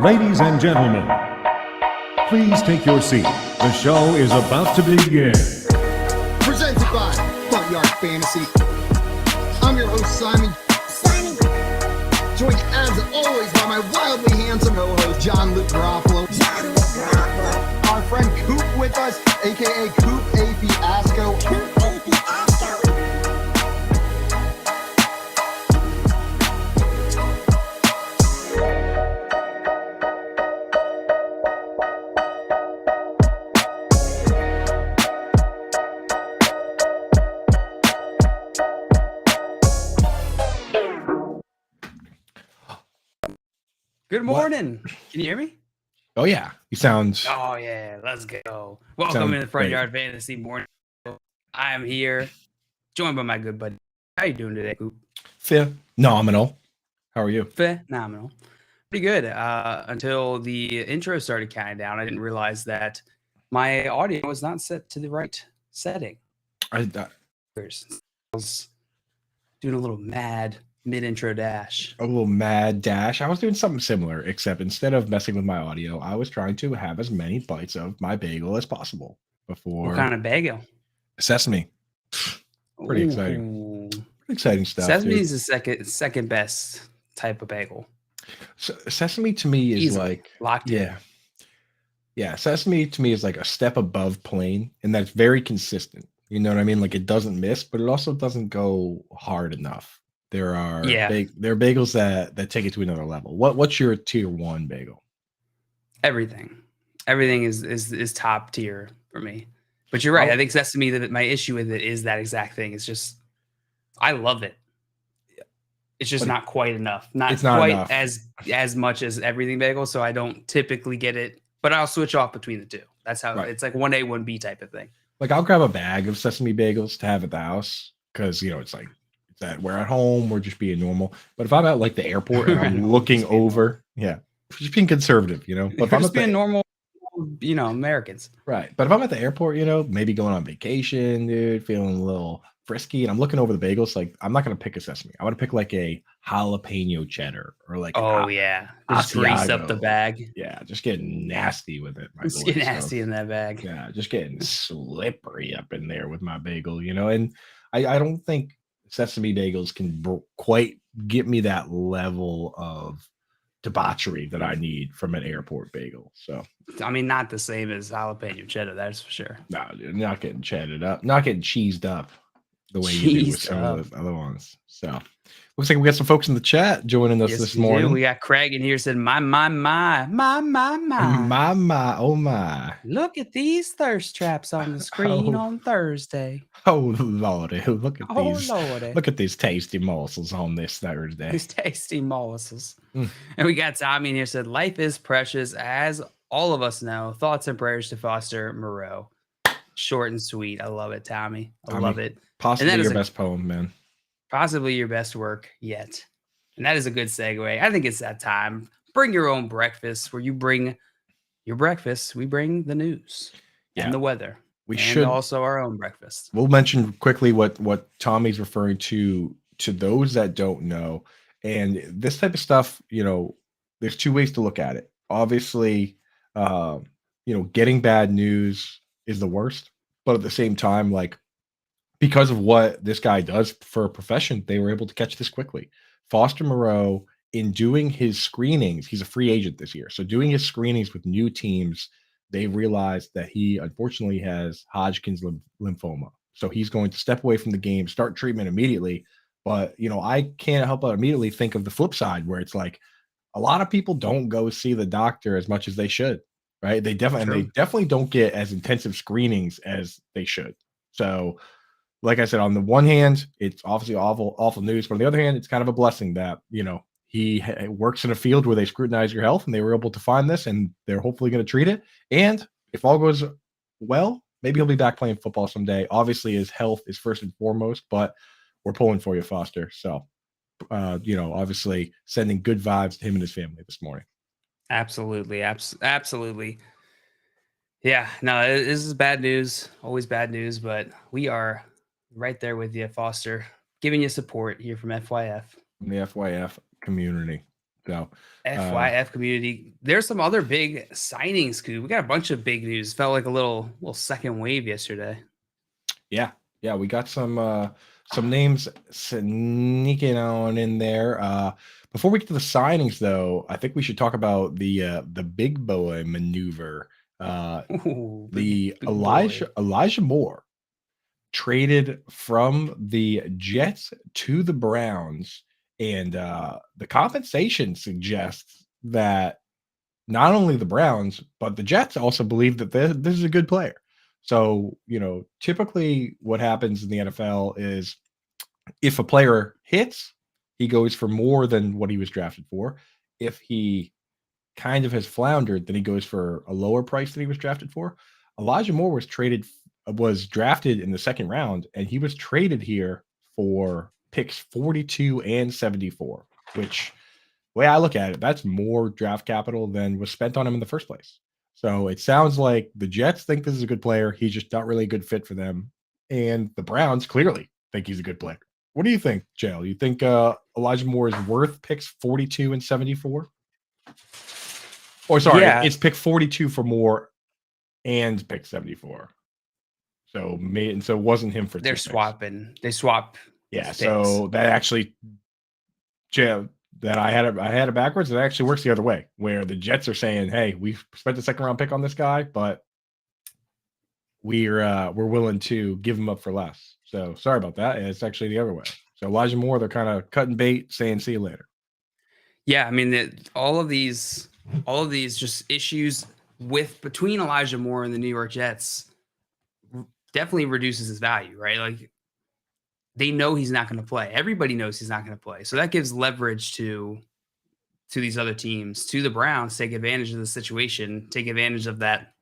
Ladies and gentlemen, please take your seat. The show is about to begin. Presented by Front Yard Fantasy. I'm your host, Simon. Joined as always by my wildly handsome co-host, John Luke Garofalo. Our friend Coop with us, aka Coop A. Fiasco. Good morning. Can you hear me? Oh yeah, you sound. Oh yeah, let's go. Welcome in the Front Yard Fantasy Morning. I am here, joined by my good buddy. How you doing today, Coop? Phenomenal. How are you? Phenomenal. Pretty good. Until the intro started counting down, I didn't realize that my audio was not set to the right setting. I was doing a little mad mid-intro dash. A little mad dash. I was doing something similar, except instead of messing with my audio, I was trying to have as many bites of my bagel as possible before. What kind of bagel? Sesame. Pretty exciting. Pretty exciting stuff. Sesame is the second best type of bagel. So, sesame to me is like locked in. Yeah. Sesame to me is like a step above plain, and that's very consistent. You know what I mean? Like it doesn't miss, but it also doesn't go hard enough. There are there are bagels that take it to another level. What's your tier one bagel? Everything is top tier for me. But you're right. I think sesame. My issue with it is that exact thing. It's just I love it. It's just not quite enough. It's not quite enough. as much as everything bagel. So I don't typically get it, but I'll switch off between the two. That's how it's like 1A, 1B type of thing. Like I'll grab a bag of sesame bagels to have at the house because it's like that we're at home, we're just being normal. But if I'm at like the airport and I'm looking over, just being conservative, But if I'm just being normal, Americans. Right. But if I'm at the airport, maybe going on vacation, dude, feeling a little frisky, and I'm looking over the bagels, like I'm not gonna pick a sesame. I want to pick like a jalapeno cheddar or like just grease up the bag. Yeah, just getting nasty with it. Just get nasty in that bag. Yeah, just getting slippery up in there with my bagel, And I don't think sesame bagels can quite get me that level of debauchery that I need from an airport bagel. So I mean, not the same as jalapeno cheddar, that's for sure. No, dude, not getting chedded up, not getting cheesed up the way you do with some of the other ones. So looks like we got some folks in the chat joining us this morning. We got Craig in here said, my. Oh my. Look at these thirst traps on the screen on Thursday. Oh Lordy, look at these. Lordy. Look at these tasty morsels on this Thursday. These tasty morsels. And we got Tommy in here said, life is precious, as all of us know. Thoughts and prayers to Foster Moreau. Short and sweet. I love it, Tommy. I love it. Possibly your best poem, man. Possibly your best work yet. And that is a good segue. I think it's that time. Bring your own breakfast, where you bring your breakfast. We bring the news and the weather. We should also our own breakfast. We'll mention quickly what Tommy's referring to those that don't know. And this type of stuff, there's two ways to look at it. Obviously, getting bad news is the worst. But at the same time, like, because of what this guy does for a profession, they were able to catch this quickly. Foster Moreau, in doing his screenings, he's a free agent this year. So doing his screenings with new teams, they realized that he unfortunately has Hodgkin's lymphoma. So he's going to step away from the game, start treatment immediately. But, I can't help but immediately think of the flip side, where it's like a lot of people don't go see the doctor as much as they should, right? They definitely don't get as intensive screenings as they should. So, like I said, on the one hand, it's obviously awful news. But on the other hand, it's kind of a blessing that, he works in a field where they scrutinize your health, and they were able to find this, and they're hopefully going to treat it. And if all goes well, maybe he'll be back playing football someday. Obviously, his health is first and foremost, but we're pulling for you, Foster. So, obviously sending good vibes to him and his family this morning. Absolutely. Absolutely. Yeah, no, this is bad news, always bad news, but we are right there with you, Foster, giving you support here from FYF. From the FYF community. So FYF community. There's some other big signings, Coop. We got a bunch of big news. Felt like a little second wave yesterday. yeah, we got some names sneaking on in there. Before we get to the signings, though, I think we should talk about the big boy maneuver. Ooh, The big boy. Elijah Moore traded from the Jets to the Browns, and the compensation suggests that not only the Browns but the Jets also believe that this is a good player. So, typically what happens in the NFL is if a player hits, he goes for more than what he was drafted for. If he kind of has floundered, then he goes for a lower price than he was drafted for. Elijah Moore was drafted in the second round, and he was traded here for picks 42 and 74, which, the way I look at it, that's more draft capital than was spent on him in the first place. So it sounds like the Jets think this is a good player. He's just not really a good fit for them. And the Browns clearly think he's a good player. What do you think, JL? You think Elijah Moore is worth picks 42 and 74? Or sorry, Yeah. it's pick 42 for Moore and pick 74. So it wasn't him for They're 2 picks. swapping. They swap. Yeah, picks. so that actually, that I had it backwards. It actually works the other way, where the Jets are saying, "Hey, we spent the second round pick on this guy, but we're willing to give him up for less." So sorry about that. It's actually the other way. So Elijah Moore, they're kind of cutting bait, saying, "See you later." Yeah, I mean, all of these just issues between Elijah Moore and the New York Jets definitely reduces his value, right? Like, they know he's not going to play. Everybody knows he's not going to play. So that gives leverage to these other teams, to the Browns, take advantage of the situation, take advantage of that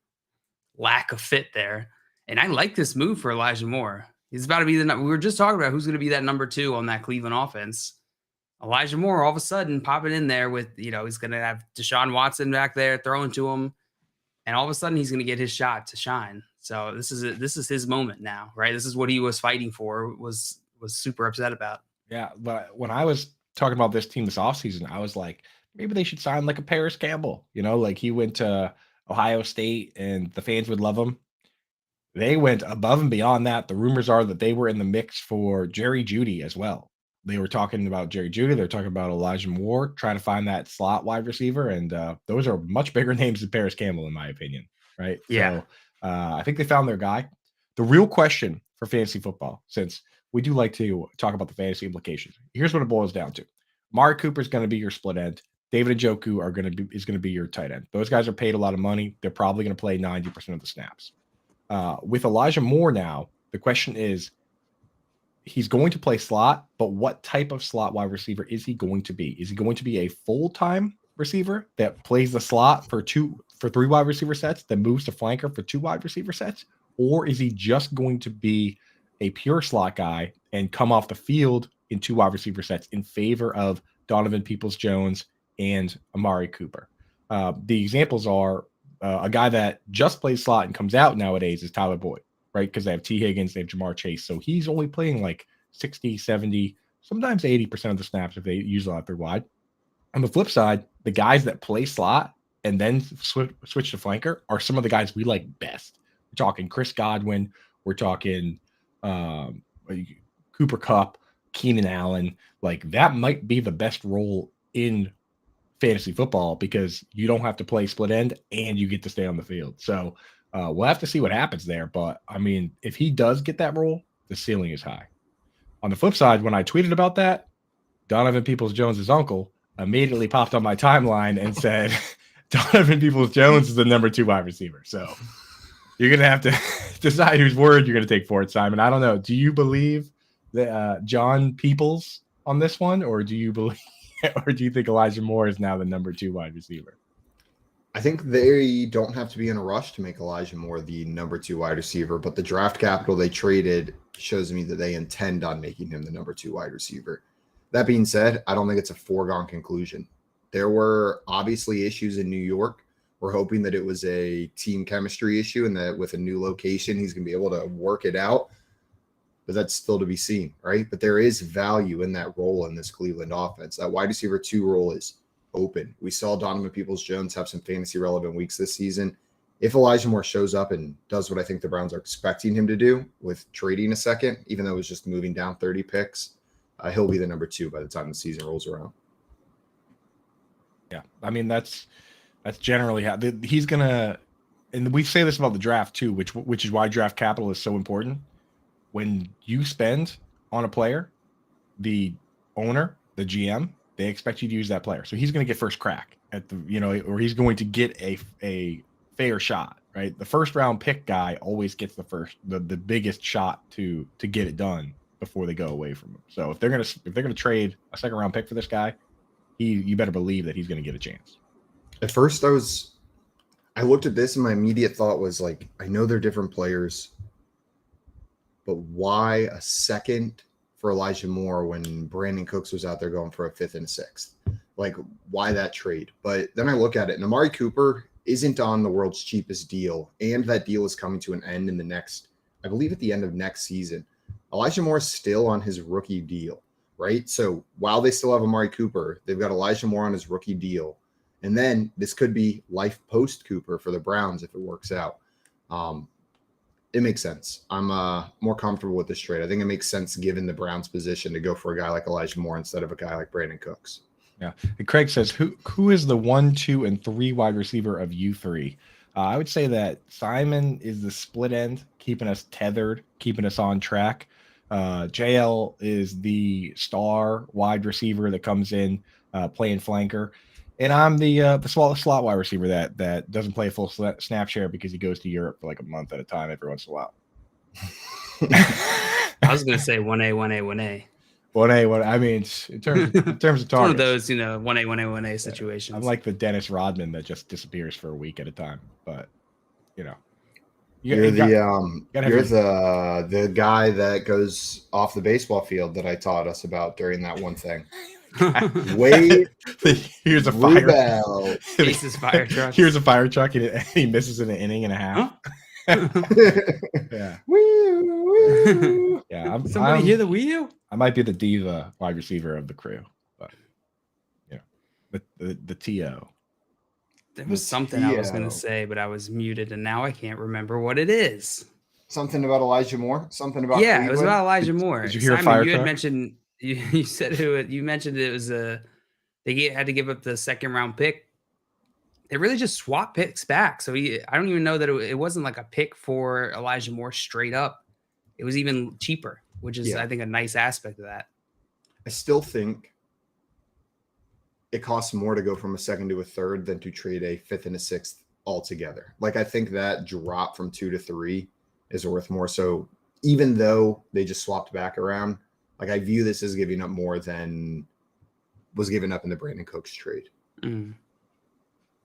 lack of fit there. And I like this move for Elijah Moore. He's about to be we were just talking about who's going to be that number 2 on that Cleveland offense. Elijah Moore all of a sudden popping in there with, he's going to have Deshaun Watson back there throwing to him. And all of a sudden he's going to get his shot to shine. So this is his moment now, right? This is what he was fighting for, was super upset about. Yeah, but when I was talking about this team this offseason, I was like, maybe they should sign like a Paris Campbell. Like he went to Ohio State and the fans would love him. They went above and beyond that. The rumors are that they were in the mix for Jerry Jeudy as well. They were talking about Jerry Jeudy. They're talking about Elijah Moore, trying to find that slot wide receiver. And those are much bigger names than Paris Campbell, in my opinion. Right. Yeah. So I think they found their guy. The real question for fantasy football, since we do like to talk about the fantasy implications, here's what it boils down to. Amari Cooper is going to be your split end. David Njoku is going to be your tight end. Those guys are paid a lot of money. They're probably going to play 90% of the snaps. With Elijah Moore now, the question is, he's going to play slot, but what type of slot wide receiver is he going to be? Is he going to be a full-time receiver that plays the slot for 3 wide receiver sets, then moves to flanker for 2 wide receiver sets? Or is he just going to be a pure slot guy and come off the field in 2 wide receiver sets in favor of Donovan Peoples-Jones and Amari Cooper? The examples are a guy that just plays slot and comes out nowadays is Tyler Boyd, right? Because they have T. Higgins, they have Jamar Chase. So he's only playing like 60, 70, sometimes 80% of the snaps if they use a lot 3 wide. On the flip side, the guys that play slot and then switch to flanker are some of the guys we like best. We're talking Chris Godwin. We're talking Cooper Kupp, Keenan Allen. Like, that might be the best role in fantasy football because you don't have to play split end and you get to stay on the field. So we'll have to see what happens there. But, I mean, if he does get that role, the ceiling is high. On the flip side, when I tweeted about that, Donovan Peoples-Jones' uncle immediately popped on my timeline and said, Donovan Peoples-Jones is the number 2 wide receiver. So you're going to have to decide whose word you're going to take for it, Simon. I don't know. Do you believe that John Peoples on this one, or do you think Elijah Moore is now the number 2 wide receiver? I think they don't have to be in a rush to make Elijah Moore the number 2 wide receiver, but the draft capital they traded shows me that they intend on making him the number 2 wide receiver. That being said, I don't think it's a foregone conclusion. There were obviously issues in New York. We're hoping that it was a team chemistry issue and that with a new location, he's going to be able to work it out. But that's still to be seen, right? But there is value in that role in this Cleveland offense. That wide receiver 2 role is open. We saw Donovan Peoples-Jones have some fantasy relevant weeks this season. If Elijah Moore shows up and does what I think the Browns are expecting him to do with trading a second, even though it was just moving down 30 picks, he'll be the number 2 by the time the season rolls around. Yeah, I mean that's generally how he's gonna. And we say this about the draft too, which is why draft capital is so important. When you spend on a player, the owner, the GM, they expect you to use that player. So he's going to get first crack at the, or he's going to get a fair shot, right? The first round pick guy always gets the biggest shot to get it done before they go away from him. So if they're going to trade a second round pick for this guy, you better believe that he's going to get a chance. At first I looked at this and my immediate thought was like, I know they're different players, but why a second for Elijah Moore when Brandon Cooks was out there going for a 5th and a 6th? Like, why that trade? But then I look at it, and Amari Cooper isn't on the world's cheapest deal, and that deal is coming to an end in the next, I believe at the end of next season. Elijah Moore is still on his rookie deal, right? So while they still have Amari Cooper, they've got Elijah Moore on his rookie deal. And then this could be life post Cooper for the Browns if it works out. It makes sense. I'm more comfortable with this trade. I think it makes sense given the Browns' position to go for a guy like Elijah Moore instead of a guy like Brandon Cooks. Yeah. And Craig says, who is the 1, 2, and 3 wide receiver of you 3? I would say that Simon is the split end, keeping us tethered, keeping us on track. JL is the star wide receiver that comes in playing flanker. And I'm the slot wide receiver that doesn't play full snap share because he goes to Europe for like a month at a time every once in a while. I was going to say 1A, 1A, 1A. 1A. I mean, in terms of targets. One of those, 1A, 1A, 1A situations. I'm like the Dennis Rodman that just disappears for a week at a time. But, You're the guy that goes off the baseball field that I taught us about during that one thing. Wait, here's a fire. Faces fire truck. Here's a fire truck, and he misses in an inning and a half. Huh? Yeah. Yeah. Somebody hear the wheel? I might be the diva wide receiver of the crew, but the TO. There was something I was going to say, but I was muted, and now I can't remember what it is. Something about Elijah Moore? Something about Cleveland? It was about Elijah Moore. Did you hear Simon, a fire you truck? had mentioned you said you mentioned it was they had to give up the second round pick. They really just swapped picks back. So I don't even know that it wasn't like a pick for Elijah Moore straight up. It was even cheaper, which is I think a nice aspect of that. I still think it costs more to go from a second to a third than to trade a 5th and a 6th altogether. Like, I think that drop from 2 to 3 is worth more. So even though they just swapped back around, like, I view this as giving up more than was given up in the Brandon Cooks trade.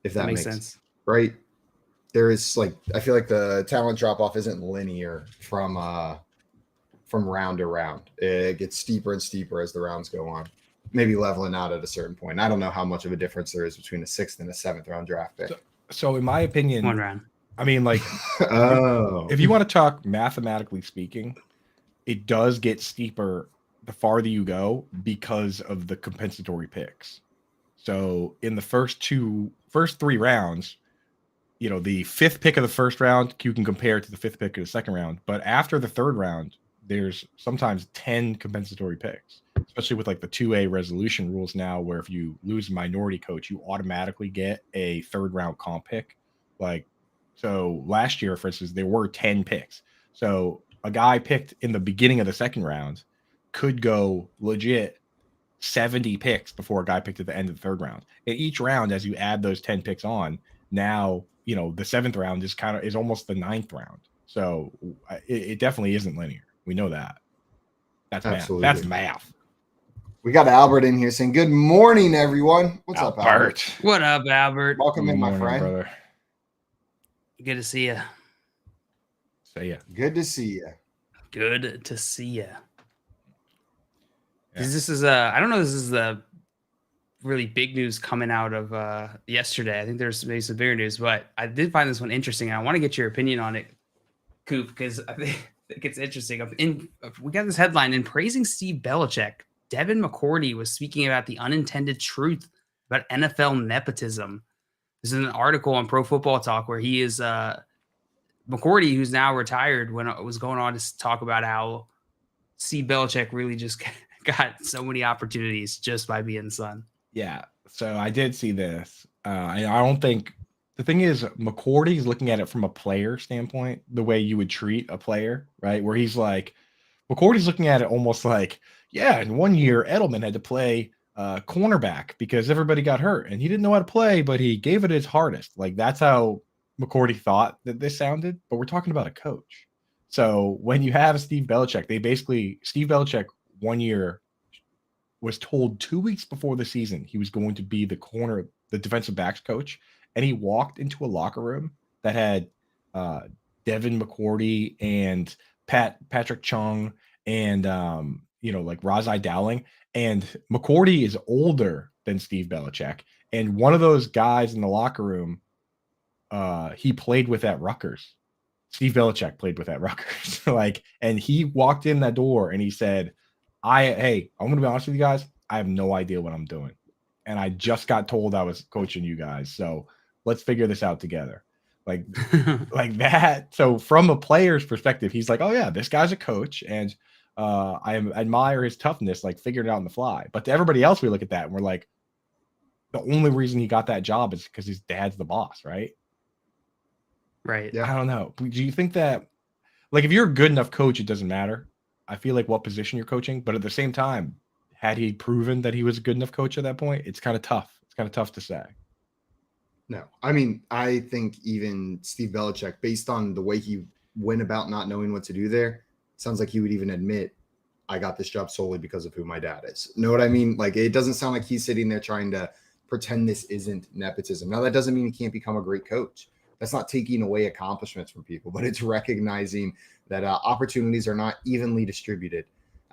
If that makes sense. Right? There is, like, I feel like the talent drop-off isn't linear from round to round. It gets steeper and steeper as the rounds go on. Maybe leveling out at a certain point. I don't know how much of a difference there is between a 6th and a 7th round draft pick. So in my opinion, 1 round. I mean, like, if you want to talk mathematically speaking, it does get steeper the farther you go because of the compensatory picks. So in the first 3 rounds, the 5th pick of the first round, you can compare it to the 5th pick of the second round. But after the 3rd round, there's sometimes 10 compensatory picks, especially with like the 2A resolution rules now, where if you lose a minority coach, you automatically get a 3rd round comp pick. Like, so last year, for instance, there were 10 picks. So a guy picked in the beginning of the 2nd round could go legit 70 picks before a guy picked at the end of the 3rd round. And each round, as you add those 10 picks on, now, the 7th round is almost the 9th round. So it definitely isn't linear. We know that. That's Absolutely. Math. That's math. We got Albert in here saying, good morning, everyone. What's up, Albert? What up, Albert? Welcome in, my Morning, friend. brother. Good to see you. Say ya. Good to see you. Good to see you. Yeah. This is I don't know if this is the really big news coming out of yesterday. I think there's maybe some bigger news, but I did find this one interesting. And I want to get your opinion on it, Coop, because I think it's interesting. We got this headline in praising Steve Belichick. Devin McCourty was speaking about the unintended truth about NFL nepotism. This is an article on Pro Football Talk where he is McCourty, who's now retired, when it was going on to talk about how Steve Belichick really just got so many opportunities just by being son. Yeah. So I did see this. I don't think the thing is McCourty is looking at it from a player standpoint, the way you would treat a player, right? Where he's like, McCourty's looking at it almost like, yeah, in 1 year, Edelman had to play cornerback because everybody got hurt and he didn't know how to play, but he gave it his hardest. Like that's how McCourty thought that this sounded, but we're talking about a coach. So when you have Steve Belichick, Steve Belichick 1 year was told 2 weeks before the season he was going to be the defensive backs coach, and he walked into a locker room that had Devin McCourty and Patrick Chung and like Razai Dowling, and McCourty is older than Steve Belichick, and one of those guys in the locker room he played with at Rutgers. Steve Belichick played with at Rutgers. And he walked in that door and he said, I'm going to be honest with you guys. I have no idea what I'm doing. And I just got told I was coaching you guys. So let's figure this out together. Like that. So from a player's perspective, he's like, oh yeah, this guy's a coach. And I admire his toughness, like figuring it out on the fly. But to everybody else, we look at that and we're like, the only reason he got that job is because his dad's the boss, right? Right. Yeah. I don't know. Do you think that, like, if you're a good enough coach, it doesn't matter? I feel like what position you're coaching, but at the same time, had he proven that he was a good enough coach at that point, it's kind of tough. It's kind of tough to say. No, I mean, I think even Steve Belichick, based on the way he went about not knowing what to do there, sounds like he would even admit, I got this job solely because of who my dad is. Know what I mean? Like, it doesn't sound like he's sitting there trying to pretend this isn't nepotism. Now, that doesn't mean he can't become a great coach. That's not taking away accomplishments from people, but it's recognizing that opportunities are not evenly distributed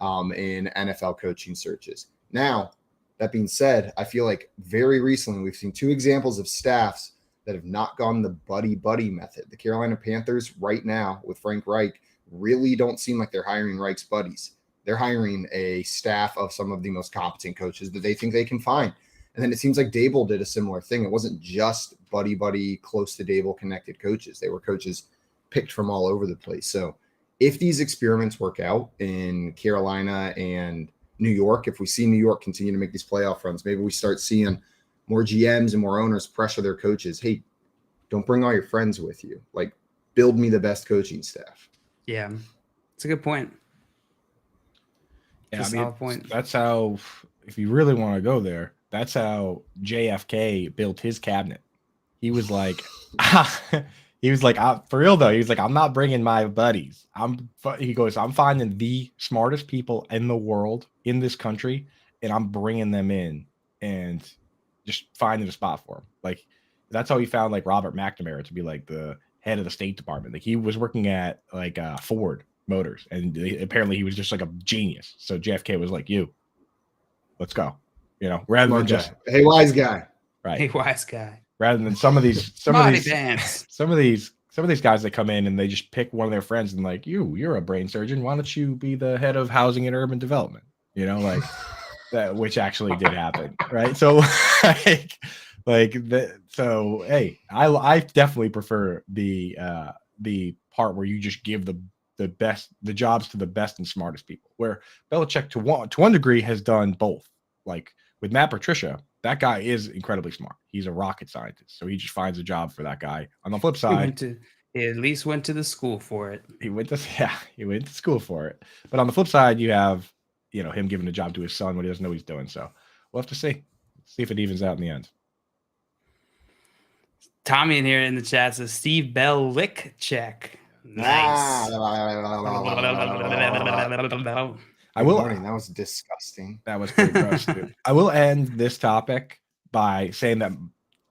in NFL coaching searches. Now, that being said, I feel like very recently we've seen 2 examples of staffs that have not gone the buddy method. The Carolina Panthers right now with Frank Reich really don't seem like they're hiring Reich's buddies. They're hiring a staff of some of the most competent coaches that they think they can find. And then it seems like Dable did a similar thing. It wasn't just buddy, close to Dable connected coaches. They were coaches picked from all over the place. So if these experiments work out in Carolina and New York, if we see New York continue to make these playoff runs, maybe we start seeing more GMs and more owners pressure their coaches. Hey, don't bring all your friends with you. Like, build me the best coaching staff. Yeah, it's a good point. Yeah, point. That's how, if you really want to go there, that's how JFK built his cabinet. He was like, for real though. He was like, I'm not bringing my buddies. I'm finding the smartest people in the world, in this country, and I'm bringing them in and just finding a spot for them. Like, that's how he found like Robert McNamara to be like the head of the State Department. Like, he was working at like Ford Motors, and apparently he was just like a genius. So JFK was like, let's go. Rather than just, hey, wise guy, right? Hey, wise guy. Rather than some of these guys that come in and they just pick one of their friends and like, you're a brain surgeon. Why don't you be the head of housing and urban development? Like that, which actually did happen, right? So so hey, I definitely prefer the part where you just give the jobs to the best and smartest people. Where Belichick to one degree has done both. Like with Matt Patricia, that guy is incredibly smart. He's a rocket scientist, so he just finds a job for that guy. On the flip side, he at least went to the school for it. He went to school for it. But on the flip side, you have him giving a job to his son when he doesn't know what he's doing. So we'll have to see if it evens out in the end. Tommy in here in the chat says Steve Belichick. Nice. I will. That was disgusting. That was pretty gross, dude. I will end this topic by saying that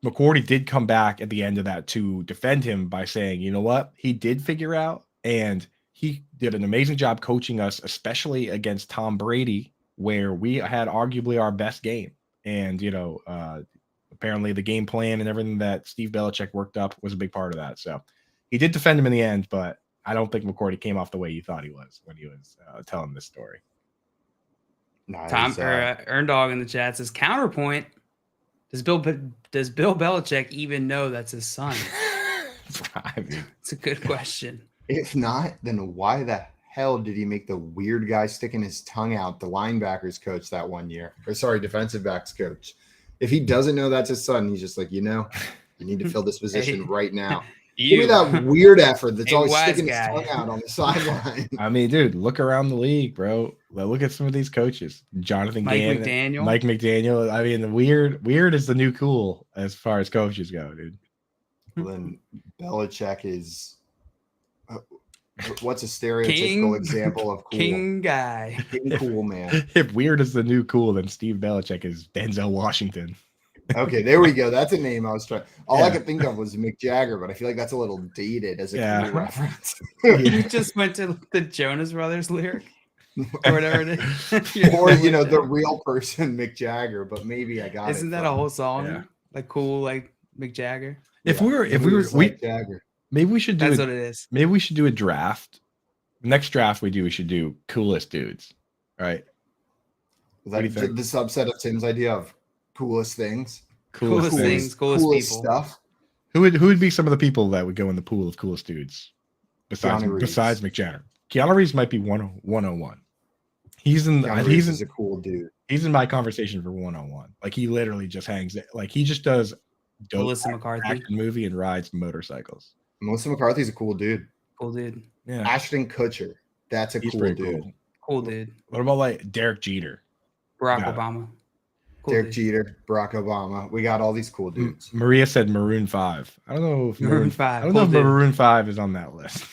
McCourty did come back at the end of that to defend him by saying, you know what? He did figure out, and he did an amazing job coaching us, especially against Tom Brady, where we had arguably our best game. And, apparently the game plan and everything that Steve Belichick worked up was a big part of that. So he did defend him in the end, but I don't think McCourty came off the way you thought he was when he was telling this story. Nice. Earndog in the chat says counterpoint. Does Bill Belichick even know that's his son? I mean, It's a good question. If not, then why the hell did he make the weird guy sticking his tongue out, the linebackers coach that one year? Or sorry, defensive backs coach. If he doesn't know that's his son, he's just like, you need to fill this position right now. Give me that weird effort that's always sticking his tongue out on the sideline. I mean, dude, look around the league, bro. Look at some of these coaches. Jonathan Mike Gannon, McDaniel. Mike McDaniel. I mean, the weird is the new cool as far as coaches go, dude. Well, then Belichick is what's a stereotypical example of cool? King guy. King cool man. If weird is the new cool, then Steve Belichick is Denzel Washington. Okay, there we go. That's a name I was trying. All I could think of was Mick Jagger, but I feel like that's a little dated as a cool reference. You just went to the Jonas Brothers lyric or whatever it is. Or the real person Mick Jagger, but maybe I got it. Isn't that a whole song? Yeah. Like cool, like Mick Jagger. If we were Jagger. maybe we should do That's what it is. Maybe we should do a draft. Next draft we should do coolest dudes. Right? Is that the subset of Tim's idea of coolest things? Coolest things, coolest people. Stuff. Who would be some of the people that would go in the pool of coolest dudes besides Mick Jagger? Keanu Reeves might be 101. He's a cool dude. He's in my conversation for 101. Like he literally just hangs it. Like he just does dope Melissa McCarthy action movie and rides motorcycles. Melissa McCarthy's a cool dude. Cool dude. Yeah. Ashton Kutcher. That's a cool dude. Cool dude. What about like Derek Jeter? Barack Obama. Cool Derek dude. Jeter, Barack Obama. We got all these cool dudes. Maria said Maroon 5. I don't know if Maroon 5. I don't know if Maroon 5 is on that list.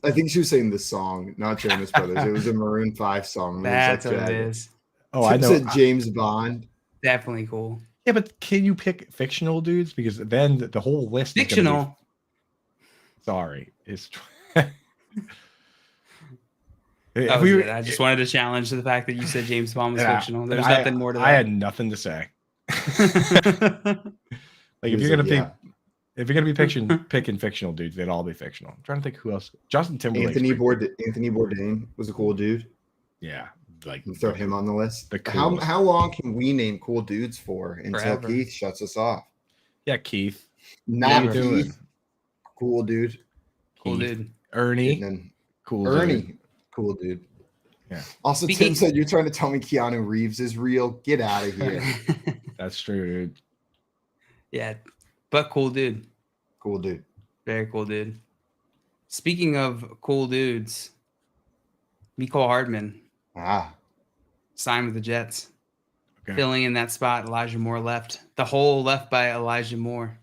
I think she was saying the song, not Jonas Brothers. It was a Maroon 5 song. That's what it is. Oh, I know. Said James Bond. Definitely cool. Yeah, but can you pick fictional dudes? Because then the whole list fictional. Sorry, it's. I just wanted to challenge the fact that you said James Bond was fictional. There's nothing more to that. I had nothing to say. If you're gonna be picking fictional dudes, they'd all be fictional. I'm trying to think who else. Justin Timberlake. Anthony Bourdain was a cool dude. Yeah, like throw him on the list. How long can we name cool dudes for until Forever. Keith shuts us off? Yeah, Keith. Not Keith. Cool dude. Cool dude. Ernie. And then Cool. Ernie. Dude. Cool dude. Yeah. Also, Tim said you're trying to tell me Keanu Reeves is real. Get out of here. That's true, dude. Yeah, but cool dude. Cool dude. Very cool dude. Speaking of cool dudes, Mecole Hardman signed with the Jets. Okay. Filling in that spot, Elijah Moore left. The hole left by Elijah Moore.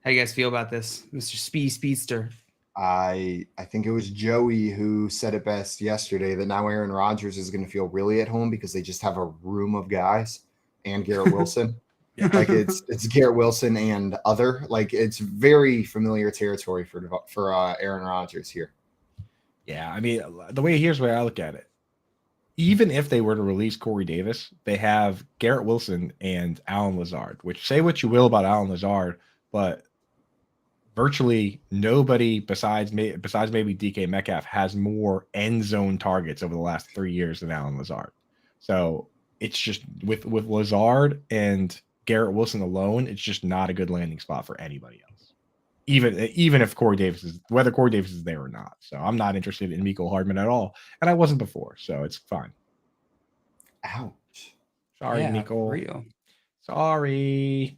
How do you guys feel about this, Mr. Speedster? I think it was Joey who said it best yesterday that now Aaron Rodgers is going to feel really at home because they just have a room of guys and Garrett Wilson. Like it's Garrett Wilson and other. Like it's very familiar territory for Aaron Rodgers here. Yeah, I mean, here's the way I look at it. Even if they were to release Corey Davis, they have Garrett Wilson and Allen Lazard, which say what you will about Allen Lazard, but virtually nobody besides maybe DK Metcalf has more end zone targets over the last 3 years than Allen Lazard. So it's just with Lazard and Garrett Wilson alone, it's just not a good landing spot for anybody else. Even if Corey Davis is there or not. So I'm not interested in Mecole Hardman at all. And I wasn't before, so it's fine. Ouch. Sorry, Mecole. Real. Sorry.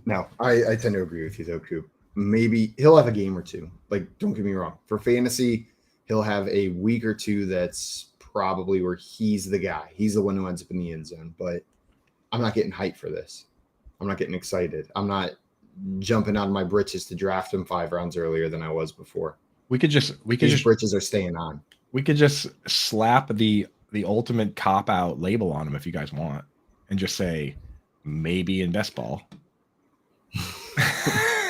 No, I tend to agree with you though, Coop. Maybe he'll have a game or two. Like, don't get me wrong. For fantasy, he'll have a week or two that's probably where he's the guy. He's the one who ends up in the end zone. But I'm not getting hyped for this. I'm not getting excited. I'm not jumping out of my britches to draft him 5 rounds earlier than I was before. These britches are staying on. We could just slap the ultimate cop out label on him if you guys want, and just say maybe in best ball.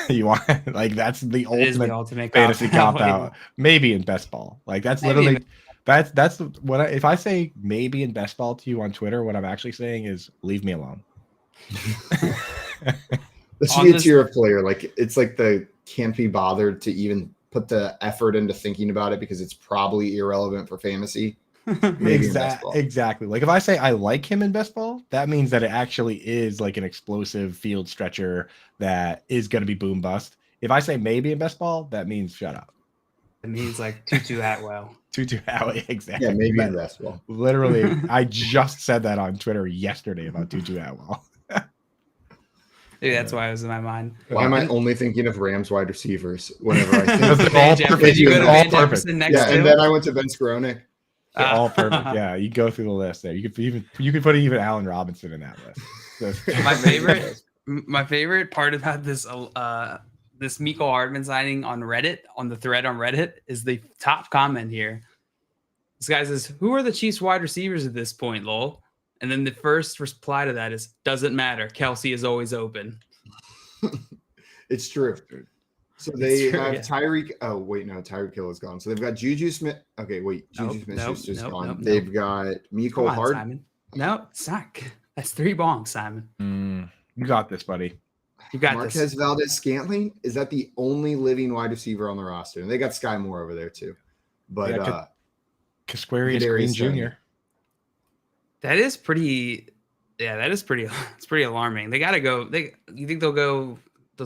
You want that's the ultimate fantasy cop out. Maybe in best ball. Like that's literally that's what if I say maybe in best ball to you on Twitter, what I'm actually saying is leave me alone. This should be a tier of player. Like it's like the can't be bothered to even put the effort into thinking about it because it's probably irrelevant for fantasy. Maybe in best ball. Exactly. Like if I say I like him in best ball, that means that it actually is like an explosive field stretcher that is going to be boom bust. If I say maybe in best ball, that means shut up. It means like Tutu Atwell. Tutu Atwell, exactly. Yeah, maybe in best ball. Literally, I just said that on Twitter yesterday about Tutu Atwell. Maybe that's why it was in my mind. Why am I only thinking of Rams wide receivers whenever I think They're all perfect. Did you go to All Van perfect. Jefferson next Yeah, to? and then I went to Ben Skowronek. They're all perfect. Yeah, you go through the list there. You could put even Allen Robinson in that list. My favorite part about this this Mecole Hardman signing on Reddit, on the thread on Reddit, is the top comment here. This guy says, "Who are the Chiefs wide receivers at this point, lol?" And then the first reply to that is, "Doesn't matter. Kelsey is always open." It's true. So they have Tyreek. Oh, wait, no, Tyreek Hill is gone. So they've got Juju Smith. Okay, wait, Juju Smith is just gone. They've got Mecole Hardman. No, it's not. That's 3 bongs, Simon. You got this, buddy. You got Marquez this. Valdez-Scantling. Is that the only living wide receiver on the roster? And they got Sky Moore over there too. But Casquarius Green Jr. That is pretty. Yeah, that is pretty. It's pretty alarming. They got to go. You think they'll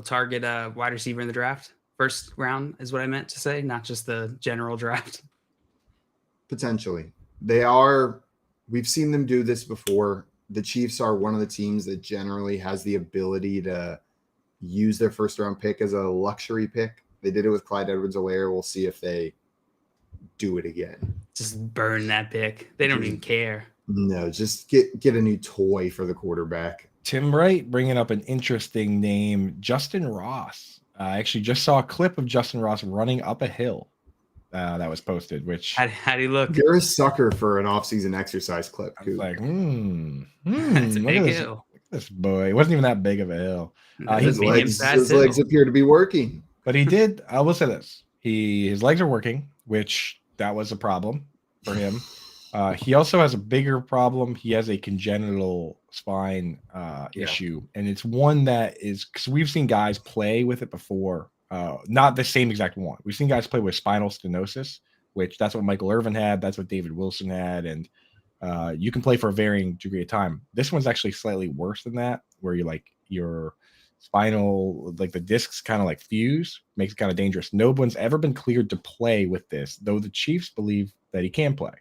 target a wide receiver in the draft? First round is what I meant to say, not just the general draft. Potentially. They are. We've seen them do this before. The Chiefs are one of the teams that generally has the ability to use their first round pick as a luxury pick. They did it with Clyde Edwards-Helaire. We'll see if they do it again. Just burn that pick. They don't even care. No, just get a new toy for the quarterback. Tim Wright bringing up an interesting name, Justin Ross. I actually just saw a clip of Justin Ross running up a hill that was posted. Which how do you look? You're a sucker for an off-season exercise clip. I was like, That's a big hill. Look at this boy. It wasn't even that big of a hill. His legs appear to be working. But he did. I will say this: his legs are working, which that was a problem for him. He also has a bigger problem. He has a congenital spine issue, and it's one that is because we've seen guys play with it before. Not the same exact one. We've seen guys play with spinal stenosis, which that's what Michael Irvin had. That's what David Wilson had, and you can play for a varying degree of time. This one's actually slightly worse than that, where your spinal, like the discs kind of like fuse, makes it kind of dangerous. No one's ever been cleared to play with this, though the Chiefs believe that he can play.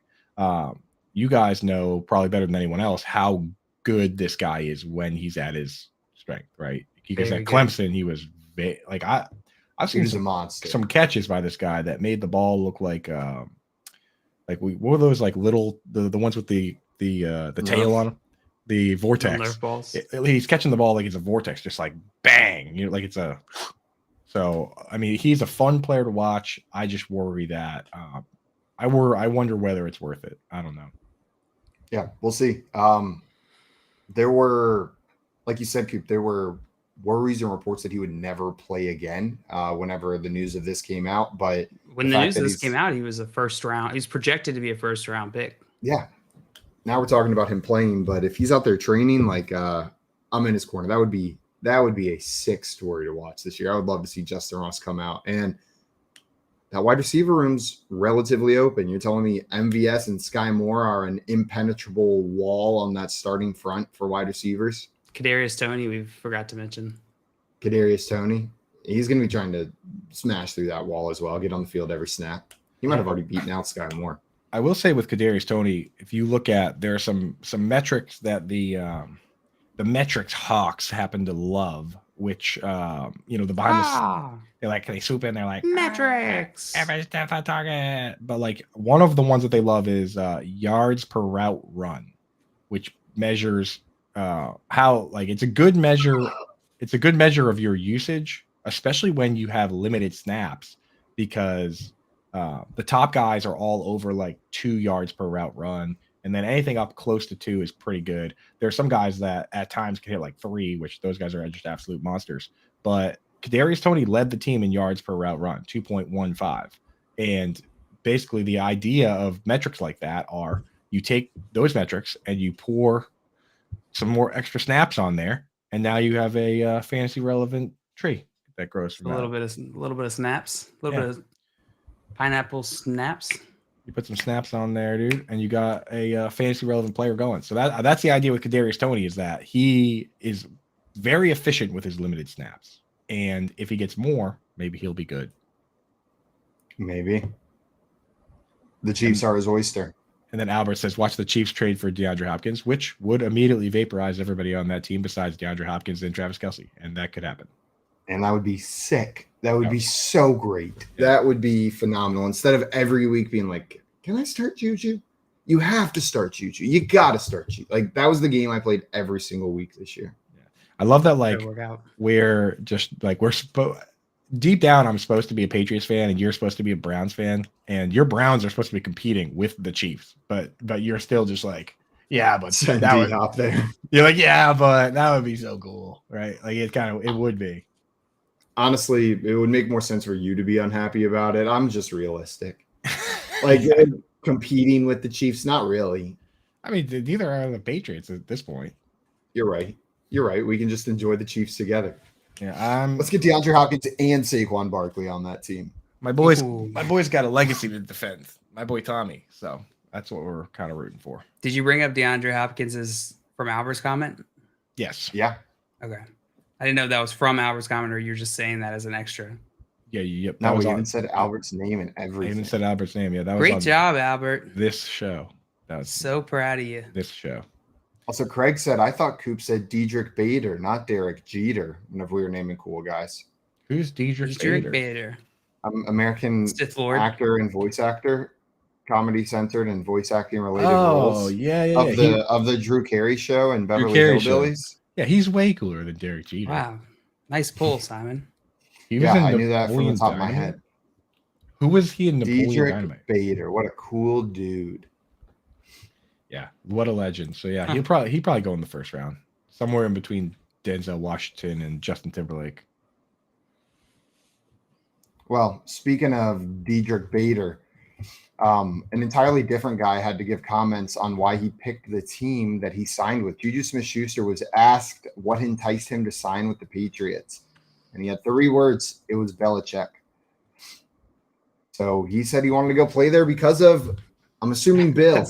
You guys know probably better than anyone else how good this guy is when he's at his strength, right? Because at Clemson, he was I've seen some catches by this guy that made the ball look like what were those like little the ones with the tail on them, the vortex. Nerf balls. He's catching the ball like it's a vortex, just like bang, like it's a. So I mean, he's a fun player to watch. I just worry that. I wonder whether it's worth it. I don't know. Yeah, we'll see. There were, like you said, Coop, there were worries and reports that he would never play again whenever the news of this came out. But when the news of this came out, he was a first round. He was projected to be a first round pick. Yeah. Now we're talking about him playing, but if he's out there training, like I'm in his corner. That would be a sick story to watch this year. I would love to see Justin Ross come out. And that wide receiver room's relatively open. You're telling me MVS and Sky Moore are an impenetrable wall on that starting front for wide receivers? Kadarius Toney, we forgot to mention. Kadarius Toney, he's going to be trying to smash through that wall as well, get on the field every snap. He might have already beaten out Sky Moore. I will say with Kadarius Toney, if you look at, there are some metrics that the metrics hawks happen to love, which the behind the they swoop in, they're like metrics, every step on target. But like one of the ones that they love is yards per route run, which measures how it's a good measure. It's a good measure of your usage, especially when you have limited snaps, because the top guys are all over like 2 yards per route run. And then anything up close to 2 is pretty good. There are some guys that at times can hit like 3, which those guys are just absolute monsters. But Kadarius Toney led the team in yards per route run, 2.15. And basically the idea of metrics like that are you take those metrics and you pour some more extra snaps on there, and now you have a fantasy relevant tree that grows from a little bit of snaps, a little bit of pineapple snaps. You put some snaps on there, dude, and you got a fantasy relevant player going. So that's the idea with Kadarius Toney, is that he is very efficient with his limited snaps, and if he gets more, maybe he'll be good. Maybe the Chiefs are his oyster. And then Albert says, watch the Chiefs trade for DeAndre Hopkins, which would immediately vaporize everybody on that team besides DeAndre Hopkins and Travis Kelce. And that could happen. And that would be sick. That would be so great. Yeah. That would be phenomenal. Instead of every week being like, can I start Juju? You have to start Juju. You got to start Juju. Like, that was the game I played every single week this year. Yeah. I love that, like, we're just, like, deep down, I'm supposed to be a Patriots fan, and you're supposed to be a Browns fan, and your Browns are supposed to be competing with the Chiefs, but you're still just like, yeah, but that would up there. You're like, yeah, but that would be so cool, right? Like it would be. Honestly, it would make more sense for you to be unhappy about it. I'm just realistic. Like competing with the Chiefs, not really. I mean, neither are the Patriots at this point. You're right. We can just enjoy the Chiefs together. Yeah, let's get DeAndre Hopkins and Saquon Barkley on that team. My boy's got a legacy to defend. My boy Tommy. So that's what we're kind of rooting for. Did you bring up DeAndre Hopkins from Albert's comment? Yes. Yeah. Okay. I didn't know if that was from Albert's comment or you're just saying that as an extra. Yeah. Yep. No, we even said Albert's name and everything. I even said Albert's name. Yeah. That was great job, Albert. This show. That was so proud of you. This show. Also, Craig said, I thought Coop said Diedrich Bader, not Derek Jeter, whenever we were naming cool guys. Who's Diedrich Bader? American actor and voice actor, comedy centered and voice acting related roles. Oh, yeah. Of the Drew Carey show and Beverly Hillbillies. Yeah, he's way cooler than Derek Jeter. Wow. Nice pull, Simon. I knew that from the top of my head. Who was he in Napoleon Diedrich Dynamite? Bader. What a cool dude. Yeah, what a legend. So yeah, he'd probably go in the first round, somewhere in between Denzel Washington and Justin Timberlake. Well, speaking of Diedrich Bader, an entirely different guy had to give comments on why he picked the team that he signed with. Juju Smith-Schuster was asked what enticed him to sign with the Patriots, and he had 3 words. It was Belichick. So he said he wanted to go play there because of, I'm assuming, Bill.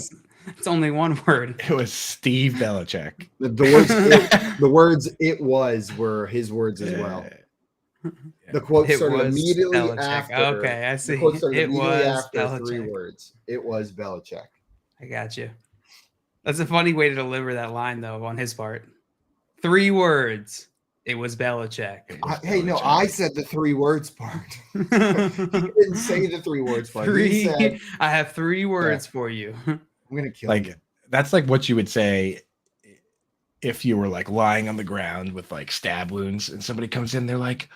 It's only one word. It was Steve Belichick. The words "it was" were his words as well. The quote started immediately after. Okay, I see. The quote started it immediately was after Belichick. 3 words. It was Belichick. I got you. That's a funny way to deliver that line, though, on his part. 3 words. It was Belichick. I said the 3 words part. He didn't say the 3 words part. He said, I have 3 words for you. I'm gonna kill you. That's like what you would say if you were like lying on the ground with like stab wounds and somebody comes in, they're like,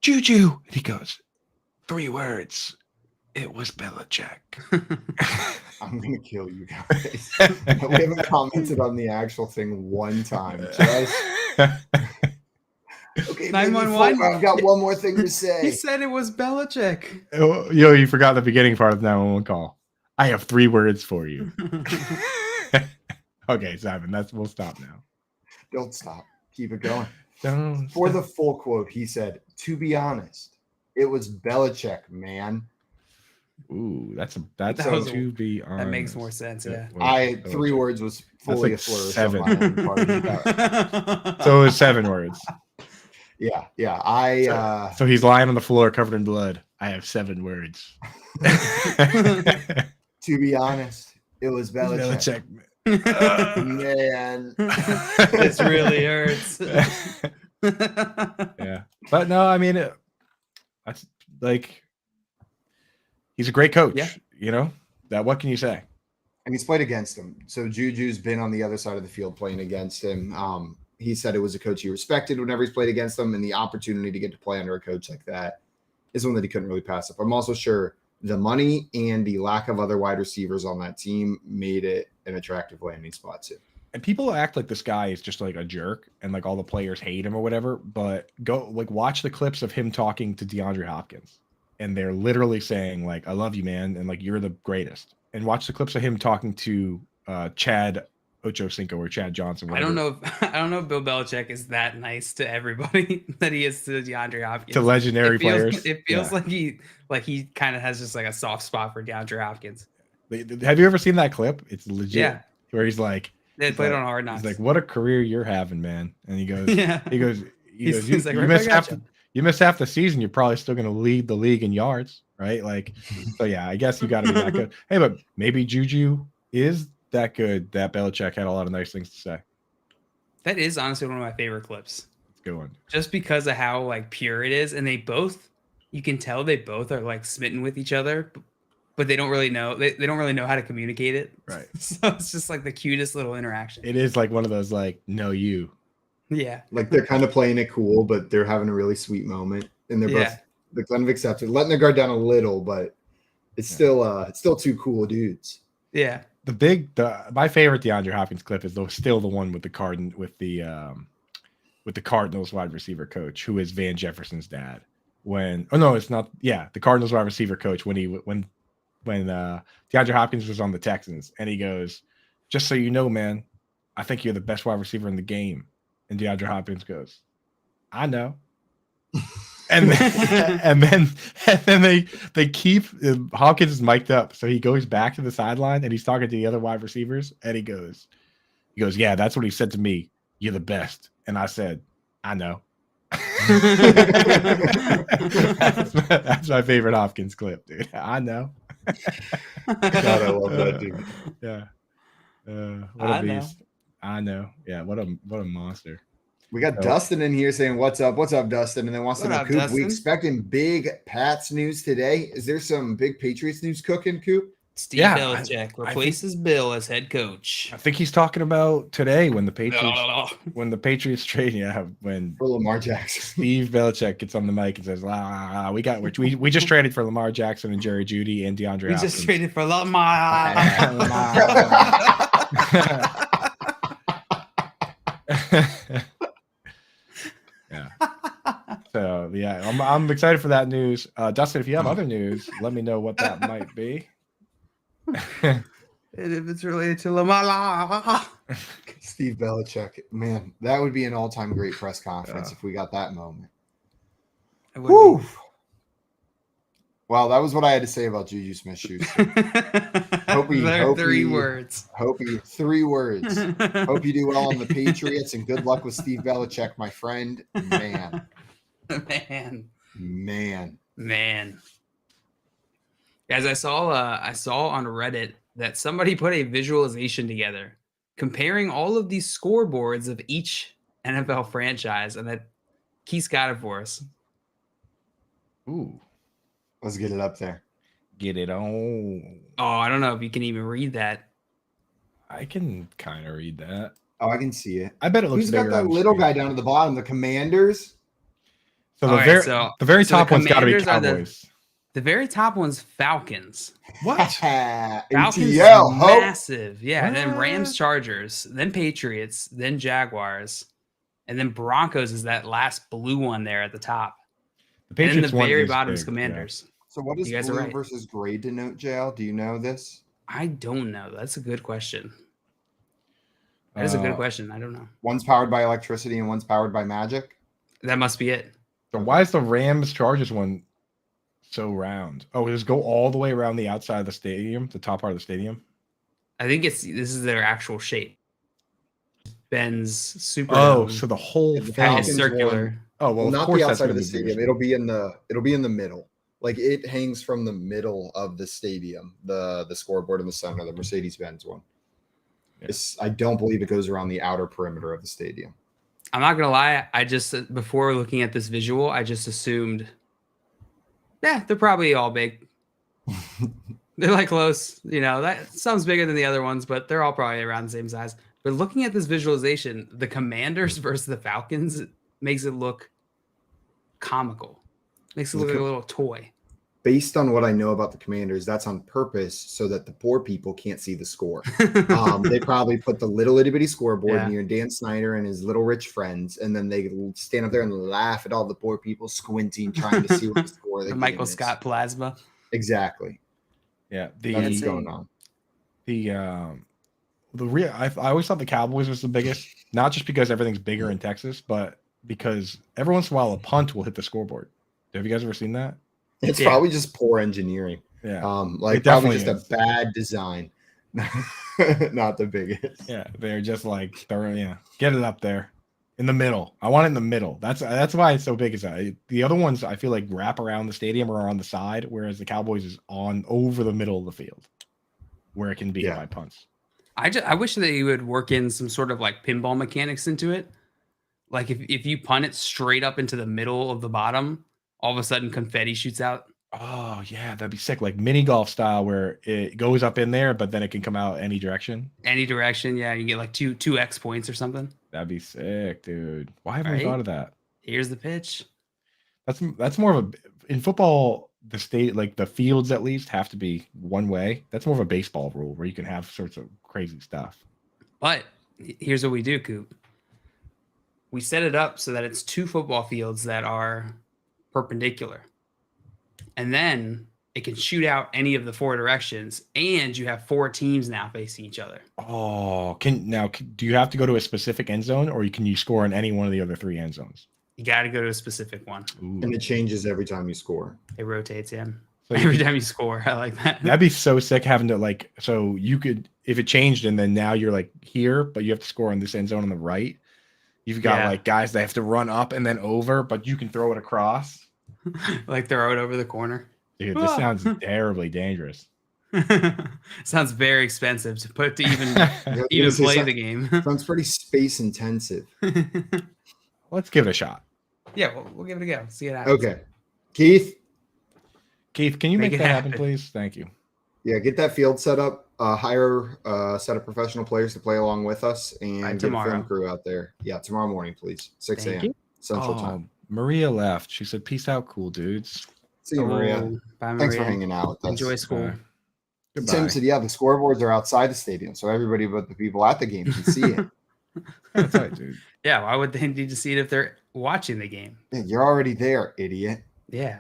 Juju, and he goes, 3 words. It was Belichick. I'm gonna kill you guys. We haven't commented on the actual thing one time. Okay, 911. I've got one more thing to say. He said it was Belichick. You forgot the beginning part of the 911 call. I have 3 words for you. Okay, Simon, we'll stop now. Don't stop. Keep it going. For the full quote, he said, to be honest, it was Belichick, man. Ooh, that's to be honest. That makes more sense, yeah. 3 words was fully a flourish. 7. On my own part. So it was 7 words. Yeah. So he's lying on the floor covered in blood. I have 7 words. To be honest, it was Belichick. Man, this really hurts. Yeah, but no, I mean, that's like he's a great coach. Yeah. What can you say? And he's played against him. So Juju's been on the other side of the field playing against him. He said it was a coach he respected whenever he's played against them, and the opportunity to get to play under a coach like that is one that he couldn't really pass up. I'm also sure the money and the lack of other wide receivers on that team made it an attractive landing spot too. And people act like this guy is just like a jerk and like all the players hate him or whatever, but go like watch the clips of him talking to DeAndre Hopkins. And they're literally saying like, I love you, man. And like, you're the greatest. And watch the clips of him talking to Chad Ochocinco or Chad Johnson. Whatever. I don't know if Bill Belichick is that nice to everybody that he is to DeAndre Hopkins. To legendary players. It feels like he kind of has just like a soft spot for DeAndre Hopkins. Have you ever seen that clip? It's legit. Yeah. Where he's like, They played on Hard Knocks. He's like, "What a career you're having, man!" And he goes, Yeah. he goes, He's like, you "Right miss back at you miss half the season. You're probably still going to lead the league in yards, right? Like, so yeah, I guess you got to be that good. Hey, but maybe Juju is that good that Belichick had a lot of nice things to say. That is honestly one of my favorite clips. It's a good one. Just because of how like pure it is, and you can tell they both are like smitten with each other, but they don't really know. They don't really know how to communicate it. Right. So it's just like the cutest little interaction. It is like one of those like, no, you. Yeah. Like they're kind of playing it cool, but they're having a really sweet moment, and they're both kind of accepted, letting their guard down a little, but it's still two cool dudes. Yeah. My favorite DeAndre Hopkins clip is still the one with the Cardinals wide receiver coach, who is Van Jefferson's dad. It's not. Yeah, the Cardinals wide receiver coach when DeAndre Hopkins was on the Texans, and he goes, "Just so you know, man, I think you're the best wide receiver in the game." And DeAndre Hopkins goes, "I know." And then they keep Hopkins is mic'd up, so he goes back to the sideline and he's talking to the other wide receivers, and he goes, "Yeah, that's what he said to me. You're the best." And I said, "I know." That's my favorite Hopkins clip, dude. I know. God, I love that dude. Yeah. What a beast. I know. Yeah, what a monster. We got Dustin in here saying, "What's up? What's up, Dustin?" And then wants to know, Coop, Dustin? we expecting big Pats news today. Is there some big Patriots news cooking, Coop? Steve Yeah, Belichick replaces Bill as head coach. I think he's talking about today when the Patriots trade. When For Lamar Jackson. Steve Belichick gets on the mic and says, we just traded for Lamar Jackson and Jerry Jeudy and DeAndre We Hopkins. just traded for Lamar. Yeah. So yeah, I'm excited for that news. Dustin, if you have other news, let me know what that might be. And if it's related to Lamar. Steve Belichick, man, that would be an all-time great press conference if we got that moment. Woo! Well, that was what I had to say about Juju Smith-Schuster. Three words. Hope you 3 words. Hope you do well on the Patriots, and good luck with Steve Belichick, my friend. Man. Guys, I saw on Reddit that somebody put a visualization together comparing all of these scoreboards of each NFL franchise, and that Keith's got it for us. Ooh. Let's get it up there. Get it on. Oh, I don't know if you can even read that. I can kind of read that. Oh, I can see it. I bet it looks Who's bigger got that on little screen. guy down at the bottom? The Commanders? So the very so top the one's got to be Commanders are Cowboys. The very top one's Falcons. What? Falcons ATL, hope. massive. Yeah, and then Rams, Chargers, then Patriots, then Jaguars, and then Broncos is that last blue one there at the top. The And then Patriots the one very is bottom is big, Commanders. So what does You guys are blue right. versus gray denote, JL? Do you know this? I don't know. That's a good question. That is a good question. I don't know. One's powered by electricity and one's powered by magic. That must be it. So why is the Rams Chargers one so round? Oh, does it go all the way around the outside of the stadium, the top part of the stadium? I think this is their actual shape. Ben's super. Oh, so the whole The thing Falcons is circular. one- Oh well, of not course the that's outside gonna of the be bigger. stadium. It'll be in the middle. Like it hangs from the middle of the stadium. The scoreboard in the center, the Mercedes-Benz one. Yeah. I don't believe it goes around the outer perimeter of the stadium. I'm not gonna lie. I just before looking at this visual, I just assumed, yeah, they're probably all big. They're like close. You know, that sounds bigger than the other ones, but they're all probably around the same size. But looking at this visualization, the Commanders versus the Falcons makes it look comical. Makes it look like a little toy. Based on what I know about the Commanders, that's on purpose so that the poor people can't see the score. They probably put the little itty bitty scoreboard near Dan Snyder and his little rich friends, and then they stand up there and laugh at all the poor people squinting, trying to see what the score. The Michael Scott plasma. Exactly. Yeah, That's what's going on. I always thought the Cowboys was the biggest, not just because everything's bigger in Texas, but because every once in a while a punt will hit the scoreboard. Have you guys ever seen that? It's probably just poor engineering. Yeah. Like probably just a bad design. Not the biggest. Yeah, they're just like get it up there in the middle. I want it in the middle. That's why it's so big. Is that the other ones I feel like wrap around the stadium or on the side, whereas the Cowboys is on over the middle of the field, where it can be by punts. I wish that you would work in some sort of like pinball mechanics into it. Like if you punt it straight up into the middle of the bottom, all of a sudden confetti shoots out. Oh yeah, that'd be sick. Like mini golf style, where it goes up in there, but then it can come out any direction. Any direction, yeah. You get like two X points or something. That'd be sick, dude. Why haven't we thought of that? Here's the pitch. That's more of a in football. The state, like the fields, at least have to be one way. That's more of a baseball rule where you can have sorts of crazy stuff. But here's what we do, Coop. We set it up so that it's 2 football fields that are perpendicular. And then it can shoot out any of the 4 directions, and you have 4 teams now facing each other. Oh, do you have to go to a specific end zone, or can you score in any one of the other 3 end zones? You got to go to a specific one. Ooh. And it changes every time you score. It rotates, yeah. So Every time you score. I like that. That'd be so sick having to so you could, if it changed and then now you're like here, but you have to score in this end zone on the right. You've got like guys that have to run up and then over, but you can throw it across. Like throw it over the corner. Dude, this sounds terribly dangerous. Sounds very expensive to put to even play the game. Sounds pretty space intensive. Let's give it a shot. Yeah, we'll give it a go. See it happens. Okay. Keith, can you make that happen, please? Thank you. Yeah, get that field set up. Hire a set of professional players to play along with us, and get a film crew out there. Yeah, tomorrow morning, please. 6 a.m. Central Time. Maria left. She said, "Peace out, cool dudes." See you, Maria. Bye, Maria. Thanks for hanging out with us. Enjoy school. Tim said, "Yeah, the scoreboards are outside the stadium, so everybody but the people at the game can see it." That's right, dude. Yeah, why would they need to see it if they're watching the game? Yeah, you're already there, idiot. Yeah.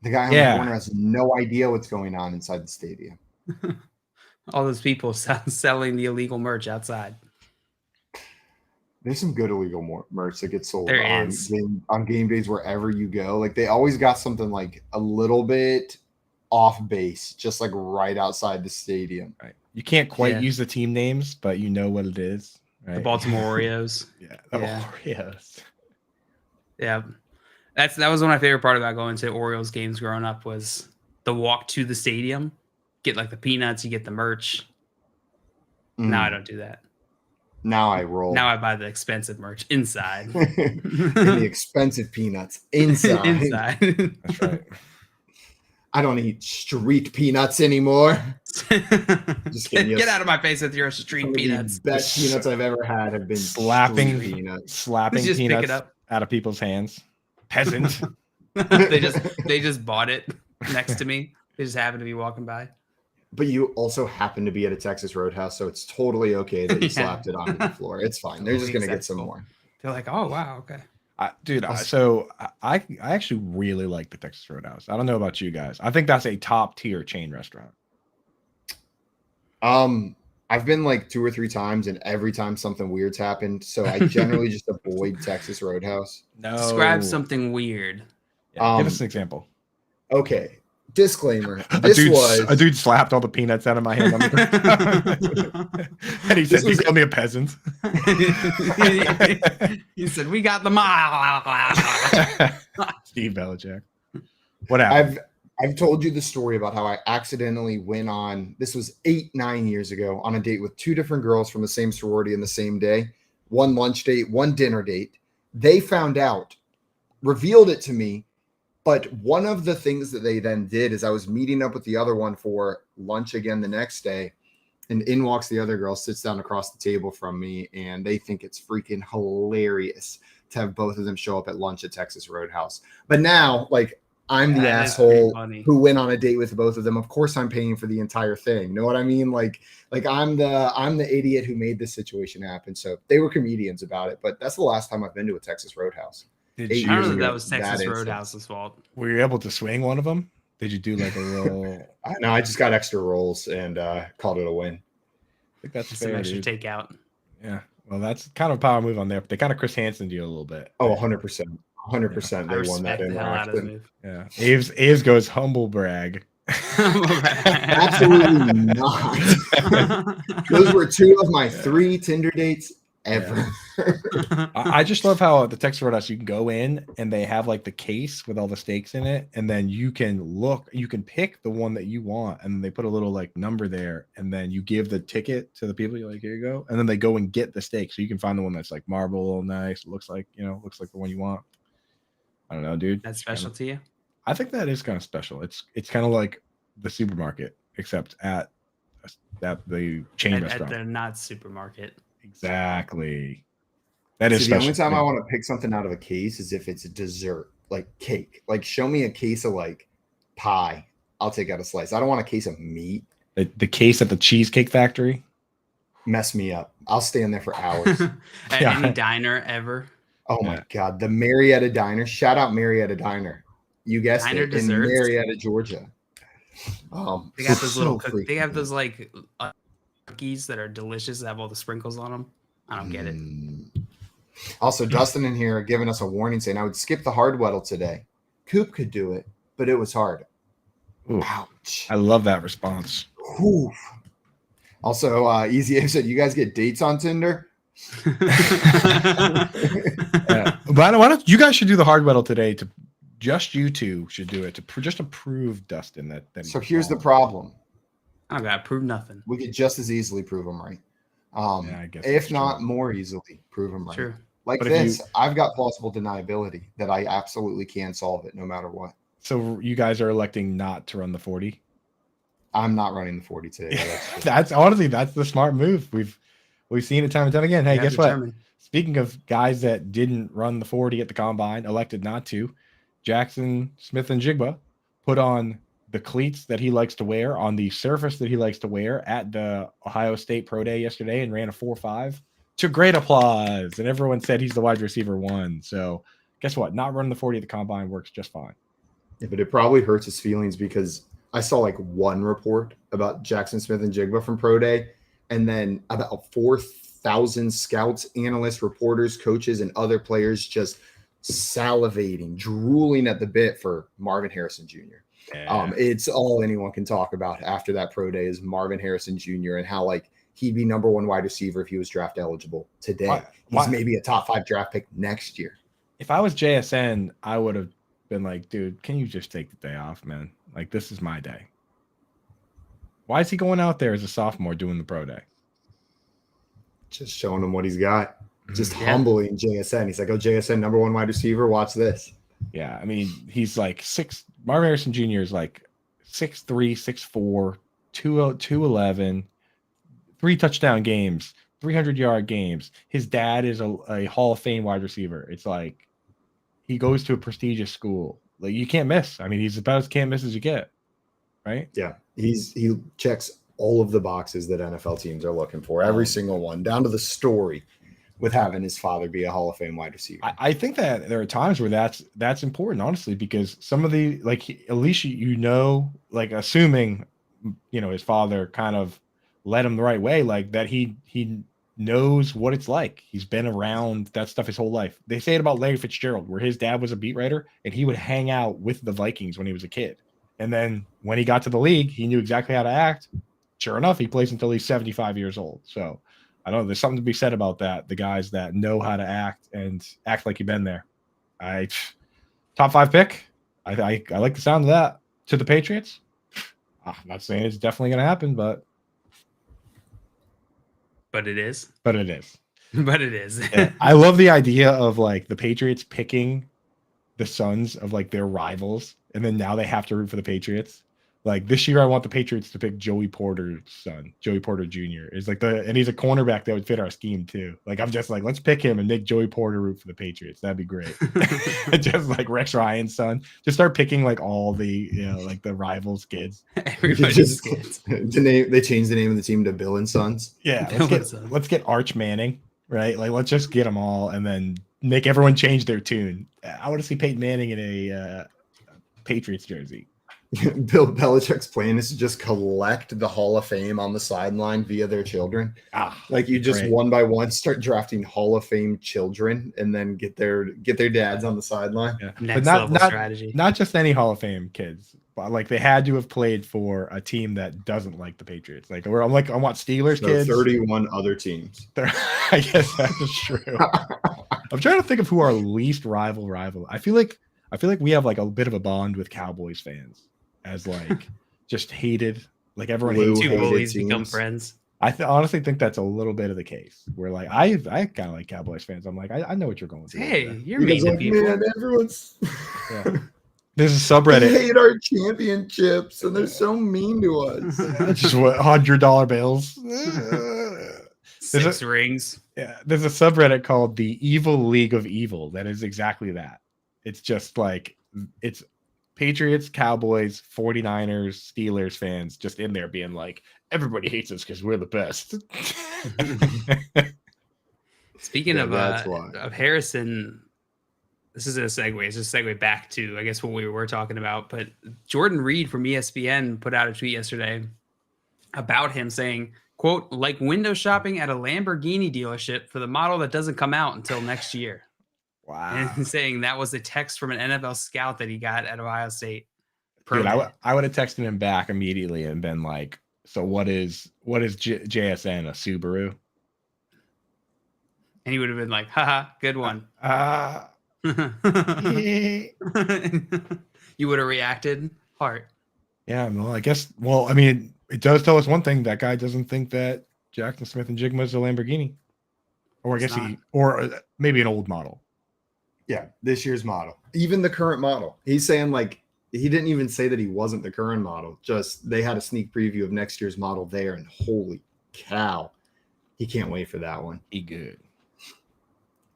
The guy on the corner has no idea what's going on inside the stadium. All those people selling the illegal merch outside. There's some good illegal merch that gets sold on game days wherever you go. Like they always got something like a little bit off base, just like right outside the stadium. Right. You can't quite use the team names, but you know what it is. Right? The Baltimore Oreos. Oreos. Yeah. That was one of my favorite part about going to Orioles games growing up was the walk to the stadium. Get like the peanuts, you get the merch. Now I don't do that. Now I roll. Now I buy the expensive merch inside. And the expensive peanuts inside. That's right. I don't eat street peanuts anymore. Just get out of my face with your street peanuts. The best peanuts I've ever had have been slapping peanuts. Peanuts out of people's hands. Peasant. they just bought it next to me. They just happened to be walking by. But you also happen to be at a Texas Roadhouse, so it's totally okay that you slapped it onto the floor. It's fine. They're just going to get some more. They're like, oh, wow, okay. I actually really like the Texas Roadhouse. I don't know about you guys. I think that's a top tier chain restaurant. I've been like 2 or 3 times, and every time something weird's happened, so I generally just avoid Texas Roadhouse. No. Describe something weird. Yeah, give us an example. Okay. Disclaimer. A dude slapped all the peanuts out of my hand. And he said, "You called me a peasant." He said, "We got the mile." Steve Belichick. What happened? I've told you the story about how I accidentally went on. This was 8-9 years ago on a date with 2 different girls from the same sorority in the same day. One lunch date, one dinner date. They found out, revealed it to me. But one of the things that they then did is I was meeting up with the other one for lunch again the next day, and in walks the other girl, sits down across the table from me, and they think it's freaking hilarious to have both of them show up at lunch at Texas Roadhouse. But now, like, I'm the asshole who went on a date with both of them. Of course, I'm paying for the entire thing. Know what I mean? Like I'm the idiot who made this situation happen. So they were comedians about it, but that's the last time I've been to a Texas Roadhouse. I don't know that was Texas Roadhouse's fault. Were you able to swing one of them? Did you do like a roll? No, I just got extra rolls and called it a win. I think that's some extra takeout. Yeah. Well, that's kind of a power move on there. They kind of Chris Hansen you a little bit. Oh, 100%. 100%. They won that interaction. Yeah. Aves goes humble brag. Absolutely not. Those were 2 of my 3 Tinder dates ever. I just love how the text wrote us. You can go in and they have like the case with all the steaks in it, and then you can pick the one that you want, and they put a little like number there, and then you give the ticket to the people. You're like, here you go, and then they go and get the steak, so you can find the one that's like marble, nice, looks like the one you want. I don't know, dude. That's special to you. I think that is kind of special. It's kind of like the supermarket, except at the chain restaurant. At the not supermarket. Exactly. That is the special. only time I want to pick something out of a case is if it's a dessert, like cake. Like, show me a case of like pie. I'll take out a slice. I don't want a case of meat. The case at the Cheesecake Factory. Mess me up. I'll stand there for hours. At any diner ever. Oh my God. The Marietta Diner. Shout out Marietta Diner. You guessed Diner it. desserts? In Marietta, Georgia. They got those little they have those like cookies that are delicious that have all the sprinkles on them. I don't get it. Also, Dustin in here giving us a warning saying I would skip the hardwettle today. Coop could do it, but it was hard. Ooh, ouch. I love that response. Oof. Also, Easy Abe said, you guys get dates on Tinder? Why don't you guys should do the hardwettle today? To just you two should do it to prove Dustin that. So here's the problem. I gotta prove nothing. We could just as easily prove him right. I guess if not more easily prove him right. Sure. Like this, I've got plausible deniability that I absolutely can solve it no matter what. So you guys are electing not to run the 40? I'm not running the 40 today. That's honestly, that's the smart move. We've seen it time and time again. Hey, guess what? Speaking of guys that didn't run the 40 at the combine, elected not to, Jackson Smith-Njigba put on the cleats that he likes to wear on the surface that he likes to wear at the Ohio State Pro Day yesterday and ran a 4.5 to great applause. And everyone said he's the wide receiver 1. So guess what? Not running the 40 at the combine works just fine. Yeah, but it probably hurts his feelings because I saw like one report about Jackson Smith-Njigba from Pro Day, and then about 4,000 scouts, analysts, reporters, coaches, and other players just salivating, drooling at the bit for Marvin Harrison Jr. Yeah. It's all anyone can talk about after that Pro Day is Marvin Harrison Jr. and how like he'd be number 1 wide receiver if he was draft eligible today. He's maybe a top 5 draft pick next year. If I was JSN, I would have been like, dude, can you just take the day off, man? Like, this is my day. Why is he going out there as a sophomore doing the Pro Day? Just showing him what he's got. Just humbling JSN. He's like, oh, JSN, number 1 wide receiver. Watch this. Yeah, I mean, he's like Marvin Harrison Jr. is like 6'3", 6'4", 211, 3 touchdown games, 300-yard games. His dad is a Hall of Fame wide receiver. It's like he goes to a prestigious school. Like, you can't miss. I mean, he's about as can't miss as you get, right? Yeah, he checks all of the boxes that NFL teams are looking for, every single one, down to the story with having his father be a Hall of Fame wide receiver. I think that there are times where that's important, honestly, because some of the, like, at least like, assuming, his father kind of led him the right way, like that he knows what it's like. He's been around that stuff his whole life. They say it about Larry Fitzgerald, where his dad was a beat writer and he would hang out with the Vikings when he was a kid. And then when he got to the league, he knew exactly how to act. Sure enough, he plays until he's 75 years old. So I don't know. There's something to be said about that. The guys that know how to act and act like you've been there. Top 5 pick. I like the sound of that. To the Patriots. I'm not saying it's definitely going to happen, but it is. But it is. But it is. Yeah. I love the idea of like the Patriots picking the sons of like their rivals, and then now they have to root for the Patriots. Like this year, I want the Patriots to pick Joey Porter's son, Joey Porter Jr. Is like and he's a cornerback that would fit our scheme too. Like I'm just like, let's pick him and make Joey Porter root for the Patriots. That'd be great. Just like Rex Ryan's son. Just start picking like all the like the rivals' kids. Everybody's kids. They changed the name of the team to Bill and Sons. Yeah, let's get Arch Manning, right? Like let's just get them all and then make everyone change their tune. I want to see Peyton Manning in a Patriots jersey. Bill Belichick's plan is to just collect the Hall of Fame on the sideline via their children. Like you just one by one start drafting Hall of Fame children and then get their dads on the sideline. Yeah. Next level strategy. Not just any Hall of Fame kids. like they had to have played for a team that doesn't like the Patriots. Like, I want Steelers So kids. 31 other teams. I guess that's true. I'm trying to think of who our least rival. I feel like we have like a bit of a bond with Cowboys fans, as like just hated. Like everyone hates Two hated bullies teams. become friends. I honestly think that's a little bit of the case. Where like I kind of like Cowboys fans. I'm like I know what you're going through. Hey, over there. you're mean to people. Man, everyone's Yeah. There's a they subreddit. hate our championships, and they're so mean to us. Just what $100 bills. 6 rings. Yeah, there's a subreddit called the Evil League of Evil that is exactly that. It's just like it's Patriots, Cowboys, 49ers, Steelers fans just in there being like, everybody hates us because we're the best. Speaking of that's why. Harrison, this is a segue. It's just a segue back to, I guess, what we were talking about. But Jordan Reed from ESPN put out a tweet yesterday about him saying, quote, like window shopping at a Lamborghini dealership for the model that doesn't come out until next year. Wow. And saying that was a text from an NFL scout that he got at Ohio State. Dude, I would have texted him back immediately and been like, so what is JSN, a Subaru? And he would have been like, haha, good one. You would have reacted heart. Yeah, well, I guess. Well, I mean, it does tell us one thing. That guy doesn't think that Jackson Smith and Jigma is a Lamborghini, or I guess or maybe an old model. Yeah, this year's model, even the current model. He's saying like he didn't even say that he wasn't the current model. Just they had a sneak preview of next year's model there, and holy cow, he can't wait for that one. He good.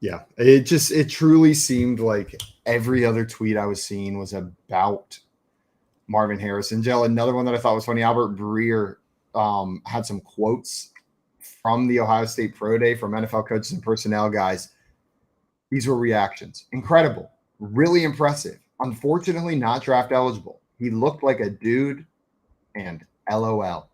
Yeah, it truly seemed like every other tweet I was seeing was about Marvin Harrison. Jill, another one that I thought was funny, Albert Breer had some quotes from the Ohio State Pro Day from NFL coaches and personnel guys. These were reactions. Incredible. Really impressive. Unfortunately, not draft eligible. He looked like a dude, and LOL.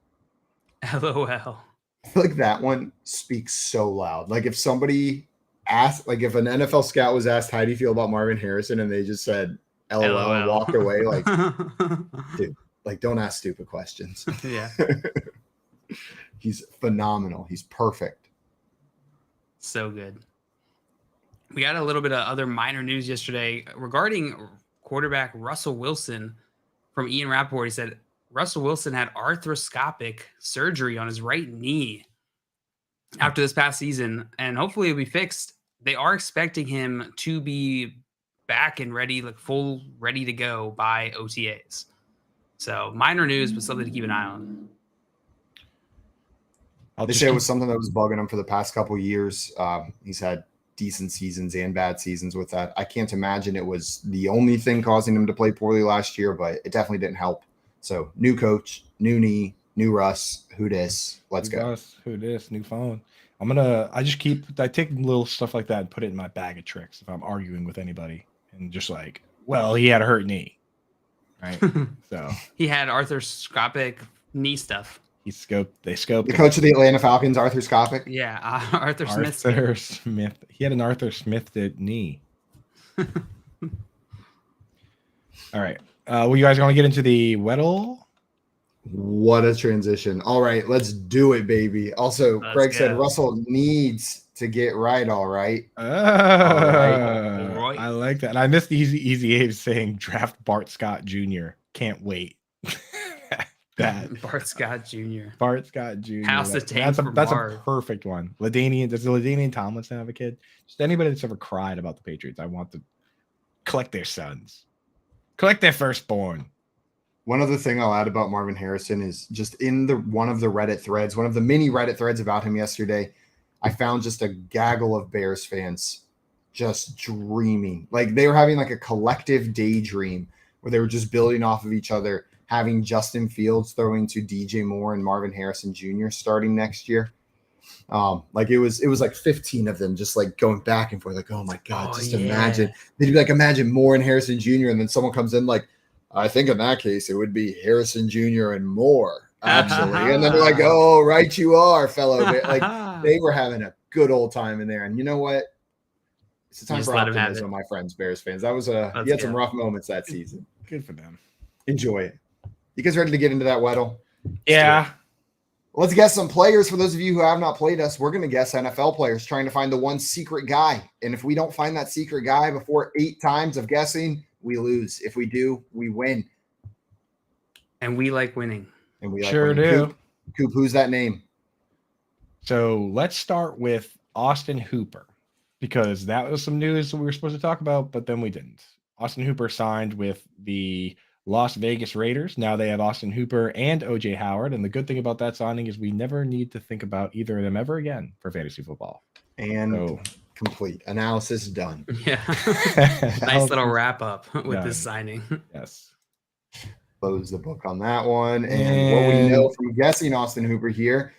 LOL. I feel like that one speaks so loud. Like if somebody asked, like if an NFL scout was asked, how do you feel about Marvin Harrison? And they just said, LOL. And walked away. Like, dude, like don't ask stupid questions. Yeah. He's phenomenal. He's perfect. So good. We got a little bit of other minor news yesterday regarding quarterback Russell Wilson from Ian Rappaport. He said Russell Wilson had arthroscopic surgery on his right knee after this past season, and hopefully it'll be fixed. They are expecting him to be back and ready, like full ready to go by OTAs. So minor news, but something to keep an eye on. They say it was something that was bugging him for the past couple of years. He's had decent seasons and bad seasons with that. I can't imagine it was the only thing causing him to play poorly last year, but it definitely didn't help. So new coach, new knee, new Russ, who dis? Let's go. Who dis? New phone. I take little stuff like that and put it in my bag of tricks if I'm arguing with anybody, and just like, well, he had a hurt knee, right? So he had arthroscopic knee stuff. They scoped the coach of the Atlanta Falcons, arthroscopic. Yeah, Arthur Smith. Arthur Smith. He had an Arthur Smith knee. All right. Well, you guys want to get into the Weddle? What a transition. All right, let's do it, baby. Also, Craig said Russell needs to get right, all right. All right. I like that. And I missed Easy Abe saying draft Bart Scott Jr. Can't wait. Bart Scott Jr. House of Tank that's a perfect one. Does LaDainian Tomlinson have a kid? Just anybody that's ever cried about the Patriots, I want to collect their sons. Collect their firstborn. One other thing I'll add about Marvin Harrison is just in one of the Reddit threads, one of the many Reddit threads about him yesterday, I found just a gaggle of Bears fans just dreaming. Like they were having like a collective daydream where they were just building off of each other, having Justin Fields throwing to DJ Moore and Marvin Harrison Jr. starting next year. Like it was like 15 of them just like going back and forth, like, oh my God, imagine. They'd be like, imagine Moore and Harrison Jr. And then someone comes in like, I think in that case, it would be Harrison Jr. and Moore. Absolutely. And then they're like, oh, right you are, fellow. Like they were having a good old time in there. And you know what? It's a time for optimism, my friends, Bears fans. That was you had some rough moments that season. Good for them. Enjoy it. You guys ready to get into that, Weddle? Yeah. Let's guess some players. For those of you who have not played us, we're going to guess NFL players, trying to find the one secret guy. And if we don't find that secret guy before 8 times of guessing, we lose. If we do, we win. And we like winning. And we like Sure winning. do. Coop, who's that name? So let's start with Austin Hooper, because that was some news that we were supposed to talk about, but then we didn't. Austin Hooper signed with the Las Vegas Raiders. Now they have Austin Hooper and OJ Howard. And the good thing about that signing is we never need to think about either of them ever again for fantasy football. And complete analysis done. Yeah. Nice little wrap up with this signing. Yes. Close the book on that one. And what we know from guessing Austin Hooper here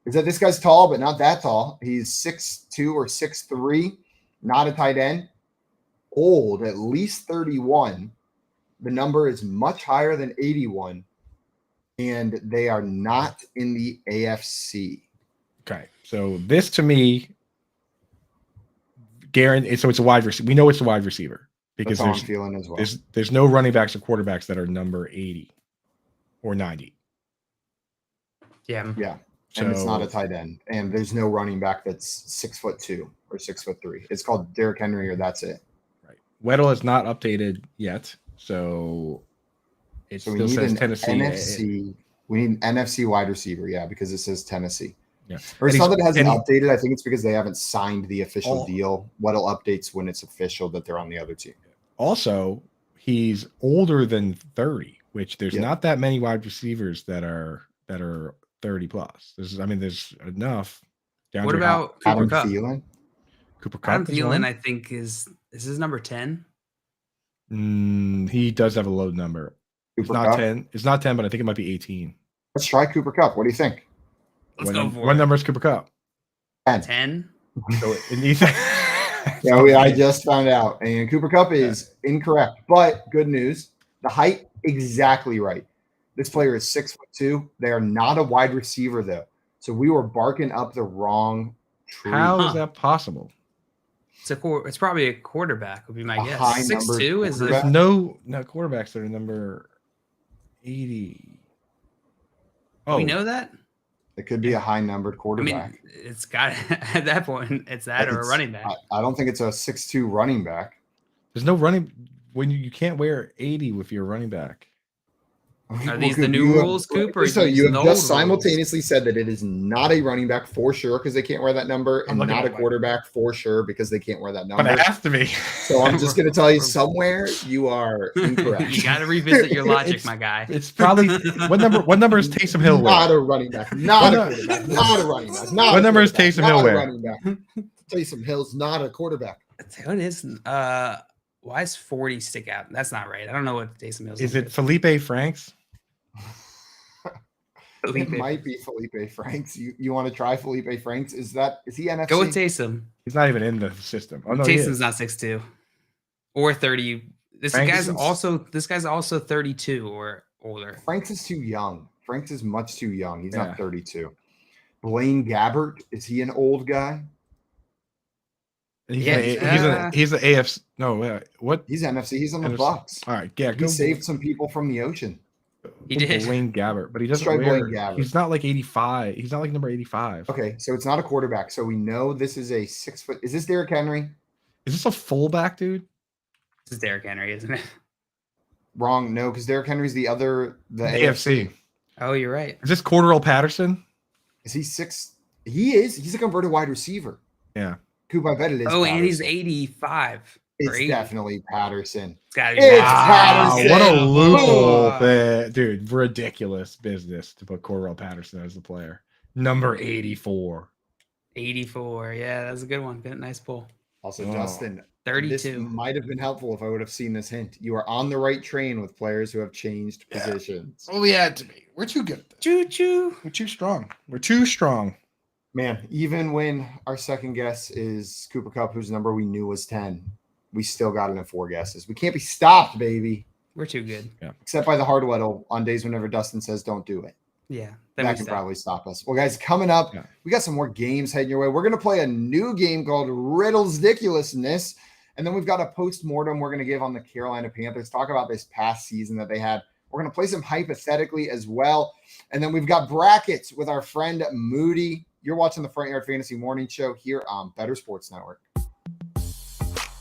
is that this guy's tall, but not that tall. He's 6'2" or 6'3", not a tight end. Old, at least 31. The number is much higher than 81. And they are not in the AFC. Okay. So this to me, guaranteed. So it's a wide receiver. We know it's a wide receiver because That's how I'm feeling as well. there's no running backs or quarterbacks that are number 80 or 90. Yeah. Yeah. And it's not a tight end. And there's no running back that's 6'2" or 6'3". It's called Derrick Henry, or that's it. Right. Weddle is not updated yet. So it So we still need says an Tennessee. NFC. We need an NFC wide receiver, yeah, because it says Tennessee. Yeah. Or it's And not that it hasn't and updated. I think it's because they haven't signed the official Oh. deal. Weddle updates when it's official that they're on the other team. Also, he's older than 30, which there's Yeah. not that many wide receivers that are 30 plus. There's enough. What DeAndre about Cooper Adam Kupp? Thielen. Cooper Adam Kupp? is Thielen, one? I think, is his number 10? He does have a low number. It's Cooper not Kupp. 10. It's not 10, but I think it might be 18. Let's try Cooper Kupp. What do you think? Let's go for What it. number is Cooper Kupp? 10. 10? So it needs. Yeah, I just found out. And Cooper Kupp is incorrect. But good news. The height, exactly right. This player is 6'2". They are not a wide receiver, though. So we were barking up the wrong tree. How is Huh. that possible? It's probably a quarterback, would be my A guess. high-numbered 6'2" is quarterback? a, There's no quarterbacks that are number 80. Oh, we know that? It could be a high-numbered I quarterback. mean, it's got at that point, it's that or a It's- running back. I don't think it's a 6'2" running back. there's no running when you can't wear 80 with your running back. Are these the new rules, Coop, or are So you you using have the just old rules? simultaneously said that it is not a running back for sure because they can't wear that number, and looking not a at my- quarterback for sure because they can't wear that But number. it has to be. So I'm just going to tell you somewhere you are incorrect. You got to revisit your logic, It's- my guy. It's probably what number is Taysom Hill Not wear? a running back. Not a What quarterback. Not a running back. Not What a number is quarterback, Taysom not Hill a wear? running back. Taysom Hill's not a quarterback. What is why is 40 stick out? That's not right. I don't know what Taysom Hill's Is number it Felipe Franks? It might be Felipe Franks. You want to try Felipe Franks? Is he NFC? Go with Taysom. He's not even in the system. Oh no, he Taysom's is. not 6'2" or 30. This Franks guy's also 32 or older. Franks is too young. Franks is much too young. He's Yeah. not 32. Blaine Gabbert, is he an old guy? He's Yeah, he's the AFC. No, what? He's NFC. He's on the NFC. Bucks. All right, yeah, He go saved some people from the ocean. He did. Blaine Gabbert, but he doesn't try wear. Blaine Gabbert. He's not like 85. He's not like number 85. Okay, so it's not a quarterback. So we know this is a 6 foot. Is this Derrick Henry? Is this a fullback, dude? This is Derrick Henry, isn't it? Wrong. No, because Derrick Henry's the AFC. Oh, you're right. Is this Cordarrelle Patterson? Is he 6? He is. He's a converted wide receiver. Yeah. Coop, I bet it is. Oh, and he's Patterson. 85. or It's 80. definitely Patterson. It's gotta be It's Patterson. Patterson. What a loophole, Oh. there, dude! Ridiculous business to put Cordarrelle Patterson as the player, number 84. 84. Yeah, that's a good one. Good, nice pull. Also, Oh. Justin, this 32. might have been helpful if I would have seen this hint. You are on the right train with players who have changed positions. Oh, we had to be. We're too good at this. Choo choo. We're too strong. We're too strong. Man, even when our second guess is Cooper Kupp, whose number we knew was 10, we still got it in 4 guesses. We can't be stopped, baby. We're too good. Except by the hard weddle on days whenever Dustin says don't do it. Yeah. That can probably stop us. Well, guys, coming up, Yeah. we got some more games heading your way. We're going to play a new game called Riddles Ridiculousness. And then we've got a post-mortem we're going to give on the Carolina Panthers. Talk about this past season that they had. We're going to play some hypothetically as well. And then we've got brackets with our friend Moody. You're watching the Front Yard Fantasy Morning Show here on Better Sports Network.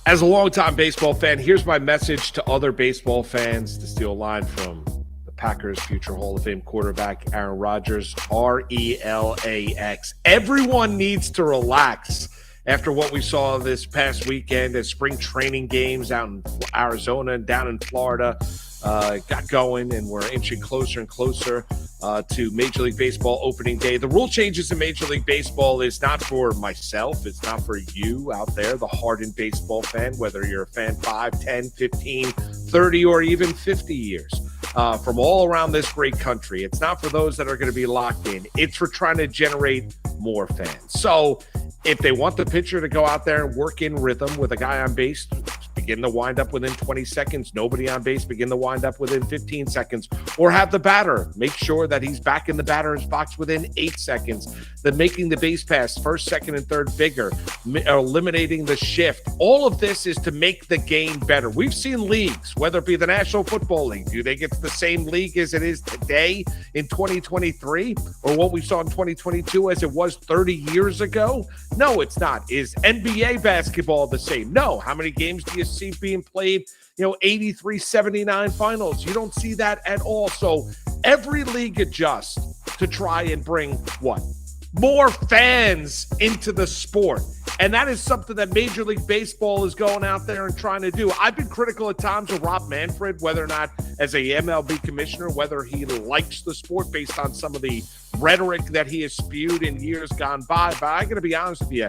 As a longtime baseball fan, here's my message to other baseball fans, to steal a line from the Packers' future Hall of Fame quarterback, Aaron Rodgers, RELAX. Everyone needs to relax after what we saw this past weekend as spring training games out in Arizona and down in Florida got going, and we're inching closer and closer to Major League Baseball opening day. The rule changes in Major League Baseball is not for myself. It's not for you out there, the hardened baseball fan, whether you're a fan 5, 10, 15, 30, or even 50 years from all around this great country. It's not for those that are going to be locked in. It's for trying to generate more fans. So if they want the pitcher to go out there and work in rhythm with a guy on base, begin the windup within 20 seconds, nobody on base, begin the windup within 15 seconds, or have the batter make sure that he's back in the batter's box within 8 seconds, then making the base pass first, second, and third bigger, eliminating the shift. All of this is to make the game better. We've seen leagues, whether it be the National Football League, do they get to the same league as it is today in 2023, or what we saw in 2022 as it was 30 years ago? No, it's not. Is NBA basketball the same? No. How many games do you see being played? 83-79 finals. You don't see that at all. So every league adjusts to try and bring what? More fans into the sport. And that is something that Major League Baseball is going out there and trying to do. I've been critical at times of Rob Manfred, whether or not as a MLB commissioner, whether he likes the sport based on some of the rhetoric that he has spewed in years gone by. But I got to be honest with you,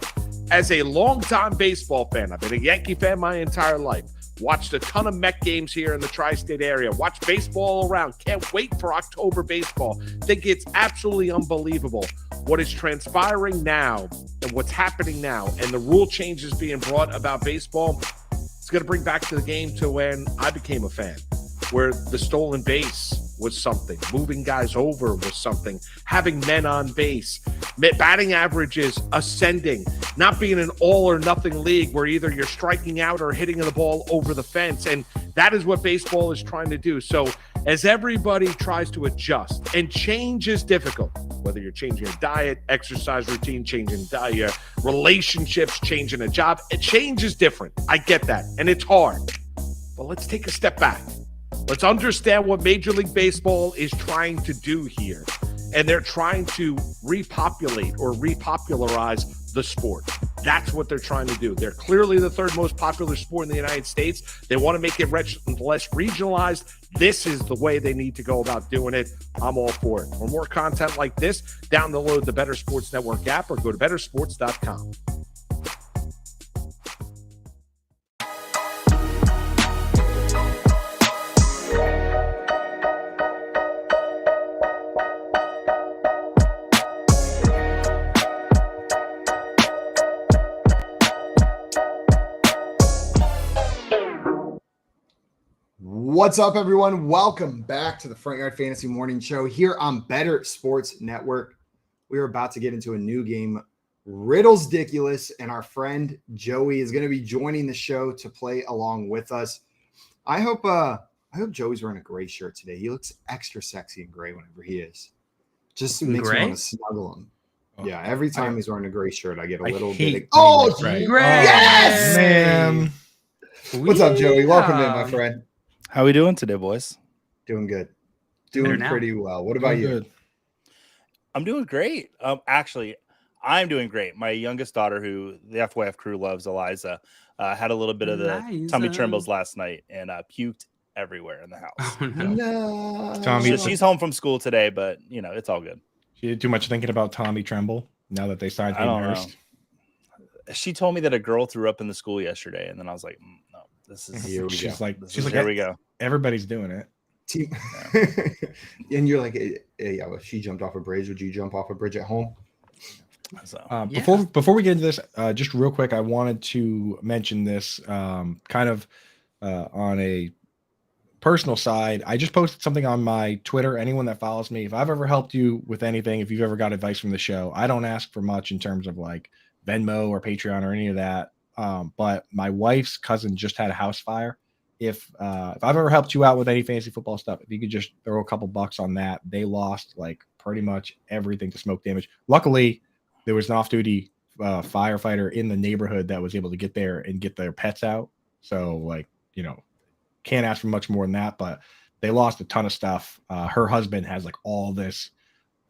as a longtime baseball fan, I've been a Yankee fan my entire life. Watched a ton of Met games here in the tri-state area. Watched baseball all around. Can't wait for October baseball. Think it's absolutely unbelievable what is transpiring now and what's happening now, and the rule changes being brought about baseball. It's going to bring back to the game to when I became a fan, where the stolen base was something, moving guys over was something, having men on base, batting averages ascending, not being an all or nothing league where either you're striking out or hitting the ball over the fence. And that is what baseball is trying to do. So as everybody tries to adjust, and change is difficult, whether you're changing your diet, exercise routine, changing your relationships, changing a job, change is different. I get that. And it's hard. But let's take a step back. Let's understand what Major League Baseball is trying to do here. And they're trying to repopulate or repopularize the sport. That's what they're trying to do. They're clearly the third most popular sport in the United States. They want to make it less regionalized. This is the way they need to go about doing it. I'm all for it. For more content like this, download the Better Sports Network app or go to bettersports.com. What's up, everyone? Welcome back to the Front Yard Fantasy Morning Show here on Better Sports Network. We are about to get into a new game, Riddlesdiculous, and our friend Joey is going to be joining the show to play along with us. I hope Joey's wearing a gray shirt today. He looks extra sexy in gray whenever he is. Just makes me want to snuggle him. Oh, yeah, every time he's wearing a gray shirt, I get a little bit of gray. Yes, man. What's up, Joey? Welcome in, my friend. How we doing today, boys? Doing good. Doing pretty well. What about you? Good. I'm doing great. Actually, I'm doing great. My youngest daughter, who the FYF crew loves, Eliza, had a little bit of the tummy trembles last night and puked everywhere in the house. Oh, no. Tommy, She's home from school today, but it's all good. She did too much thinking about Tommy Tremble now that they signed him nursed. She told me that a girl threw up in the school yesterday, and then I was like, no, this is she's like, here we go. Everybody's doing it. And you're like, yeah, well, she jumped off a bridge. Would you jump off a bridge at home? So, Before we get into this, just real quick, I wanted to mention this kind of on a personal side. I just posted something on my Twitter. Anyone that follows me, if I've ever helped you with anything, if you've ever got advice from the show, I don't ask for much in terms of like Venmo or Patreon or any of that. But my wife's cousin just had a house fire if I've ever helped you out with any fantasy football stuff, if you could just throw a couple bucks on that. They lost like pretty much everything to smoke damage. Luckily, there was an off-duty firefighter in the neighborhood that was able to get there and get their pets out. So like, can't ask for much more than that, but they lost a ton of stuff. Her husband has like all this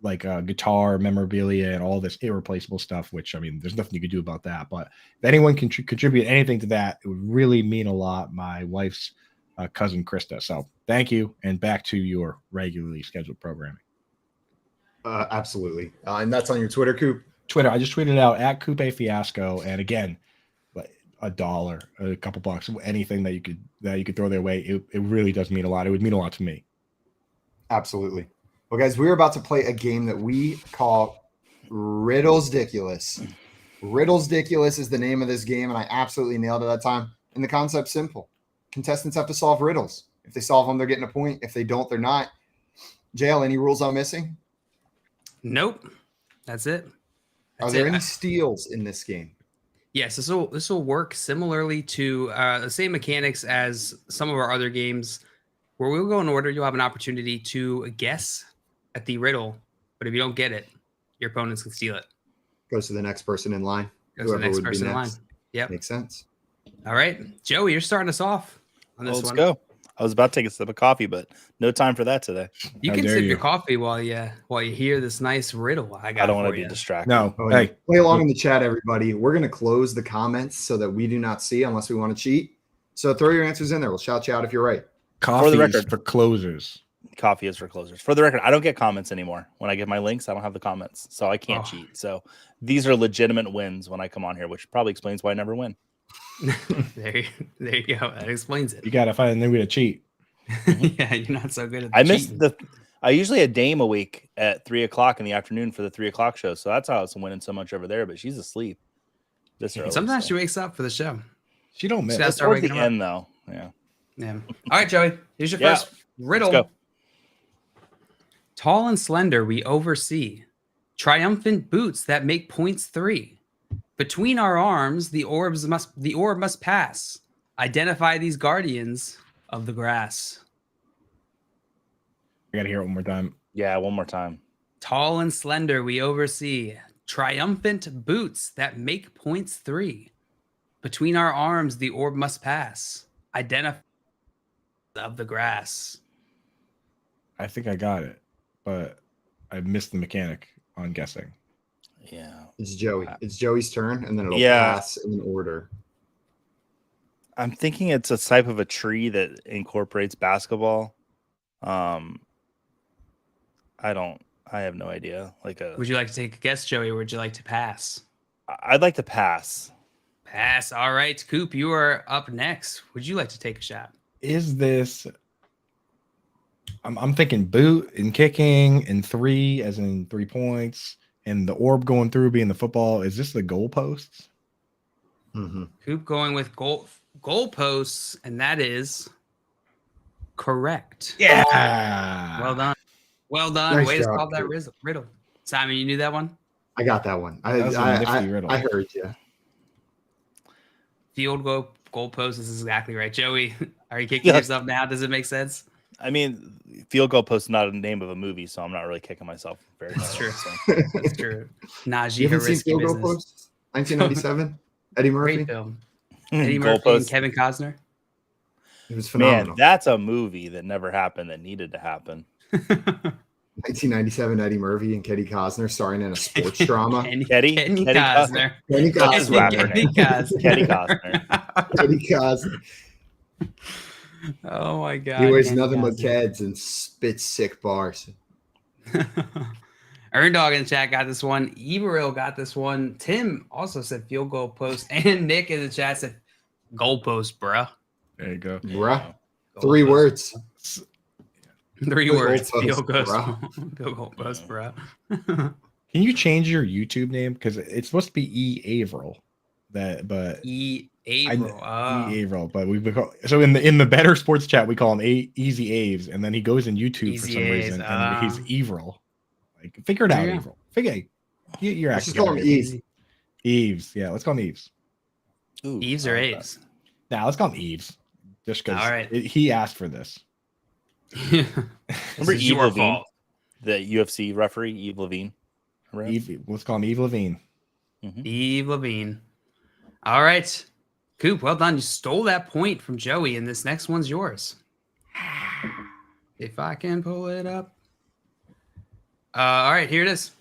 like guitar memorabilia and all this irreplaceable stuff, which I mean, there's nothing you could do about that. But if anyone can contribute anything to that, it would really mean a lot. My wife's cousin Krista. So thank you, and back to your regularly scheduled programming. Absolutely, and that's on your Twitter, Coop. Twitter. I just tweeted out at Coupe Fiasco, and again, like $1, a couple bucks, anything that you could throw their way. It really does mean a lot. It would mean a lot to me. Absolutely. Well, guys, we're about to play a game that we call Riddlesdiculous. Riddlesdiculous is the name of this game, and I absolutely nailed it that time. And the concept's simple. Contestants have to solve riddles. If they solve them, they're getting a point. If they don't, they're not. JL, any rules I'm missing? Nope. That's it. Are there any steals in this game? Yes, this will work similarly to the same mechanics as some of our other games, where we'll go in order. You'll have an opportunity to guess at the riddle, but if you don't get it, your opponents can steal it. Goes to the next person in line. Goes to the next person in line. Yep. Makes sense. All right, Joey, you're starting us off on this Let's one. go. I was about to take a sip of coffee, but no time for that today. You can sip your coffee while you hear this nice riddle I got. I don't want to be distracted. No. Oh, Hey, play along in the chat, everybody. We're going to close the comments so that we do not see unless we want to cheat. So throw your answers in there. We'll shout you out if you're right. coffee For the is record. for closers. Coffee is for closers. For the record, I don't get comments anymore. When I get my links, I don't have the comments, so I can't cheat. So these are legitimate wins when I come on here, which probably explains why I never win. there you go. That explains it. You got to find a new way to cheat. Yeah, you're not so good at the cheating. I usually a dame awake at 3:00 in the afternoon for the 3:00 show, so that's how I was winning so much over there. But she's asleep. Sometimes she wakes up for the show. She don't miss. That's towards the end, though. Yeah. All right, Joey. Here's your first riddle. Let's go. Tall and slender, we oversee. Triumphant boots that make points 3. Between our arms, the orb must pass. Identify these guardians of the grass. I gotta hear it one more time. Yeah, one more time. Tall and slender, we oversee. Triumphant boots that make points 3. Between our arms, the orb must pass. Identify of the grass. I think I got it, but I missed the mechanic on guessing. Yeah. It's Joey. It's Joey's turn, and then it'll pass in order. I'm thinking it's a type of a tree that incorporates basketball. I have no idea. Would you like to take a guess, Joey, or would you like to pass? I'd like to pass. Pass. All right, Coop, you are up next. Would you like to take a shot? Is this? I'm thinking boot and kicking and 3, as in 3 points, and the orb going through being the football. Is this the goalposts? Mm-hmm. Coop going with goalposts, and that is correct. Yeah. Well done. Well done. Nice Way to job, solve that Coop. riddle. Simon, you knew that one? I got that one. That was a nifty riddle. I heard you. Field goalpost is exactly right. Joey, are you kicking yourself now? Does it make sense? I mean, field goal post is not a name of a movie, so I'm not really kicking myself very hard. That's true. So. That's true. Najee, You haven't seen risky Field Goal business. Post? 1997? Eddie Murphy? Great film. Eddie Murphy and Kevin Costner. It was phenomenal. Man, that's a movie that never happened that needed to happen. 1997 Eddie Murphy and Kenny Costner starring in a sports drama. Kenny Kenny Costner. Kenny That's his Costner. rapper name. Costner. Kenny Costner. Kenny Costner. Oh my god. He wears Kenny nothing but Costner. Keds and spits sick bars. Earn Dog in the chat got this one. Eberil got this one. Tim also said field goal post. And Nick in the chat said goalpost, bruh. There you go. Bruh. 3 words. 3 Field words. goal Field post, goal post, bruh. Can you change your YouTube name? Because it's supposed to be E. Averill. But E. April. E. Averill. But so in the better sports chat we call him Easy Aves, and then he goes in YouTube for Easy some Aves, reason, and he's Averill. Like, figure it out, Yeah. Averill. You're Let's actually just call him Eves. Eves. Yeah, let's call him Eves. Ooh, Eves I or like that. Aves? Nah, let's call him Eves. just because All right. he asked for this. Remember This is Eve your Levine, fault. the UFC referee, Eve Levine? Remember him? Eve, let's call him Eve Levine. Eve Levine. All right. Coop, well done. You stole that point from Joey, and this next one's yours. If I can pull it up. All right, here it is.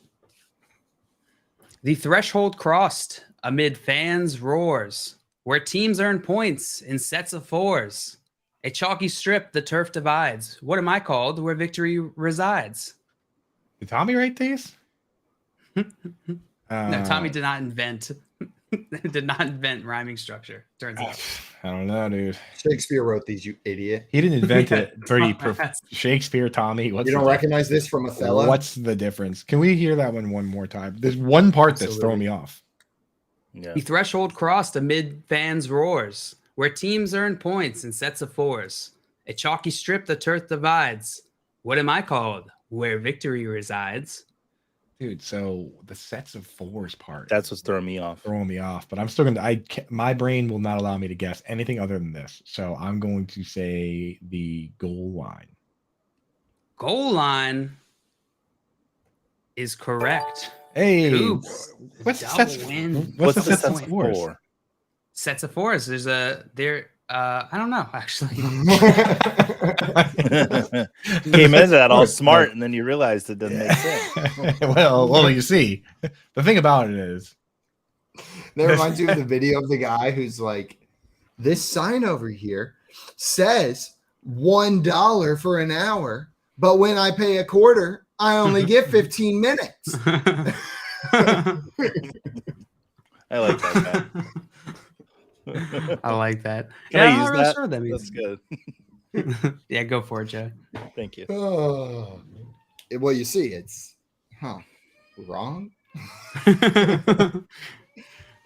The threshold crossed amid fans' roars, where teams earn points in sets of fours. A chalky strip the turf divides. What am I called where victory resides? Did Tommy write these? No, Tommy did not invent rhyming structure. Turns out. I don't know, dude. Shakespeare wrote these, you idiot. He didn't invent Yeah. it. Pretty Shakespeare, Tommy. You don't recognize this from Othello? What's the difference? Can we hear that one more time? There's one part that's throwing me off. Yeah. The threshold crossed amid fans' roars, where teams earn points in sets of fours. A chalky strip the turf divides. What am I called where victory resides? Dude, so the sets of fours part. That's what's throwing me off. throwing me off, but I'm still going to, my brain will not allow me to guess anything other than this. So I'm going to say the goal line. Goal line is correct. Hey, Coop, what's the double sets? win. What's the the sets of fours? for? Sets of fours. I don't know, actually. Came into that all smart, and then you realized it doesn't make sense. well, you see, the thing about it is, That reminds you of the video of the guy who's like, this sign over here says $1 for an hour, but when I pay a quarter, I only get 15 minutes. I like that guy. I like that. Can I I'm use not really that? sure what that means. That's good. Yeah, go for it, Joe. Thank you. Oh, well, you see, it's wrong.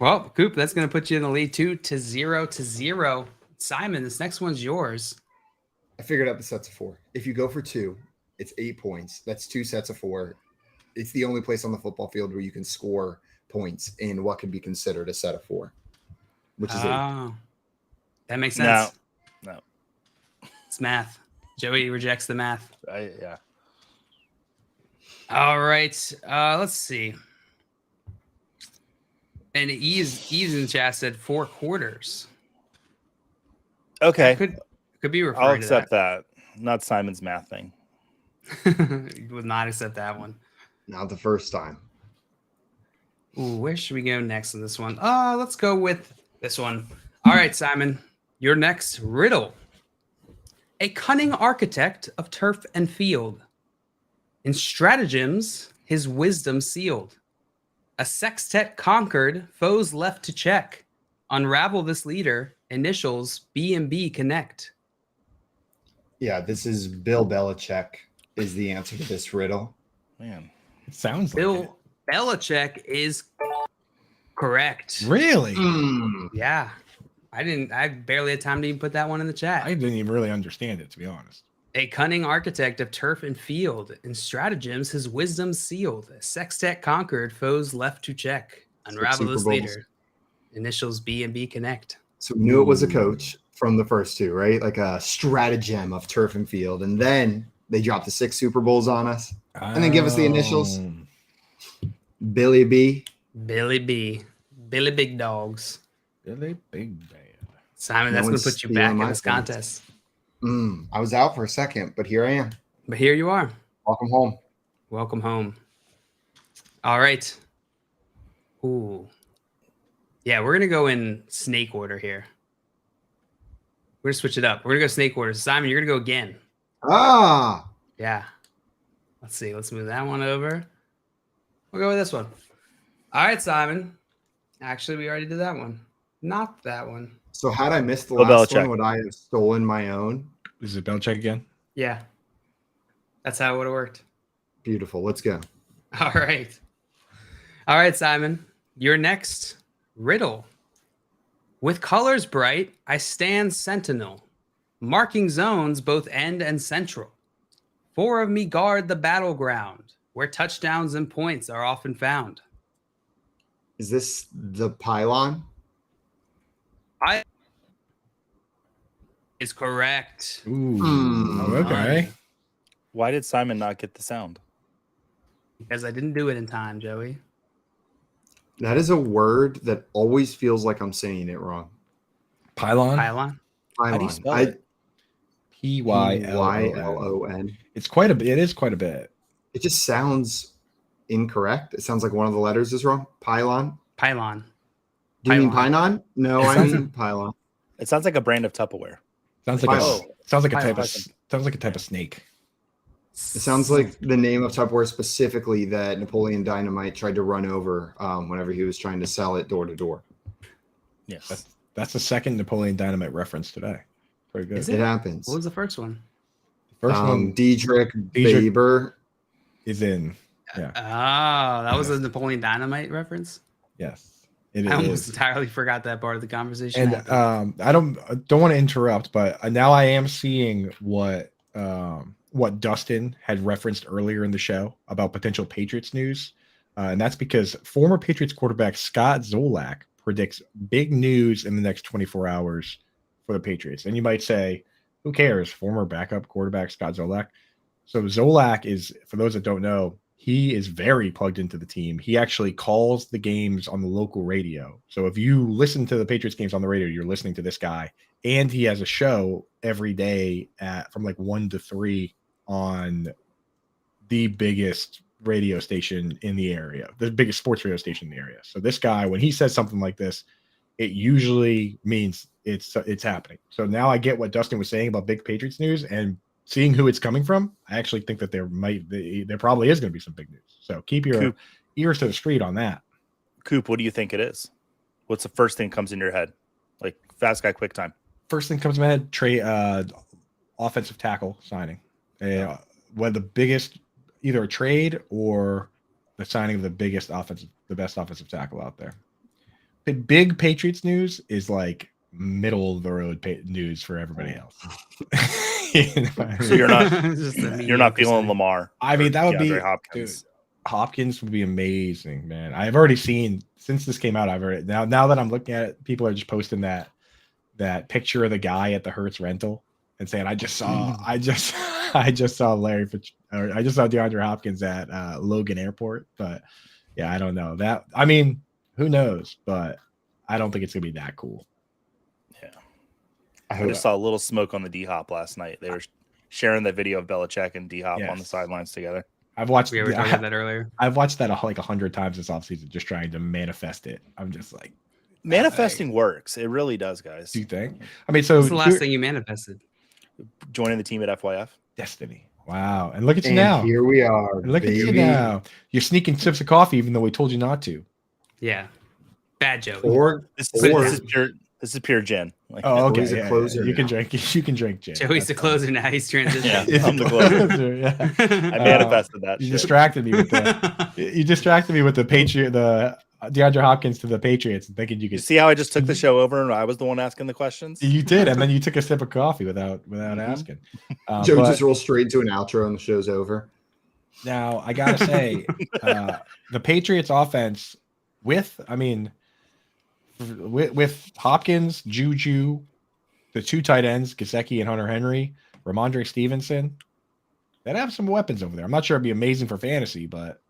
Well, Coop, that's going to put you in the lead 2-0. Simon, this next one's yours. I figured out the sets of four. If you go for two, it's 8 points. That's 2 sets of 4. It's the only place on the football field where you can score points in what could be considered a set of 4, which is 8. Oh, that makes sense. No. It's math. Joey rejects the math. Yeah. All right. Let's see. And Ease in the chat said 4 quarters. Okay. Could be referring I'll to accept that. Not Simon's math thing. Would not accept that one. Not the first time. Ooh, where should we go next on this one? Let's go with this one. All right, Simon, your next riddle. A cunning architect of turf and field. In stratagems, his wisdom sealed. A sextet conquered, foes left to check. Unravel this leader, initials B&B connect. Yeah, this is Bill Belichick is the answer to this riddle. Man. it sounds like it. Bill Belichick is correct. Really? Yeah. I barely had time to even put that one in the chat. I didn't even really understand it, to be honest. A cunning architect of turf and field. In stratagems, his wisdom sealed. A sextet conquered, foes left to check. Unravel Super this Bowls. leader. Initials B&B connect. So we knew it was a coach from the first 2, right? Like a stratagem of turf and field. And then they dropped the 6 Super Bowls on us. And then give us the initials. Billy B. Billy B. Billy Big Dogs. Billy Big Bad. Simon, No that's going one's to put you stealing back in my this points. contest. I was out for a second, but here I am. But here you are. Welcome home. Welcome home. All right. Ooh. Yeah, we're going to go in snake order here. We're going to switch it up. We're going to go snake order. Simon, you're going to go again. Ah, Yeah. Let's see. Let's move that one over. We'll go with this one. All right, Simon. Actually, we already did that one. Not that one. so had I missed the Bill last Belichick. one, would I have stolen my own? Is it Belichick again? Yeah. That's how it would have worked. Beautiful. Let's go. All right. All right, Simon. Your next riddle. With colors bright, I stand sentinel, marking zones both end and central. 4 of me guard the battleground, where touchdowns and points are often found. Is this the pylon? Is correct. Ooh, Mm. okay. Why did Simon not get the sound? Because I didn't do it in time, Joey. That is a word that always feels like I'm saying it wrong. Pylon. Pylon. How do you Pylon. spell it? Pylon. Pylon. It's quite a bit. It is quite a bit. It just sounds incorrect. It sounds like one of the letters is wrong. Pylon. Pylon. Do you mean Pylon. pylon? No, I mean pylon. It sounds like a brand of Tupperware. Sounds like Pylon. a type of snake. It sounds like the name of Tupperware specifically that Napoleon Dynamite tried to run over whenever he was trying to sell it door to door. Yes. That's the second Napoleon Dynamite reference today. Very good. Is It happens. What was the first one? First one Diedrich Baber. is in. Yeah. Oh, that was a Napoleon Dynamite reference. Yes. It I almost is. entirely forgot that part of the conversation. And I don't want to interrupt, but now I am seeing what Dustin had referenced earlier in the show about potential Patriots news, and that's because former Patriots quarterback Scott Zolak predicts big news in the next 24 hours for the Patriots. And you might say, who cares? Former backup quarterback Scott Zolak. So Zolak is, for those that don't know, he is very plugged into the team. He actually calls the games on the local radio. So if you listen to the Patriots games on the radio, you're listening to this guy. And he has a show every day from like 1 to 3 on the biggest radio station in the area, the biggest sports radio station in the area. So this guy, when he says something like this, it usually means it's happening. So now I get what Dustin was saying about big Patriots news, and seeing who it's coming from, I actually think that there probably is going to be some big news. So keep your ears to the street on that. Coop, what do you think it is? What's the first thing comes in your head? Like fast guy, quick time. First thing comes to my head, offensive tackle signing. One of the biggest, either a trade or the signing of the best offensive tackle out there. The big Patriots news is like middle of the road news for everybody else. So you're not feeling Lamar. I mean, that would be Hopkins. Dude, Hopkins would be amazing, man. I've already seen since this came out. Now that I'm looking at it, people are just posting that picture of the guy at the Hertz rental and saying, I just saw DeAndre Hopkins at Logan Airport. But yeah, I don't know that. I mean, who knows? But I don't think it's gonna be that cool. Yeah, I just saw a little smoke on the D-Hop last night. They were sharing that video of Belichick and D-Hop on the sidelines together. I've watched. We were talking about that earlier. I've watched that like 100 times this offseason, just trying to manifest it. I'm just like, manifesting works. It really does, guys. Do you think? I mean, so what's the last thing you manifested? Joining the team at FYF. Destiny. Wow. And look at you now. Here we are. And look at you now. You're sneaking sips of coffee, even though we told you not to. Yeah. Bad joke. This is pure gin. Like, okay. He's a closer. You can drink. You can drink gin. Joey's the closer now. He's transitioning. Yeah, I'm the closer. Yeah. I manifested that. You distracted me with that. You distracted me with the Patriot, the DeAndre Hopkins to the Patriots, and thinking you could see how I just took the show over and I was the one asking the questions. You did, and then you took a sip of coffee without asking. Joe just rolls straight to an outro and the show's over. Now I gotta say, the Patriots offense with Hopkins, Juju, the two tight ends, Gesicki and Hunter Henry, Ramondre Stevenson, they'd have some weapons over there. I'm not sure it'd be amazing for fantasy, but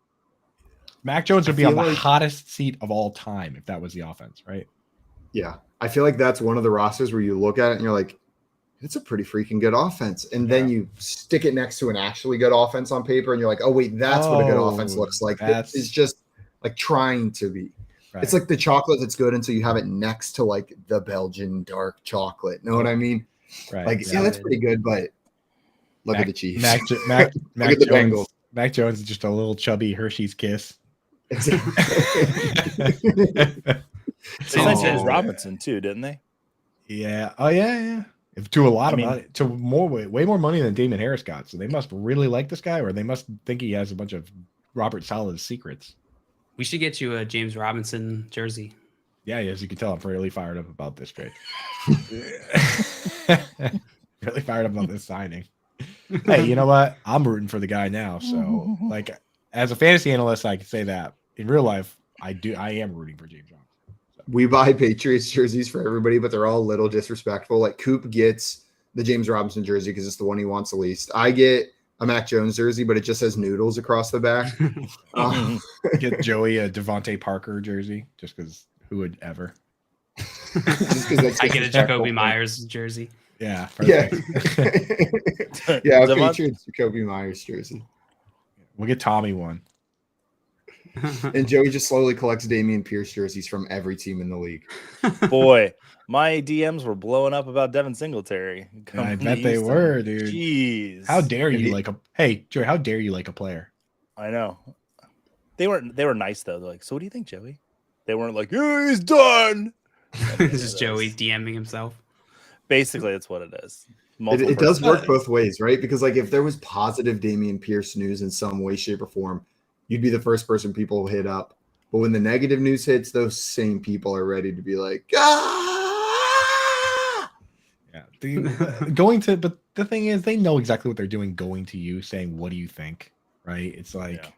Mac Jones would be on the hottest seat of all time if that was the offense, right? Yeah. I feel like that's one of the rosters where you look at it and you're like, it's a pretty freaking good offense. And then you stick it next to an actually good offense on paper and you're like, oh, wait, that's what a good offense looks like. It's just like trying to be. Right. It's like the chocolate that's good until you have it next to like the Belgian dark chocolate. Know what I mean? Right. Like, yeah, that's pretty good, but look at the Chiefs. Mac look at the Bengals. Mac Jones is just a little chubby Hershey's Kiss. Exactly. They signed James Robinson too, didn't they? Yeah. Oh yeah. To a lot of money, to way more money than Damon Harris got. So they must really like this guy, or they must think he has a bunch of Robert Saleh's secrets. We should get you a James Robinson jersey. Yeah, as you can tell, I'm really fired up about this trade. Really fired up about this signing. Hey, you know what? I'm rooting for the guy now. So, like, as a fantasy analyst, I can say that. In real life, I am rooting for James Johnson. So. We buy Patriots jerseys for everybody, but they're all a little disrespectful. Like Coop gets the James Robinson jersey because it's the one he wants the least. I get a Mac Jones jersey, but it just says noodles across the back. Get Joey a Devontae Parker jersey just because who would ever? Just 'cause that's I get a disrespectful. Jacoby Myers jersey. Yeah. Yeah. Perfect. Yeah, Devon- Patriots Jacoby Myers jersey. We'll get Tommy one. And Joey just slowly collects Damian Pierce jerseys from every team in the league. Boy, my DMs were blowing up about Devin Singletary. I coming to bet they Houston. were, dude. Jeez. How dare you Maybe- like a Hey, Joey, how dare you like a player? I know. They were nice though. They're like, so what do you think, Joey? They weren't like, yeah, he's done. This is Joey DMing himself. Basically, that's what it is. It does work both ways, right? Because like if there was positive Damian Pierce news in some way, shape, or form, you'd be the first person people hit up. But when the negative news hits, those same people are ready to be like, ah! Yeah. But the thing is, they know exactly what they're doing going to you, saying, what do you think? Right? It's like, Yeah.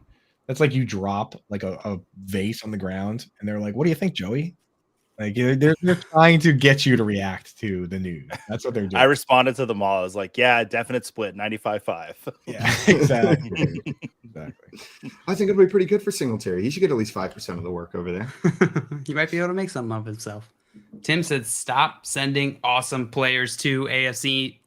that's like you drop like a vase on the ground and they're like, what do you think, Joey? Like they're trying to get you to react to the news. That's what they're doing. I responded to them all. I was like, yeah, definite split, 95-5. Yeah, exactly. Exactly. I think it'll be pretty good for Singletary. He should get at least 5% of the work over there. He might be able to make something of himself. Tim said, "Stop sending awesome players to AFC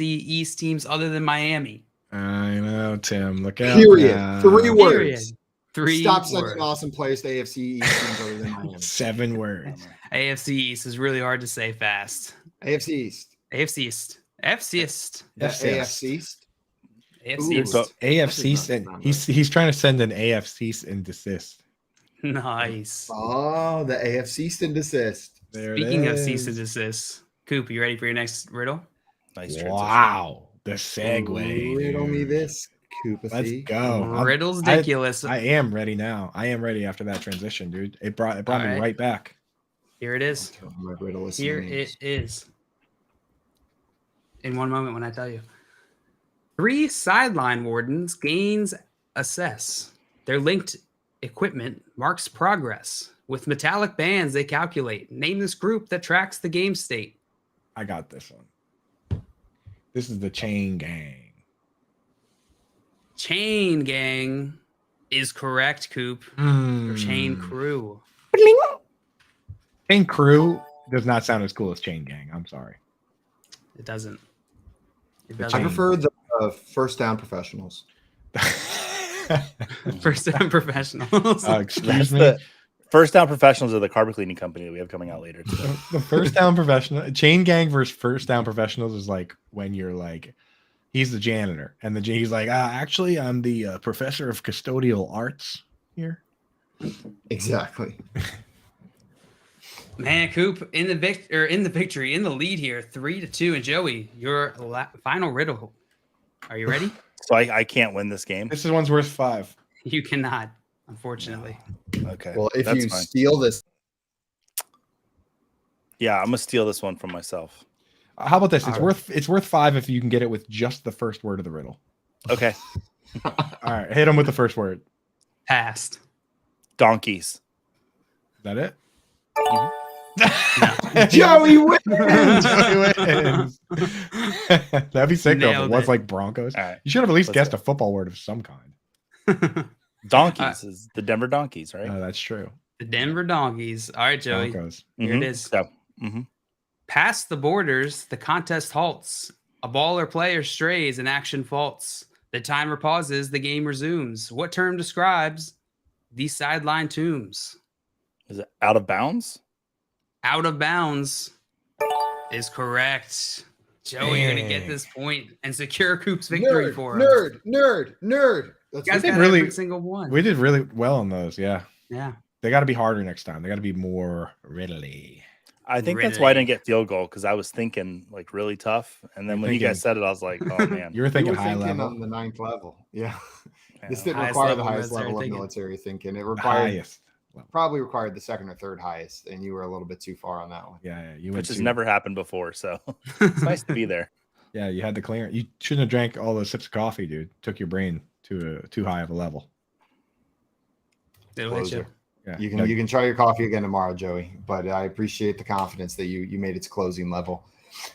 East teams other than Miami." I know, Tim. Look out. Period. now. 3 words. Three Stop sending words. awesome players to AFC East teams other than Miami. 7 words. AFC East is really hard to say fast. AFC East. AFC East. FC East. AFC East. AFC Ooh. East. So AFC sent he's trying to send an AFC and desist. Nice. Oh, the AFC East and desist. There Speaking it of is. cease and desist, Coop, you ready for your next riddle? Nice transition. Wow, the segue. Riddle me dude. this, Let's Koopathy. go. Riddle's ridiculous. I am ready now. I am ready after that transition, dude. It brought me All right. right back. Here it is. My riddle is Here names. it is. In one moment when I tell you. 3 sideline wardens gains assess. Their linked equipment marks progress. With metallic bands, they calculate. Name this group that tracks the game state. I got this one. This is the Chain Gang. Chain gang is correct, Coop. Or Chain crew. Chain Crew does not sound as cool as Chain Gang. I'm sorry. It doesn't. It I doesn't. prefer the first down professionals. First time professionals. Excuse That's me. the First Down Professionals are the carpet cleaning company that we have coming out later today. The First Down Professional Chain Gang versus First Down Professionals is like when you're like, he's the janitor, and he's like, actually, I'm the professor of custodial arts here. Exactly. Man, Coop in the victory, in the lead here, 3-2. And Joey, your final riddle. Are you ready? So I can't win this game. This one's worth 5. You cannot, unfortunately. Okay. Well, if that's you fine. steal this, Yeah, I'm gonna steal this one from myself. How about this? It's All right. worth 5 if you can get it with just the first word of the riddle. Okay. All right, hit him with the first word. Passed. Donkeys. Is that it? Joey wins. Joey wins. That'd be sick though. If it Nailed was it. like Broncos. All right. You should have at least Let's guessed go. a football word of some kind. Donkeys is the Denver Donkeys, right? Oh, that's true. The Denver Donkeys. All right, Joey. Broncos. Here it Mhm. is. So, mhm. Past the borders, the contest halts. A ball or player strays and action faults. The timer pauses, the game resumes. What term describes these sideline tombs? Is it out of bounds? Out of bounds is correct. Joey, you're gonna get Dang. this point and secure Coop's victory Nerd, for us. nerd. That's You guys did got really- every single one. We did really well on those. Yeah. Yeah. They got to be harder next time. They got to be more riddly. I think that's why I Really? didn't get field goal because I was thinking like really tough, and then when you guys said it, I was like, "Oh man!" You were You thinking were high thinking level. on the 9th level. Yeah. This Yeah. didn't Highest require the level highest military level of thinking. military thinking. It The required highest. level. probably required the 2nd or 3rd highest, and you were a little bit too far on that one. Yeah. You went Which has too- never happened before, so it's nice to be there. Yeah, you had the clearance. You shouldn't have drank all those sips of coffee, dude. Took your brain to a too high of a level. It'll hit you. Closer. Yeah. You can try your coffee again tomorrow, Joey. But I appreciate the confidence that you made its closing level.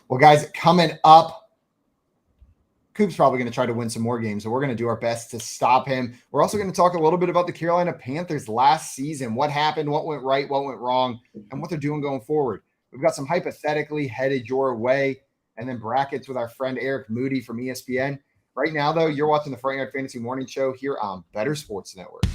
Well, guys, coming up, Coop's probably going to try to win some more games, so we're going to do our best to stop him. We're also going to talk a little bit about the Carolina Panthers last season, what happened, what went right, what went wrong, and what they're doing going forward. We've got some hypothetically headed your way, and then brackets with our friend Eric Moody from ESPN. Right now, though, you're watching the Front Yard Fantasy Morning Show here on Better Sports Network.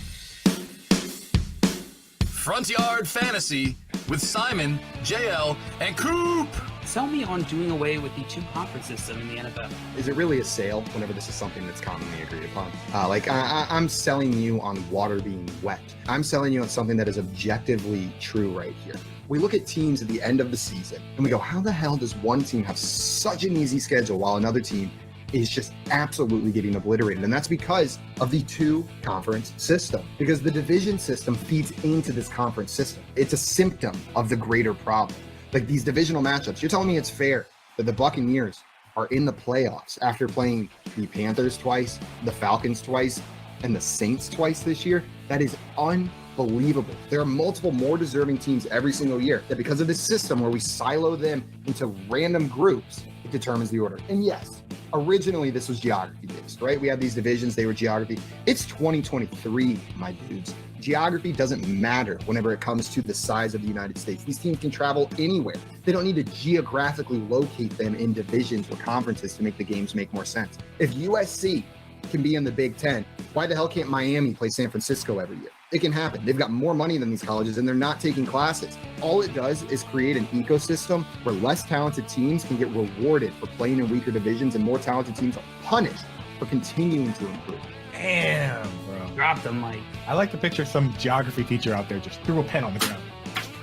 Front Yard Fantasy with Simon, JL, and Coop. Sell me on doing away with the 2-conference system in the NFL. Is it really a sale whenever this is something that's commonly agreed upon? I'm selling you on water being wet. I'm selling you on something that is objectively true right here. We look at teams at the end of the season and we go, how the hell does one team have such an easy schedule while another team is just absolutely getting obliterated? And that's because of the 2-conference system, because the division system feeds into this conference system. It's a symptom of the greater problem. Like these divisional matchups, you're telling me it's fair that the Buccaneers are in the playoffs after playing the Panthers twice, the Falcons twice, and the Saints twice this year? That is unbelievable. There are multiple more deserving teams every single year that, because of this system where we silo them into random groups, it determines the order. And yes, originally this was geography based, right? We had these divisions, they were geography. It's 2023, my dudes. Geography doesn't matter whenever it comes to the size of the United States. These teams can travel anywhere. They don't need to geographically locate them in divisions or conferences to make the games make more sense. If USC can be in the Big Ten, why the hell can't Miami play San Francisco every year? It can happen. They've got more money than these colleges and they're not taking classes. All it does is create an ecosystem where less talented teams can get rewarded for playing in weaker divisions and more talented teams are punished for continuing to improve. Damn, bro. Drop the mic. I like to picture some geography teacher out there just threw a pen on the ground.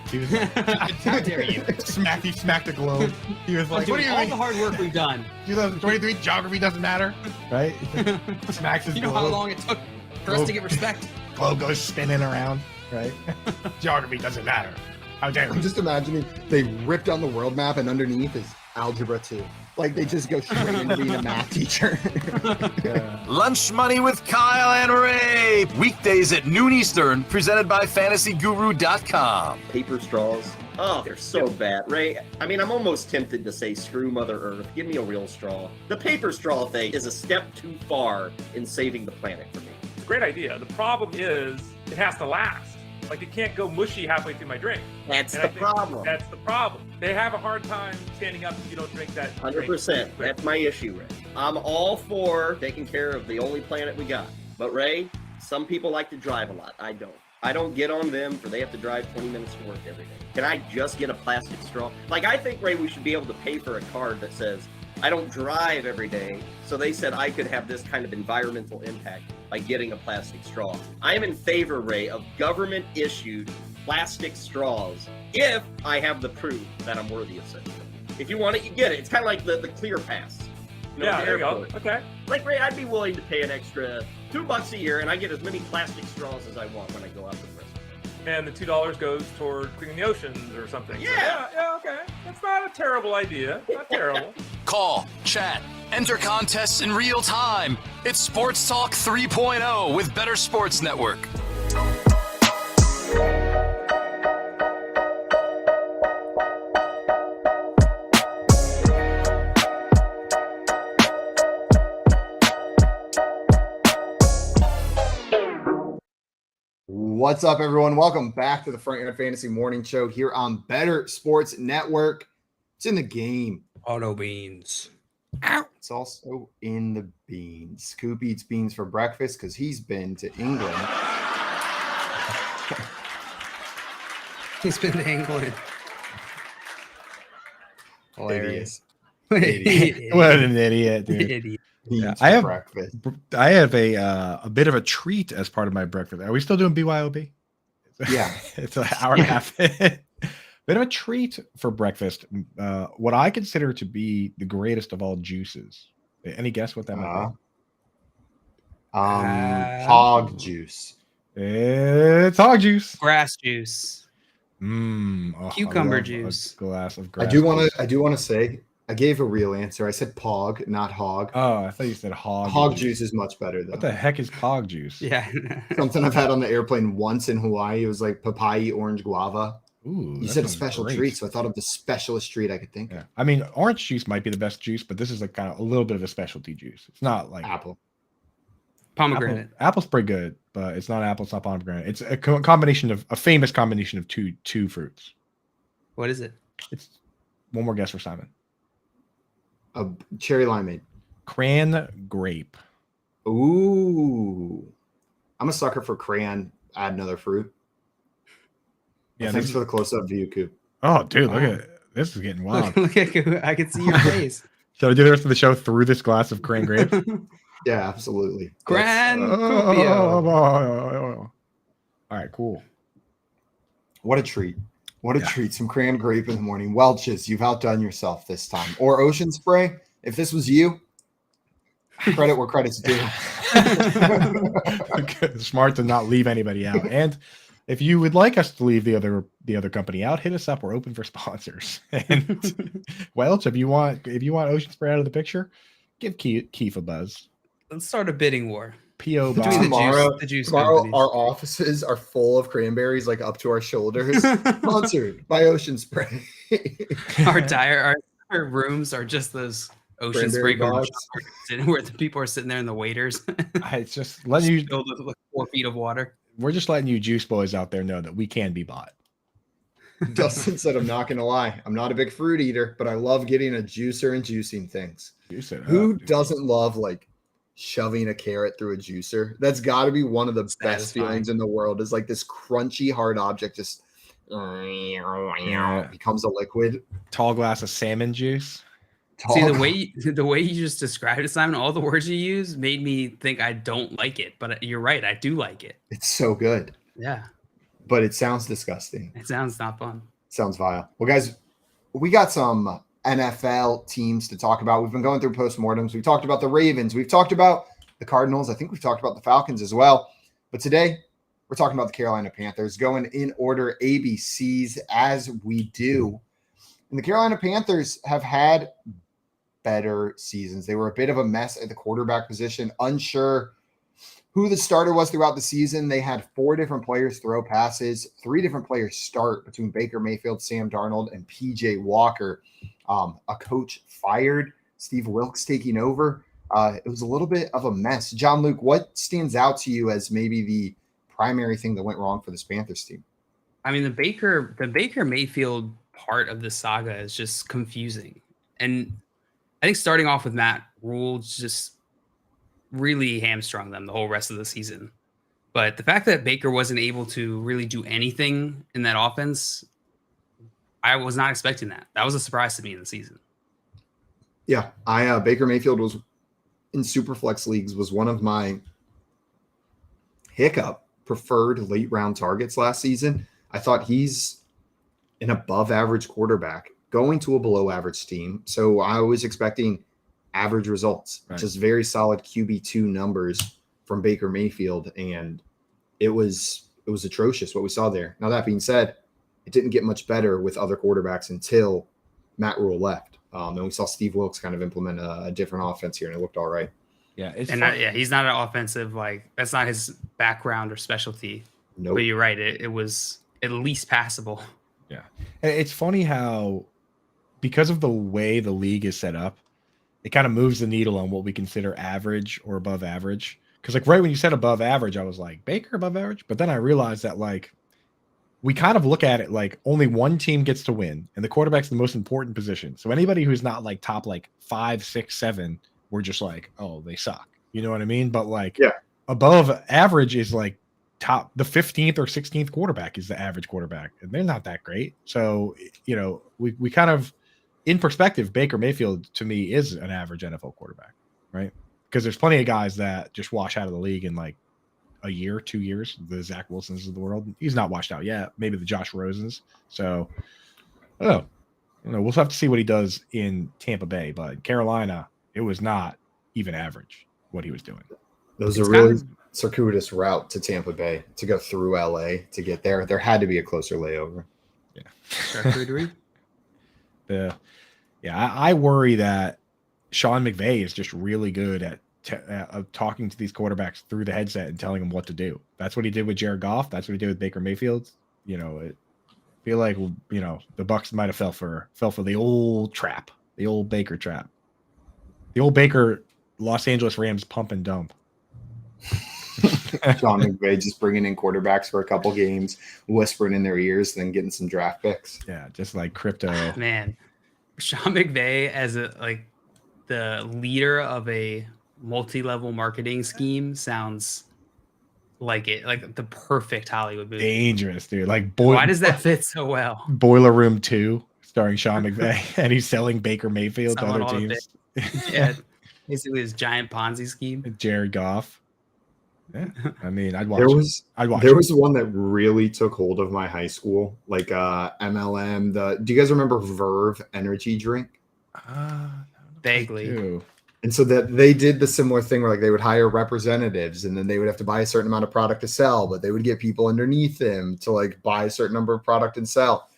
He was like, how dare you? He smacked the globe. He was like, what do you all mean? the hard work we've done. 2023 geography doesn't matter, right? Smacks his You know globe. how long it took for us to get respect? Globe goes spinning around, right? Geography doesn't matter. How dare I'm you? just imagining they ripped on the world map and underneath is Algebra 2. Like they just go straight into being a math teacher. Lunch Money with Kyle and Ray. Weekdays at noon Eastern, presented by FantasyGuru.com. Paper straws. Oh, they're so bad. Ray, I mean, I'm almost tempted to say screw Mother Earth. Give me a real straw. The paper straw thing is a step too far in saving the planet for me. It's a great idea. The problem is it has to last. Like it can't go mushy halfway through my drink. That's the problem. That's the problem. They have a hard time standing up if you don't drink that. 100%. That's my issue, Ray. I'm all for taking care of the only planet we got. But Ray, some people like to drive a lot. I don't. I don't get on them for they have to drive 20 minutes to work every day. Can I just get a plastic straw? Like, I think, Ray, we should be able to pay for a card that says, I don't drive every day, so they said I could have this kind of environmental impact by getting a plastic straw. I am in favor, Ray, of government-issued plastic straws if I have the proof that I'm worthy of such. If you want it, you get it. It's kind of like the Clear Pass. You know, Yeah, the there you go. airport. Okay. Like, Ray, I'd be willing to pay an extra $2 a year, and I get as many plastic straws as I want when I go out to the restaurant. And the $2 goes toward cleaning the oceans or something. Yeah. Yeah, okay. That's not a terrible idea. Not terrible. Call, chat, enter contests in real time. It's Sports Talk 3.0 with Better Sports Network. What's up, everyone? Welcome back to the Front Yard Fantasy Morning Show here on Better Sports Network. It's in the game. Auto beans. It's also in the beans. Coop eats beans for breakfast because he's been to England. He's been to England. Hilarious. What an idiot, dude. Idiot. Beans Yeah, for I have breakfast. I have a bit of a treat as part of my breakfast. Are we still doing BYOB? Yeah. It's an hour and a half. Bit of a treat for breakfast. What I consider to be the greatest of all juices. Any guess what that might be? Hog juice. It's hog juice. Grass juice. I Cucumber love juice. A glass of grass. I do want to say I gave a real answer. I said pog, not hog. Oh, I thought you said hog. Hog juice is much better though. What the heck is hog juice? Yeah. Something I've had on the airplane once in Hawaii. It was like papaya, orange, guava. Ooh, You that said a sounds special great. treat, so I thought of the specialist treat I could think Yeah. of. I mean, orange juice might be the best juice, but this is like kind of a little bit of a specialty juice. It's not like Apple. Pomegranate. Apple's pretty good, but it's not apple. It's not pomegranate. It's a combination of a famous combination of two fruits. What is it? It's one more guess for Simon. A cherry limeade. Cran grape. Ooh. I'm a sucker for crayon. Add another fruit. Yeah, Thanks for the close-up view, Coop. Oh, dude, look at this is getting wild. Look at I can see your face. Should I do the rest of the show through this glass of cran grape? Yeah, absolutely. Gran Oh, Cupio. all right, cool. What a treat. What a treat. Some cran grape in the morning. Welch's, you've outdone yourself this time. Or Ocean Spray. If this was you, credit where credit's due. Smart to not leave anybody out. And if you would like us to leave the other company out, hit us up. We're open for sponsors. And Welch, if you want Ocean Spray out of the picture, give Keith a buzz. Let's start a bidding war. P.O. Between Box. the juice tomorrow companies. our offices are full of cranberries, like up to our shoulders. Sponsored by Ocean Spray. Our rooms are just those Ocean Spray Cranberry commercials where the people are sitting there and the waiters. It's just letting you. Filled with like 4 feet of water. We're just letting you juice boys out there know that we can be bought. Dustin said, I'm not going to lie. I'm not a big fruit eater, but I love getting a juicer and juicing things. Juice it Who up, dude. doesn't love like shoving a carrot through a juicer? That's got to be one of the best Satisfying. feelings in the world, is like this crunchy hard object just becomes a liquid. Tall glass of salmon juice. See, the way you just described it, Simon, all the words you use made me think I don't like it, but you're right, I do like it. It's so good, Yeah, but it sounds disgusting. it sounds not fun. Sounds vile. Well, guys, we got some NFL teams to talk about. We've been going through postmortems. We talked about the Ravens. We've talked about the Cardinals. I think we've talked about the Falcons as well. But today, we're talking about the Carolina Panthers, going in order ABCs as we do. And the Carolina Panthers have had better seasons. They were a bit of a mess at the quarterback position, unsure who the starter was throughout the season. They had 4 different players throw passes, 3 different players start between Baker Mayfield, Sam Darnold, and PJ Walker. A coach fired, Steve Wilkes taking over. It was a little bit of a mess. John Luke, what stands out to you as maybe the primary thing that went wrong for this Panthers team? I mean, the Baker Mayfield part of the saga is just confusing. And I think starting off with Matt Rule just really hamstrung them the whole rest of the season. But the fact that Baker wasn't able to really do anything in that offense, I was not expecting that. That was a surprise to me in the season. Yeah, Baker Mayfield was in Superflex leagues, was one of my hiccup preferred late round targets last season. I thought he's an above average quarterback going to a below average team. So I was expecting average results, just very solid QB2 numbers from Baker Mayfield. And it was atrocious what we saw there. Now, that being said, it didn't get much better with other quarterbacks until Matt Rule left. And we saw Steve Wilkes kind of implement a different offense here, and it looked all right. Yeah, he's not an offensive, that's not his background or specialty. Nope. But you're right, it was at least passable. Yeah. It's funny how, because of the way the league is set up, it kind of moves the needle on what we consider average or above average. Because right when you said above average, I was like, Baker above average? But then I realized that we kind of look at it like only one team gets to win, and the quarterback's the most important position. So anybody who's not top 5, 6, 7, we're just like, oh, they suck. You know what I mean? But above average is top, the 15th or 16th quarterback is the average quarterback, and they're not that great. So, we kind of, in perspective, Baker Mayfield to me is an average NFL quarterback, right? Because there's plenty of guys that just wash out of the league in a year, 2 years, the Zach Wilsons of the world. He's not washed out yet. Maybe the Josh Rosens. So, we'll have to see what he does in Tampa Bay. But Carolina, it was not even average what he was doing. It was a really circuitous route to Tampa Bay to go through LA to get there. There had to be a closer layover. Yeah. Charcuterie? I worry that Sean McVay is just really good at talking to these quarterbacks through the headset and telling them what to do. That's what he did with Jared Goff. That's what he did with Baker Mayfield. feel like the Bucs might have fell for the old trap, the old Baker trap, the old Baker Los Angeles Rams pump and dump. Sean McVay just bringing in quarterbacks for a couple games, whispering in their ears, then getting some draft picks. Yeah, just like crypto. Man, Sean McVay as the leader of a multi-level marketing scheme sounds like the perfect Hollywood movie. Dangerous, dude. Like why does that fit so well? Boiler Room 2, starring Sean McVay, and he's selling Baker Mayfield to other teams. Yeah, basically his giant Ponzi scheme. Jared Goff. Yeah, I mean, I'd watch. There was one that really took hold of my high school, like MLM. Do you guys remember Verve energy drink? Vaguely. And so that they did the similar thing where like they would hire representatives and then they would have to buy a certain amount of product to sell, but they would get people underneath them to like buy a certain number of product and sell.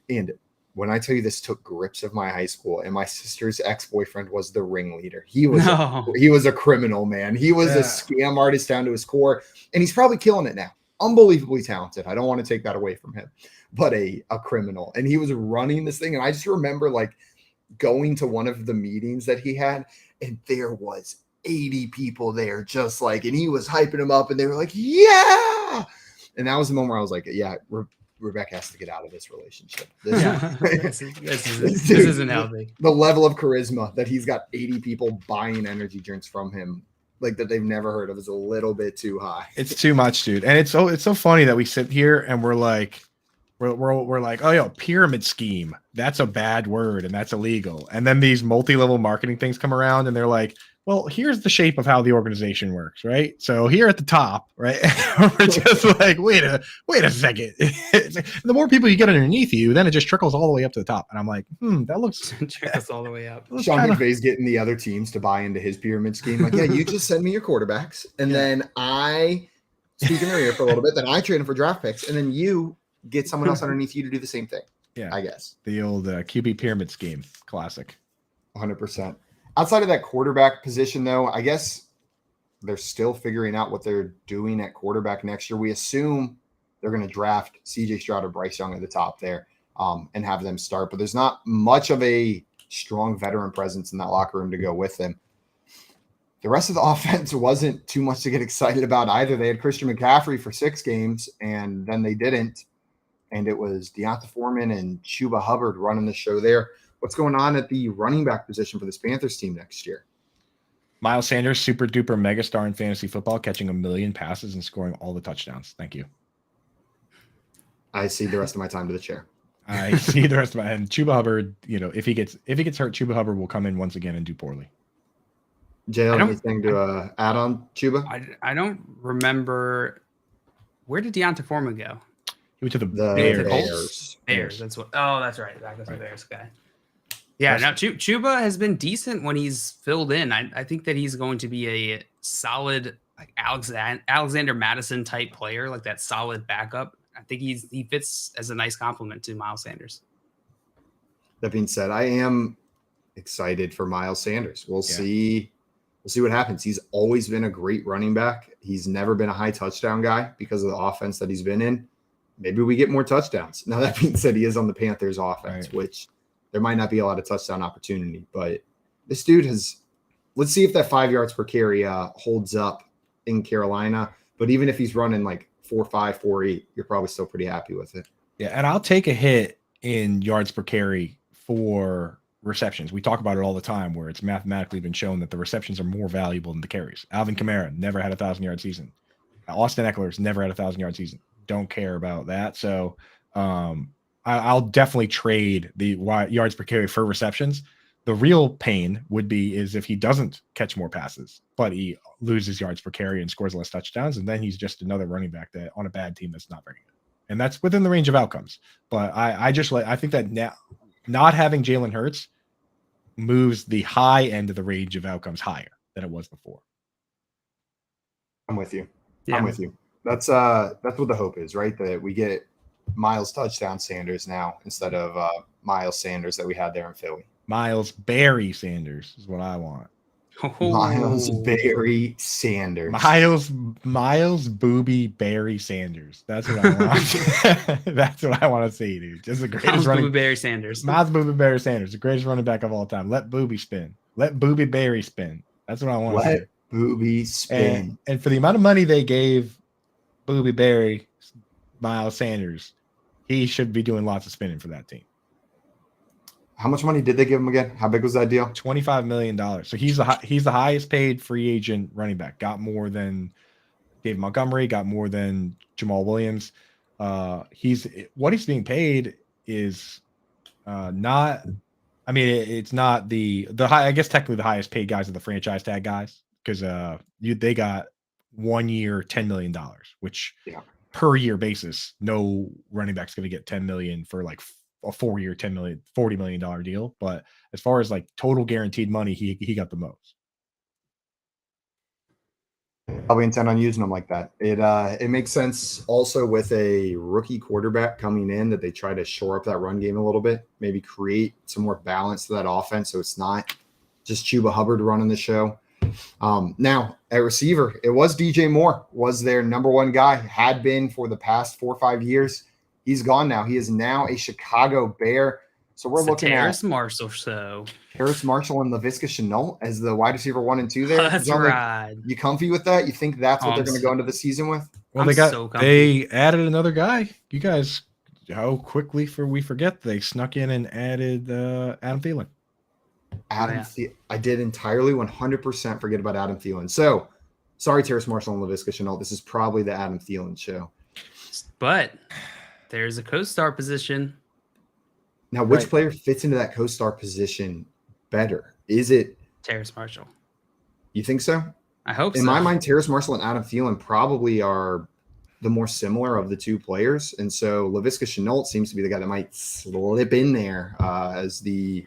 And when I tell you this took grips of my high school, and my sister's ex-boyfriend was the ringleader. He was a criminal, man. He was a scam artist down to his core, and he's probably killing it now. Unbelievably talented. I don't want to take that away from him, but a criminal. And he was running this thing. And I just remember like going to one of the meetings that he had, and there was 80 people there, just like, and he was hyping them up, and they were like, yeah. And that was the moment where I was like, yeah, Rebecca has to get out of this relationship. This isn't healthy. The level of charisma that he's got 80 people buying energy drinks from him, like that they've never heard of, is a little bit too high. It's too much, dude. And it's so funny that we sit here and we're like, oh, yo, pyramid scheme. That's a bad word and that's illegal. And then these multi-level marketing things come around and they're like, well, here's the shape of how the organization works, right? So here at the top, right? We're just like, wait a second. The more people you get underneath you, then it just trickles all the way up to the top. And I'm like, that looks trickles all the way up. Sean McVay's getting the other teams to buy into his pyramid scheme. Like, yeah, you just send me your quarterbacks, and then I speak in their ear for a little bit, then I trade them for draft picks, and then you get someone else underneath you to do the same thing. Yeah, I guess. The old QB pyramid scheme. Classic. 100%. Outside of that quarterback position, though, I guess they're still figuring out what they're doing at quarterback next year. We assume they're going to draft C.J. Stroud or Bryce Young at the top there and have them start. But there's not much of a strong veteran presence in that locker room to go with them. The rest of the offense wasn't too much to get excited about either. They had Christian McCaffrey for 6 games, and then they didn't. And it was Deonta Foreman and Chuba Hubbard running the show there. What's going on at the running back position for this Panthers team next year? Miles Sanders, super duper megastar in fantasy football, catching 1 million passes and scoring all the touchdowns. Thank you. I see the rest of my time to the chair. I see the rest of my, and Chuba Hubbard, if he gets hurt, Chuba Hubbard will come in once again and do poorly. JL, anything to add on Chuba? I don't remember. Where did Deonta Foreman go? He went to the Bears. Bears. That's what. Oh, that's right. That was the Bears guy. Yeah, now Chuba has been decent when he's filled in. I think that he's going to be a solid like Alexander Madison type player, like that solid backup. I think he fits as a nice complement to Miles Sanders. That being said, I am excited for Miles Sanders. We'll see what happens. He's always been a great running back. He's never been a high touchdown guy because of the offense that he's been in. Maybe we get more touchdowns. Now, that being said, he is on the Panthers offense, which there might not be a lot of touchdown opportunity. But this dude let's see if that 5 yards per carry holds up in Carolina. But even if he's running like 4.5, 4.8, you're probably still pretty happy with it. Yeah, and I'll take a hit in yards per carry for receptions. We talk about it all the time where it's mathematically been shown that the receptions are more valuable than the carries. Alvin Kamara never had a 1,000-yard season. Austin Eckler's never had a 1,000-yard season. Don't care about that. So I'll definitely trade the yards per carry for receptions. The real pain is if he doesn't catch more passes, but he loses yards per carry and scores less touchdowns, and then he's just another running back that on a bad team that's not very good. And that's within the range of outcomes. But I think that now not having Jalen Hurts moves the high end of the range of outcomes higher than it was before. I'm with you. Yeah. I'm with you. That's what the hope is, right? That we get Miles touchdown Sanders now instead of Miles Sanders that we had there in Philly. Miles Barry Sanders is what I want. Miles Barry Sanders. Miles Booby Barry Sanders. That's what I want. That's what I want to see, dude. Just the greatest Miles Booby Barry Sanders. Miles Booby Barry Sanders, the greatest running back of all time. Let Booby spin. Let Booby Barry spin. That's what I want to see. Let Booby spin. And for the amount of money they gave Booby Barry, Miles Sanders, he should be doing lots of spinning for that team. How much money did they give him again? How big was that deal? $25 million. So he's the highest paid free agent running back. Got more than David Montgomery. Got more than Jamal Williams. He's being paid is not. I mean, it's not the high. I guess technically the highest paid guys are the franchise tag guys because they got 1 year $10 million, which per year basis, no running back's going to get $10 million for like a 4 year $40 million deal. But as far as like total guaranteed money, he got the most. Probably intend on using them like that. It makes sense also with a rookie quarterback coming in that they try to shore up that run game a little bit, maybe create some more balance to that offense so it's not just Chuba Hubbard running the show. Now at receiver, it was DJ Moore was their number one guy, had been for the past 4 or 5 years. He's gone now. He is now a Chicago Bear. So we're looking Terrace Marshall show. Terrace Marshall and Laviska Shenault as the wide receiver 1 and 2 there. That's right. You comfy with that? You think that's what they're going to go into the season with? Well, they added another guy. You guys, how quickly we forget they snuck in and added Adam Thielen. I did entirely 100% forget about Adam Thielen. So sorry, Terrace Marshall and Laviska Shenault. This is probably the Adam Thielen show. But there's a co-star position. Now, which player fits into that co-star position better? Is it Terrace Marshall? You think so? I hope so. In my mind, Terrace Marshall and Adam Thielen probably are the more similar of the two players. And so Laviska Shenault seems to be the guy that might slip in there as the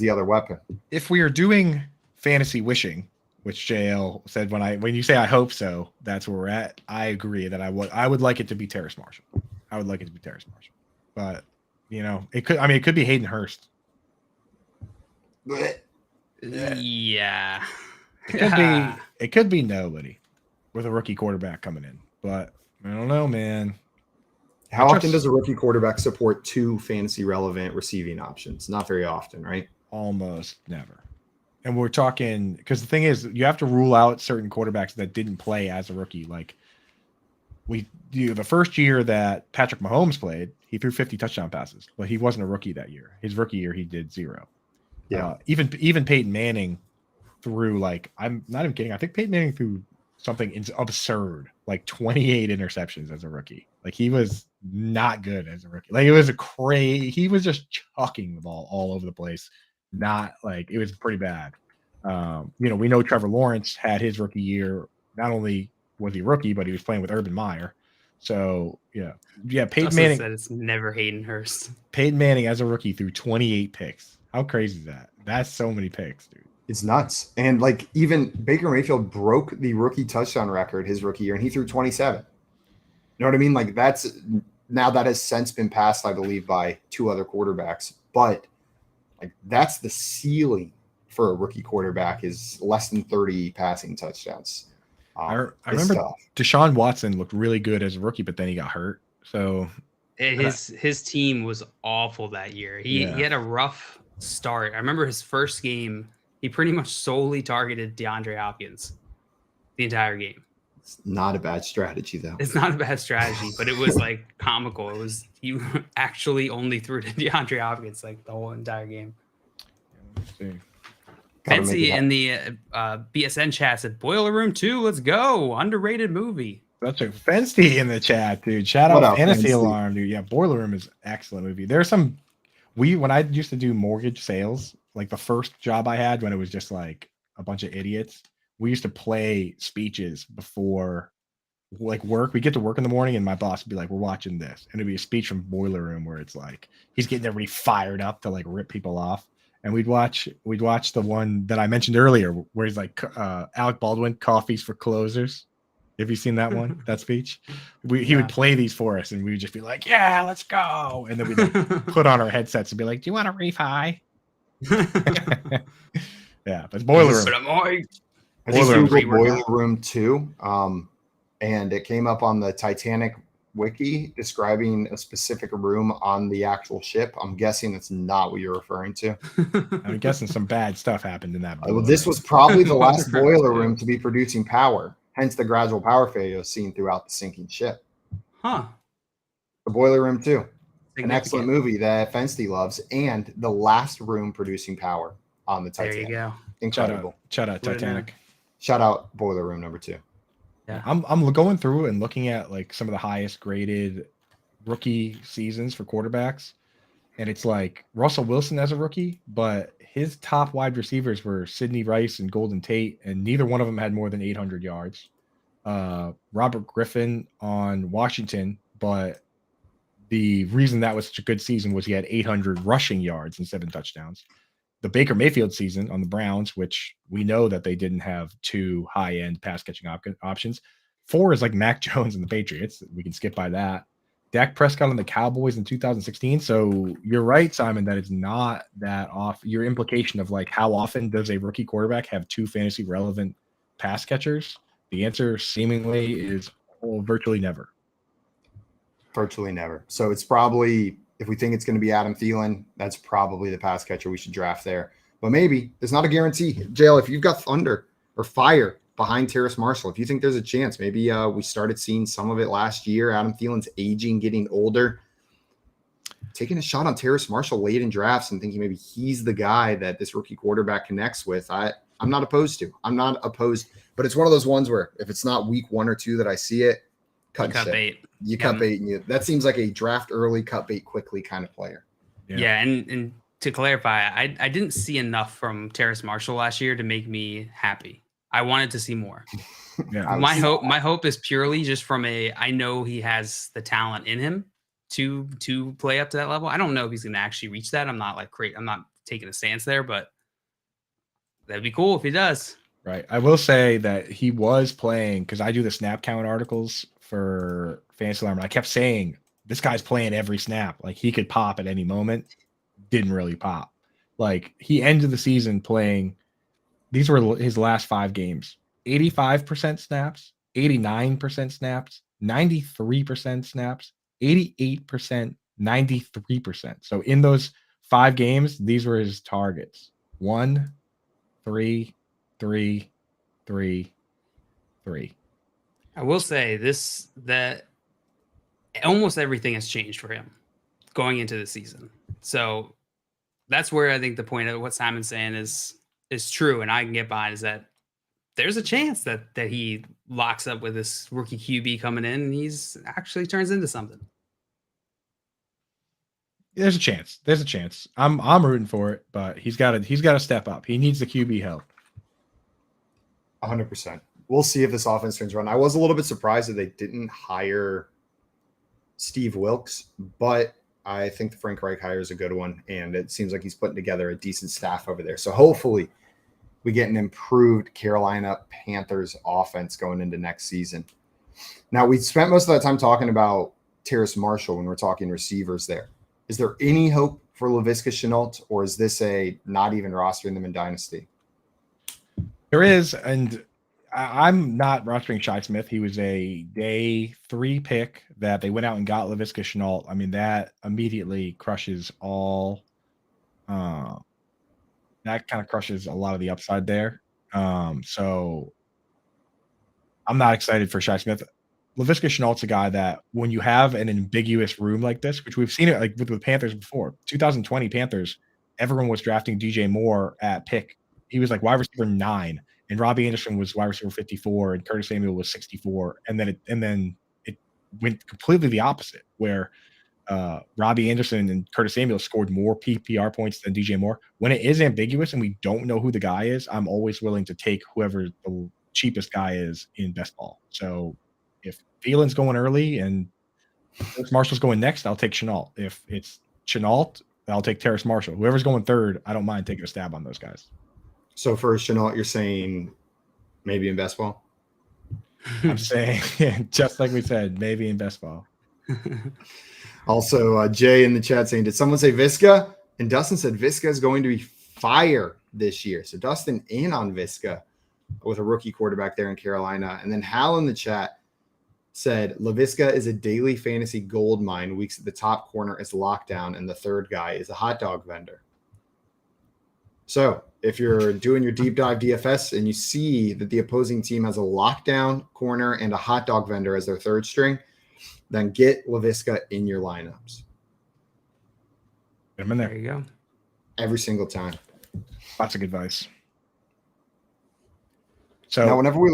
other weapon. If we are doing fantasy wishing, which JL said when you say I hope so, that's where we're at. I agree that I would like it to be Terrace Marshall. I would like it to be Terrace Marshall. But it could be Hayden Hurst. Yeah. It could be nobody with a rookie quarterback coming in. But I don't know, man. How often does a rookie quarterback support 2 fantasy relevant receiving options? Not very often, right? Almost never. And we're talking because the thing is, you have to rule out certain quarterbacks that didn't play as a rookie. Like the first year that Patrick Mahomes played, he threw 50 touchdown passes, but he wasn't a rookie that year. His rookie year, he did 0. Yeah. Even Peyton Manning threw I'm not even kidding. I think Peyton Manning threw something absurd, like 28 interceptions as a rookie. Like he was not good as a rookie. Like it was he was just chucking the ball all over the place. Not like it was pretty bad. We know Trevor Lawrence had his rookie year. Not only was he rookie, but he was playing with Urban Meyer. So yeah. Peyton Manning said it's never Hayden Hurst. Peyton Manning as a rookie threw 28 picks. How crazy is that? That's so many picks, dude. It's nuts. And even Baker Mayfield broke the rookie touchdown record his rookie year, and he threw 27. You know what I mean? That has since been passed, I believe, by 2 other quarterbacks. But that's the ceiling for a rookie quarterback is less than 30 passing touchdowns. I remember Deshaun Watson looked really good as a rookie, but then he got hurt. So his team was awful that year. He had a rough start. I remember his first game, he pretty much solely targeted DeAndre Hopkins the entire game. It's not a bad strategy, though. It's not a bad strategy, but it was comical. It was you actually only threw to DeAndre Hopkins the whole entire game. Fancy in the BSN chat said Boiler Room 2. Let's go. Underrated movie. That's a Fancy in the chat, dude. Shout out Fantasy Alarm, dude. Yeah, Boiler Room is an excellent movie. There's some when I used to do mortgage sales, the first job I had when it was just a bunch of idiots. We used to play speeches before work. We get to work in the morning and my boss would be like, we're watching this. And it'd be a speech from Boiler Room where it's he's getting everybody fired up to rip people off. And we'd watch the one that I mentioned earlier where he's Alec Baldwin, coffees for closers. Have you seen that one, that speech? He would play these for us and we would just be like, yeah, let's go. And then we'd put on our headsets and be like, do you want a refi? Yeah, but it's boiler room. Dynamite. I just Boiler room. Googled boiler room 2, and it came up on the Titanic wiki describing a specific room on the actual ship. I'm guessing that's not what you're referring to. I'm guessing some bad stuff happened in that. Well, this was probably the last boiler room to be producing power, hence the gradual power failure seen throughout the sinking ship. Huh. The boiler room 2, an Significant. excellent movie that Fensty loves, and the last room producing power on the Titanic. There you go. Incredible. Shout out Would've Titanic. Shout out boiler room number 2. Yeah. I'm going through and looking at like some of the highest graded rookie seasons for quarterbacks, and it's like Russell Wilson as a rookie, but his top wide receivers were Sidney Rice and Golden Tate, and neither one of them had more than 800 yards. Robert Griffin on Washington, but the reason that was such a good season was he had 800 rushing yards and 7 touchdowns. The Baker Mayfield season on the Browns, which we know that they didn't have 2 high-end pass-catching options. 4 is like Mac Jones and the Patriots. We can skip by that. Dak Prescott on the Cowboys in 2016. So you're right, Simon, that it's not that off. Your implication of like how often does a rookie quarterback have 2 fantasy relevant pass catchers? The answer seemingly is virtually never. Virtually never. So it's probably, if we think it's going to be Adam Thielen, that's probably the pass catcher we should draft there. But maybe it's not a guarantee. Jail, if you've got thunder or fire behind Terrace Marshall, if you think there's a chance, maybe we started seeing some of it last year. Adam Thielen's aging, getting older. Taking a shot on Terrace Marshall late in drafts and thinking maybe he's the guy that this rookie quarterback connects with. I'm not opposed to. I'm not opposed, but it's one of those ones where if it's not week 1 or 2 that I see it, cut bait. You cut bait, and that seems like a draft early, cut bait quickly kind of player. Yeah, and to clarify, I didn't see enough from Terrace Marshall last year to make me happy. I wanted to see more. Yeah, my hope is purely just from I know he has the talent in him to play up to that level. I don't know if he's going to actually reach that. I'm not taking a stance there, but that'd be cool if he does. Right. I will say that he was playing, because I do the snap count articles for Fantasy Alarm. I kept saying, this guy's playing every snap. Like, he could pop at any moment. Didn't really pop. Like, he ended the season playing, these were his last 5 games. 85% snaps, 89% snaps, 93% snaps, 88%, 93%. So in those 5 games, these were his targets. 1, 3, 3, 3, 3. I will say that almost everything has changed for him going into the season. So that's where I think the point of what Simon's saying is true, and I can get behind, is that there's a chance that he locks up with this rookie QB coming in and he's actually turns into something. There's a chance. There's a chance. I'm rooting for it, but he's got to step up. He needs the QB help. 100%. We'll see if this offense turns around. I was a little bit surprised that they didn't hire Steve Wilkes, but I think the Frank Reich hire is a good one, and it seems like he's putting together a decent staff over there. So hopefully we get an improved Carolina Panthers offense going into next season. Now, we spent most of that time talking about Terrace Marshall when we're talking receivers there. Is there any hope for Laviska Shenault, or is this a not even rostering them in Dynasty? There is, and I'm not rostering Shi Smith. He was a day 3 pick that they went out and got Laviska Shenault. I mean, that immediately crushes all that kind of crushes a lot of the upside there. So I'm not excited for Shi Smith. Laviska Shenault's a guy that when you have an ambiguous room like this, which we've seen it like with the Panthers before, 2020 Panthers, everyone was drafting DJ Moore at pick. He was like wide receiver 9, and Robbie Anderson was wide receiver 54, and Curtis Samuel was 64. And then it went completely the opposite, where Robbie Anderson and Curtis Samuel scored more PPR points than DJ Moore. When it is ambiguous and we don't know who the guy is, I'm always willing to take whoever the cheapest guy is in best ball. So if Thielen's going early and Marshall's going next, I'll take Shenault. If it's Shenault, I'll take Terrace Marshall. Whoever's going third, I don't mind taking a stab on those guys. So for Shenault, you're saying maybe in best ball? I'm saying, just like we said, maybe in best ball. Also, Jay in the chat saying, did someone say Visca? And Dustin said Visca is going to be fire this year. So Dustin in on Visca with a rookie quarterback there in Carolina. And then Hal in the chat said, LaVisca is a daily fantasy gold mine. Weeks at the top corner is lockdown, and the third guy is a hot dog vendor. So if you're doing your deep dive DFS and you see that the opposing team has a lockdown corner and a hot dog vendor as their third string, then get LaVisca in your lineups. Get him in there. There you go. Every single time. Lots of good advice. So now, whenever we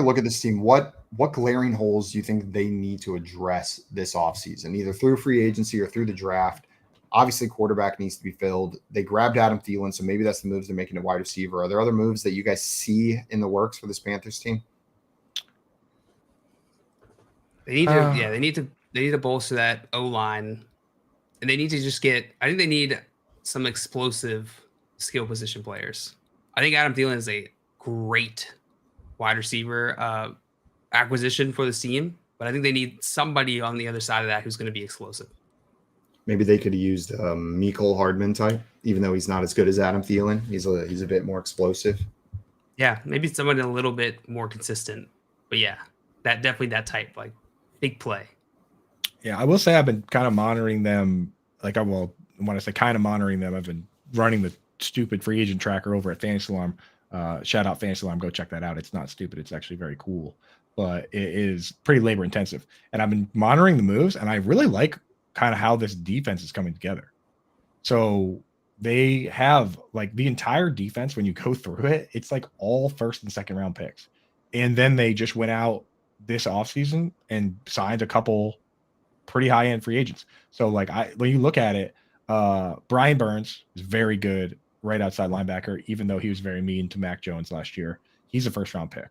look at this team, what glaring holes do you think they need to address this offseason, either through free agency or through the draft? Obviously, quarterback needs to be filled. They grabbed Adam Thielen, so maybe that's the moves they're making at wide receiver. Are there other moves that you guys see in the works for this Panthers team? They need to, they need to bolster that O-line, and they need to just I think they need some explosive skill position players. I think Adam Thielen is a great wide receiver acquisition for the team, but I think they need somebody on the other side of that who's going to be explosive. Maybe they could have used Mecole Hardman type, even though he's not as good as Adam Thielen. He's a bit more explosive. Yeah, maybe someone a little bit more consistent. But yeah, definitely that type, like big play. Yeah, I will say I've been kind of monitoring them. When I say kind of monitoring them, I've been running the stupid free agent tracker over at Fantasy Alarm. Shout out Fantasy Alarm. Go check that out. It's not stupid. It's actually very cool, but it is pretty labor intensive. And I've been monitoring the moves, and I really like kind of how this defense is coming together. So they have like the entire defense, when you go through it, it's like all first and second round picks. And then they just went out this offseason and signed a couple pretty high end free agents. So when you look at it, Brian Burns is very good right outside linebacker, even though he was very mean to Mac Jones last year. He's a first round pick.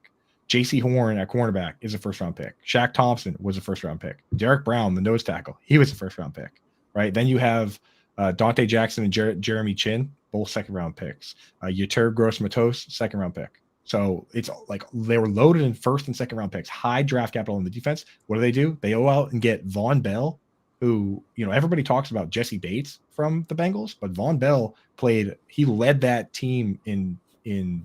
J.C. Horn at cornerback is a first-round pick. Shaq Thompson was a first-round pick. Derek Brown, the nose tackle, he was a first-round pick, right? Then you have Dante Jackson and Jeremy Chin, both second-round picks. Yetur Gross-Matos, second-round pick. So it's like they were loaded in first and second-round picks, high draft capital in the defense. What do? They go out and get Von Bell, who, everybody talks about Jesse Bates from the Bengals, but Von Bell he led that team in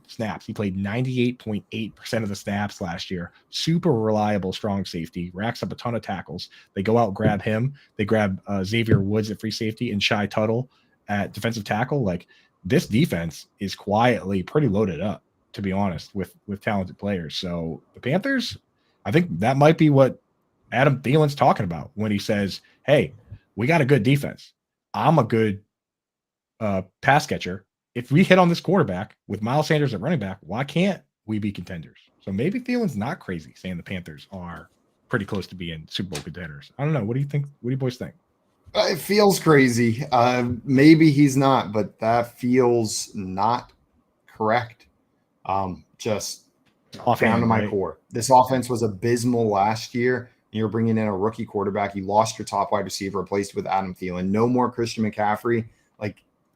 snaps. He played 98.8% of the snaps last year. Super reliable, strong safety, racks up a ton of tackles. They go out, grab him. They grab Xavier Woods at free safety and Shai Tuttle at defensive tackle. Like, this defense is quietly pretty loaded up, to be honest, with talented players. So the Panthers, I think that might be what Adam Thielen's talking about when he says, hey, we got a good defense. I'm a good pass catcher. If we hit on this quarterback with Miles Sanders at running back, why can't we be contenders? So maybe Thielen's not crazy saying the Panthers are pretty close to being Super Bowl contenders. I don't know. What do you think? What do you boys think? It feels crazy. Maybe he's not, but that feels not correct. Just down to my core. This offense was abysmal last year. You're bringing in a rookie quarterback. You lost your top wide receiver, replaced with Adam Thielen. No more Christian McCaffrey.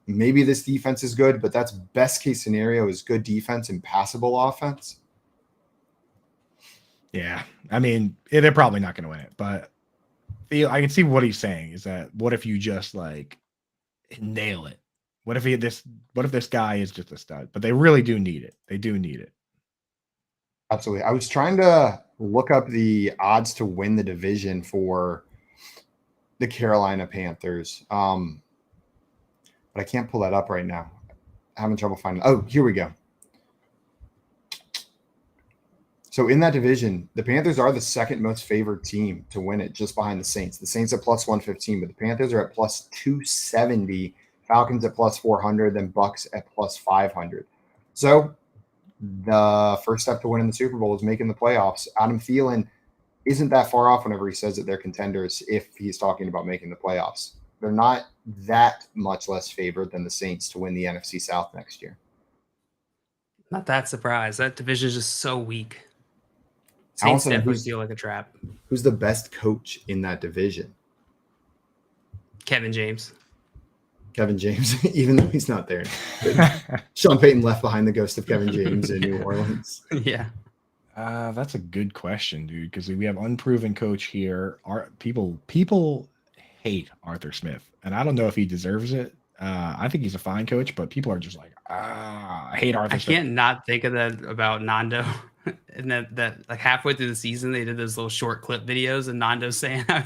Maybe this defense is good, but that's best case scenario is good defense and passable offense. Yeah. I mean, they're probably not going to win it, but I can see what he's saying is that what if you just nail it? What if this guy is just a stud? But they really do need it. They do need it. Absolutely. I was trying to look up the odds to win the division for the Carolina Panthers. But I can't pull that up right now. I'm having trouble finding. Oh, here we go. So in that division, the Panthers are the second most favored team to win it, just behind the Saints. The Saints at plus 115, but the Panthers are at plus 270, Falcons at plus 400, then Bucks at plus 500. So the first step to winning the Super Bowl is making the playoffs. Adam Thielen isn't that far off whenever he says that they're contenders if he's talking about making the playoffs. They're not that much less favored than the Saints to win the NFC South next year. Not that surprised. That division is just so weak. Saints definitely feel like a trap. Who's the best coach in that division? Kevin James. Kevin James, even though he's not there. Sean Payton left behind the ghost of Kevin James in New Orleans. Yeah. That's a good question, dude, because we have unproven coach here. People hate Arthur Smith, and I don't know if he deserves it. I think he's a fine coach, but people are just like, I hate Arthur. I can't not think of that about Nando. And that like halfway through the season, they did those little short clip videos, and Nando saying how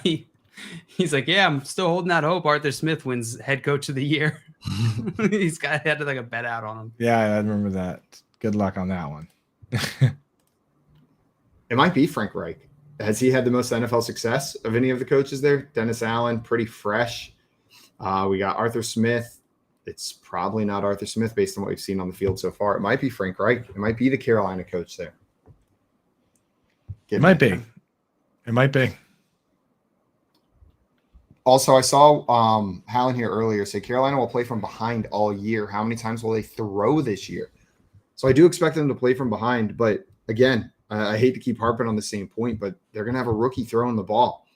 he's like, yeah, I'm still holding out hope Arthur Smith wins head coach of the year. He's had like a bet out on him. Yeah, I remember that. Good luck on that one. It might be Frank Reich. Has he had the most NFL success of any of the coaches there? Dennis Allen, pretty fresh. We got Arthur Smith. It's probably not Arthur Smith based on what we've seen on the field so far. It might be Frank Reich. It might be the Carolina coach there. It might be. It might be. Also, I saw Hallen here earlier say Carolina will play from behind all year. How many times will they throw this year? So I do expect them to play from behind. But again, I hate to keep harping on the same point, but they're going to have a rookie throwing the ball.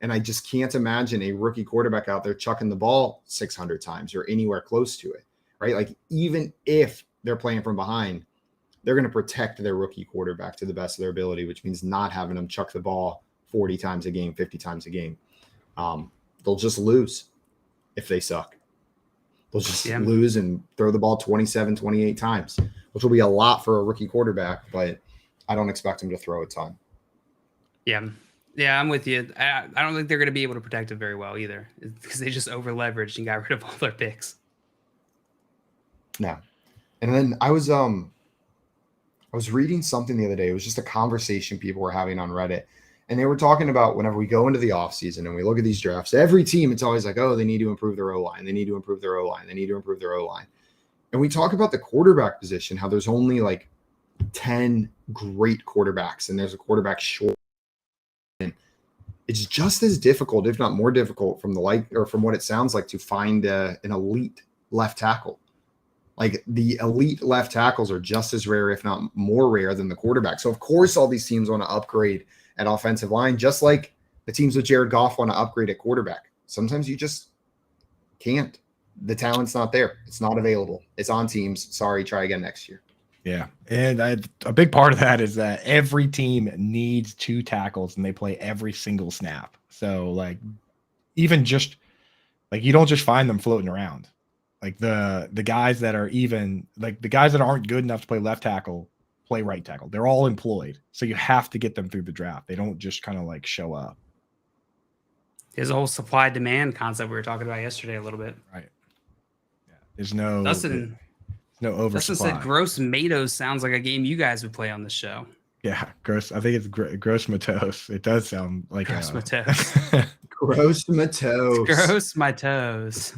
And I just can't imagine a rookie quarterback out there chucking the ball 600 times or anywhere close to it, right? Like even if they're playing from behind, they're going to protect their rookie quarterback to the best of their ability, which means not having them chuck the ball 40 times a game, 50 times a game. They'll just lose if they suck. They'll just lose and throw the ball 27, 28 times, which will be a lot for a rookie quarterback, but I don't expect him to throw a ton. Yeah, I'm with you. I don't think they're going to be able to protect it very well either, because they just over leveraged and got rid of all their picks. No. And then I was reading something the other day. It was just a conversation people were having on Reddit. And they were talking about whenever we go into the offseason and we look at these drafts, every team, it's always like, oh, they need to improve their O-line. They need to improve their O-line. They need to improve their O-line. And we talk about the quarterback position, how there's only like 10 great quarterbacks and there's a quarterback short. And it's just as difficult, if not more difficult from what it sounds like, to find an elite left tackle. Like the elite left tackles are just as rare, if not more rare than the quarterback. So of course, all these teams want to upgrade at offensive line, just like the teams with Jared Goff want to upgrade at quarterback. Sometimes you just can't. The talent's not there. It's not available. It's on teams. Sorry, try again next year. Yeah. And a big part of that is that every team needs 2 tackles and they play every single snap. So like even just like you don't just find them floating around. Like the guys that are even like the guys that aren't good enough to play left tackle play right tackle. They're all employed. So you have to get them through the draft. They don't just kind of like show up. There's a whole supply demand concept we were talking about yesterday a little bit. Right. Yeah. There's no Dustin oversupply. Dustin said Gross Matos sounds like a game you guys would play on the show. Yeah, gross. I think it's Gross Matos. It does sound like Gross Matos. Gross Matos. Gross my toes.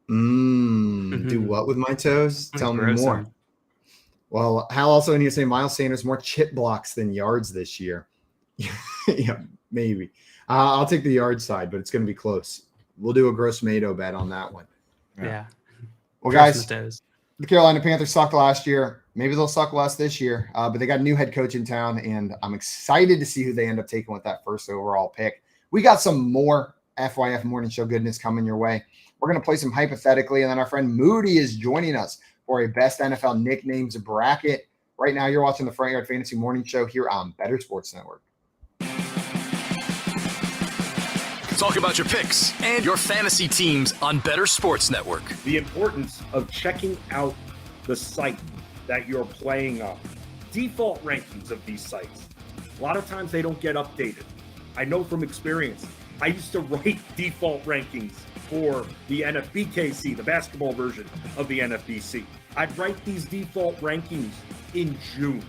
Do what with my toes? Tell me more. Them. Well, Hal also need to say Miles Sanders more chip blocks than yards this year. Yeah, maybe. I'll take the yard side, but it's going to be close. We'll do a Gross Mato bet on that one. Yeah. Well, guys, the Carolina Panthers sucked last year. Maybe they'll suck less this year, but they got a new head coach in town, and I'm excited to see who they end up taking with that first overall pick. We got some more FYF Morning Show goodness coming your way. We're going to play some hypothetically, and then our friend Moody is joining us for a best NFL nicknames bracket. Right now, you're watching the Front Yard Fantasy Morning Show here on Better Sports Network. Talk about your picks and your fantasy teams on Better Sports Network. The importance of checking out the site that you're playing on. Default rankings of these sites. A lot of times they don't get updated. I know from experience. I used to write default rankings for the NFBKC, the basketball version of the NFBC. I'd write these default rankings in June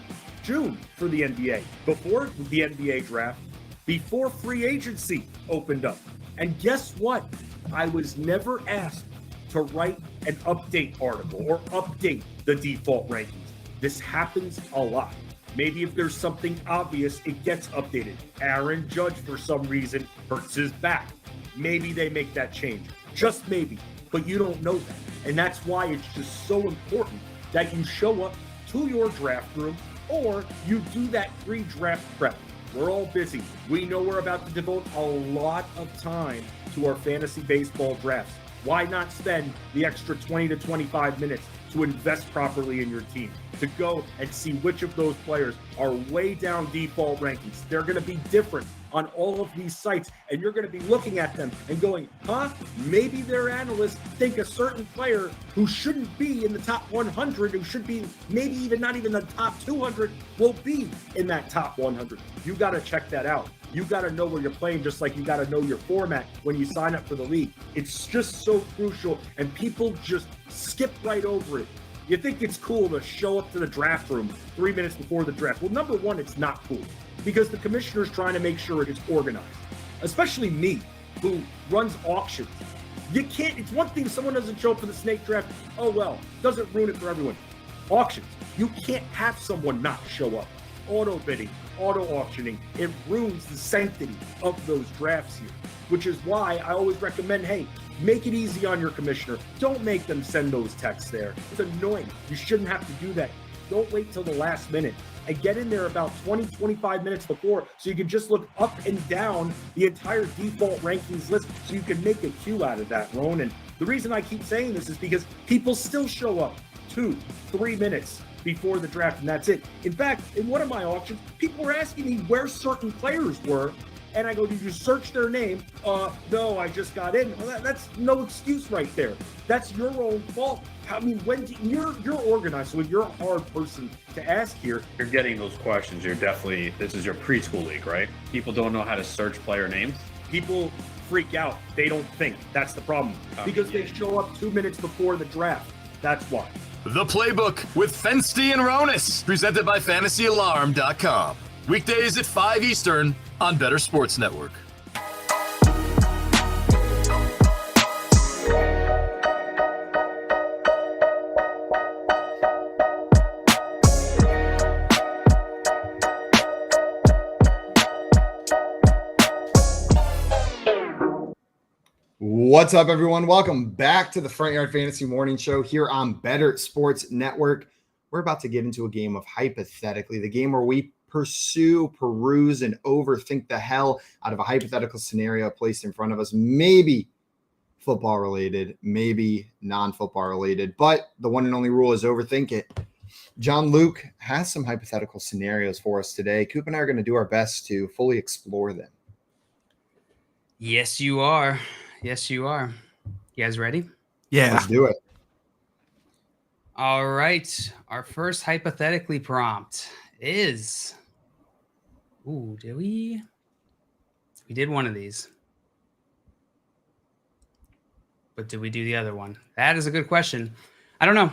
for the NBA, before the NBA draft, before free agency opened up. And guess what? I was never asked to write an update article or update the default rankings. This happens a lot. Maybe if there's something obvious, it gets updated. Aaron Judge, for some reason, hurts his back. Maybe they make that change. Just maybe. But you don't know that. And that's why it's just so important that you show up to your draft room or you do that free draft prep. We're all busy. We know we're about to devote a lot of time to our fantasy baseball drafts. Why not spend the extra 20 to 25 minutes to invest properly in your team, to go and see which of those players are way down default rankings? They're going to be different on all of these sites, and you're going to be looking at them and going, maybe their analysts think a certain player who shouldn't be in the top 100, who should be maybe even not even the top 200, will be in that top 100. You got to check that out. You got to know where you're playing, just like you got to know your format when you sign up for the league. It's just so crucial, and people just skip right over it. You think it's cool to show up to the draft room 3 minutes before the draft. Well, number one, it's not cool because the commissioner's trying to make sure it is organized, especially me, who runs auctions. You can't, it's one thing if someone doesn't show up for the snake draft. Oh, well, doesn't ruin it for everyone. Auctions, you can't have someone not show up. Auto bidding, auto auctioning, it ruins the sanctity of those drafts here, which is why I always recommend, hey, make it easy on your commissioner. Don't make them send those texts there. It's annoying. You shouldn't have to do that. Don't wait till the last minute and get in there about 20, 25 minutes before so you can just look up and down the entire default rankings list so you can make a queue out of that, Ron. And the reason I keep saying this is because people still show up 2, 3 minutes before the draft, and that's it. In fact, in one of my auctions, people were asking me where certain players were, and I go, did you search their name? No, I just got in. Well, that's no excuse right there. That's your own fault. I mean, when you're organized, so you're a hard person to ask here. You're getting those questions. This is your preschool league, right? People don't know how to search player names. People freak out. They don't think. That's the problem. Because they show up 2 minutes before the draft. That's why. The Playbook with Fensty and Ronis, presented by FantasyAlarm.com. Weekdays at 5 Eastern on Better Sports Network. What's up, everyone? Welcome back to the Front Yard Fantasy Morning Show here on Better Sports Network. We're about to get into a game of Hypothetically, the game where we peruse, and overthink the hell out of a hypothetical scenario placed in front of us. Maybe football related, maybe non-football related, but the one and only rule is overthink it. John Luke has some hypothetical scenarios for us today. Coop and I are going to do our best to fully explore them. Yes, you are. Yes, you are. You guys ready? Yeah. Let's do it. All right. Our first hypothetically prompt is... Ooh, did we? We did one of these. But did we do the other one? That is a good question. I don't know.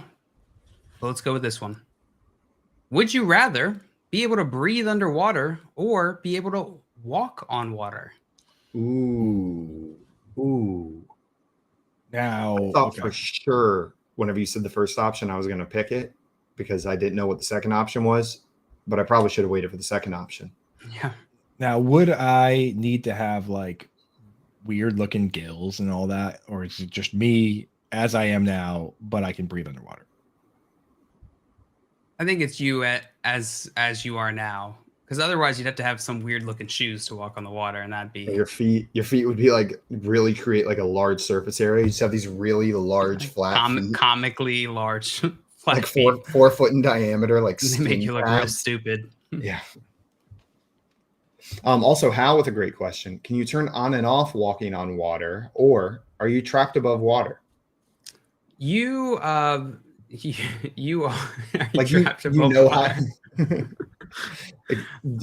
But let's go with this one. Would you rather be able to breathe underwater or be able to walk on water? Ooh. Now, I thought for sure whenever you said the first option, I was going to pick it because I didn't know what the second option was, but I probably should have waited for the second option. Yeah. Now, would I need to have like weird looking gills and all that, or is it just me as I am now, but I can breathe underwater? I think it's you as you are now, because otherwise you'd have to have some weird looking shoes to walk on the water, and that'd be Your feet would be like really create like a large surface area. You just have these really large flat feet, comically large, flat like feet. 4 foot in diameter, like They make you look real pads. stupid. Yeah. Also, Hal with a great question. Can you turn on and off walking on water, or are you trapped above water? You are Like trapped you above know water. how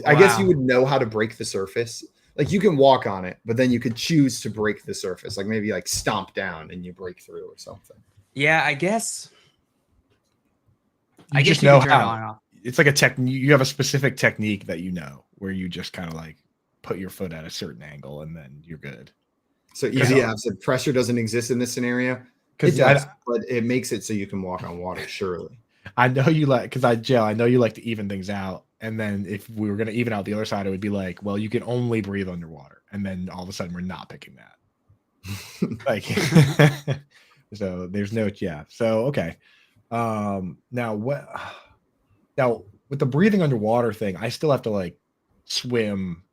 I guess you would know how to break the surface. Like you can walk on it, but then you could choose to break the surface, like maybe like stomp down and you break through or something. Yeah, I guess. You just you know can turn it how. on and off. It's like a technique. You have a specific technique that you know where you just kind of like put your foot at a certain angle and then you're good. So easy abs. The pressure doesn't exist in this scenario. It does, but it makes it so you can walk on water. Surely. I know you like, because I know you like to even things out. And then if we were going to even out the other side, it would be like, well, you can only breathe underwater. And then all of a sudden we're not picking that. Like, so there's no, yeah. So, okay. Now with the breathing underwater thing, I still have to like swim.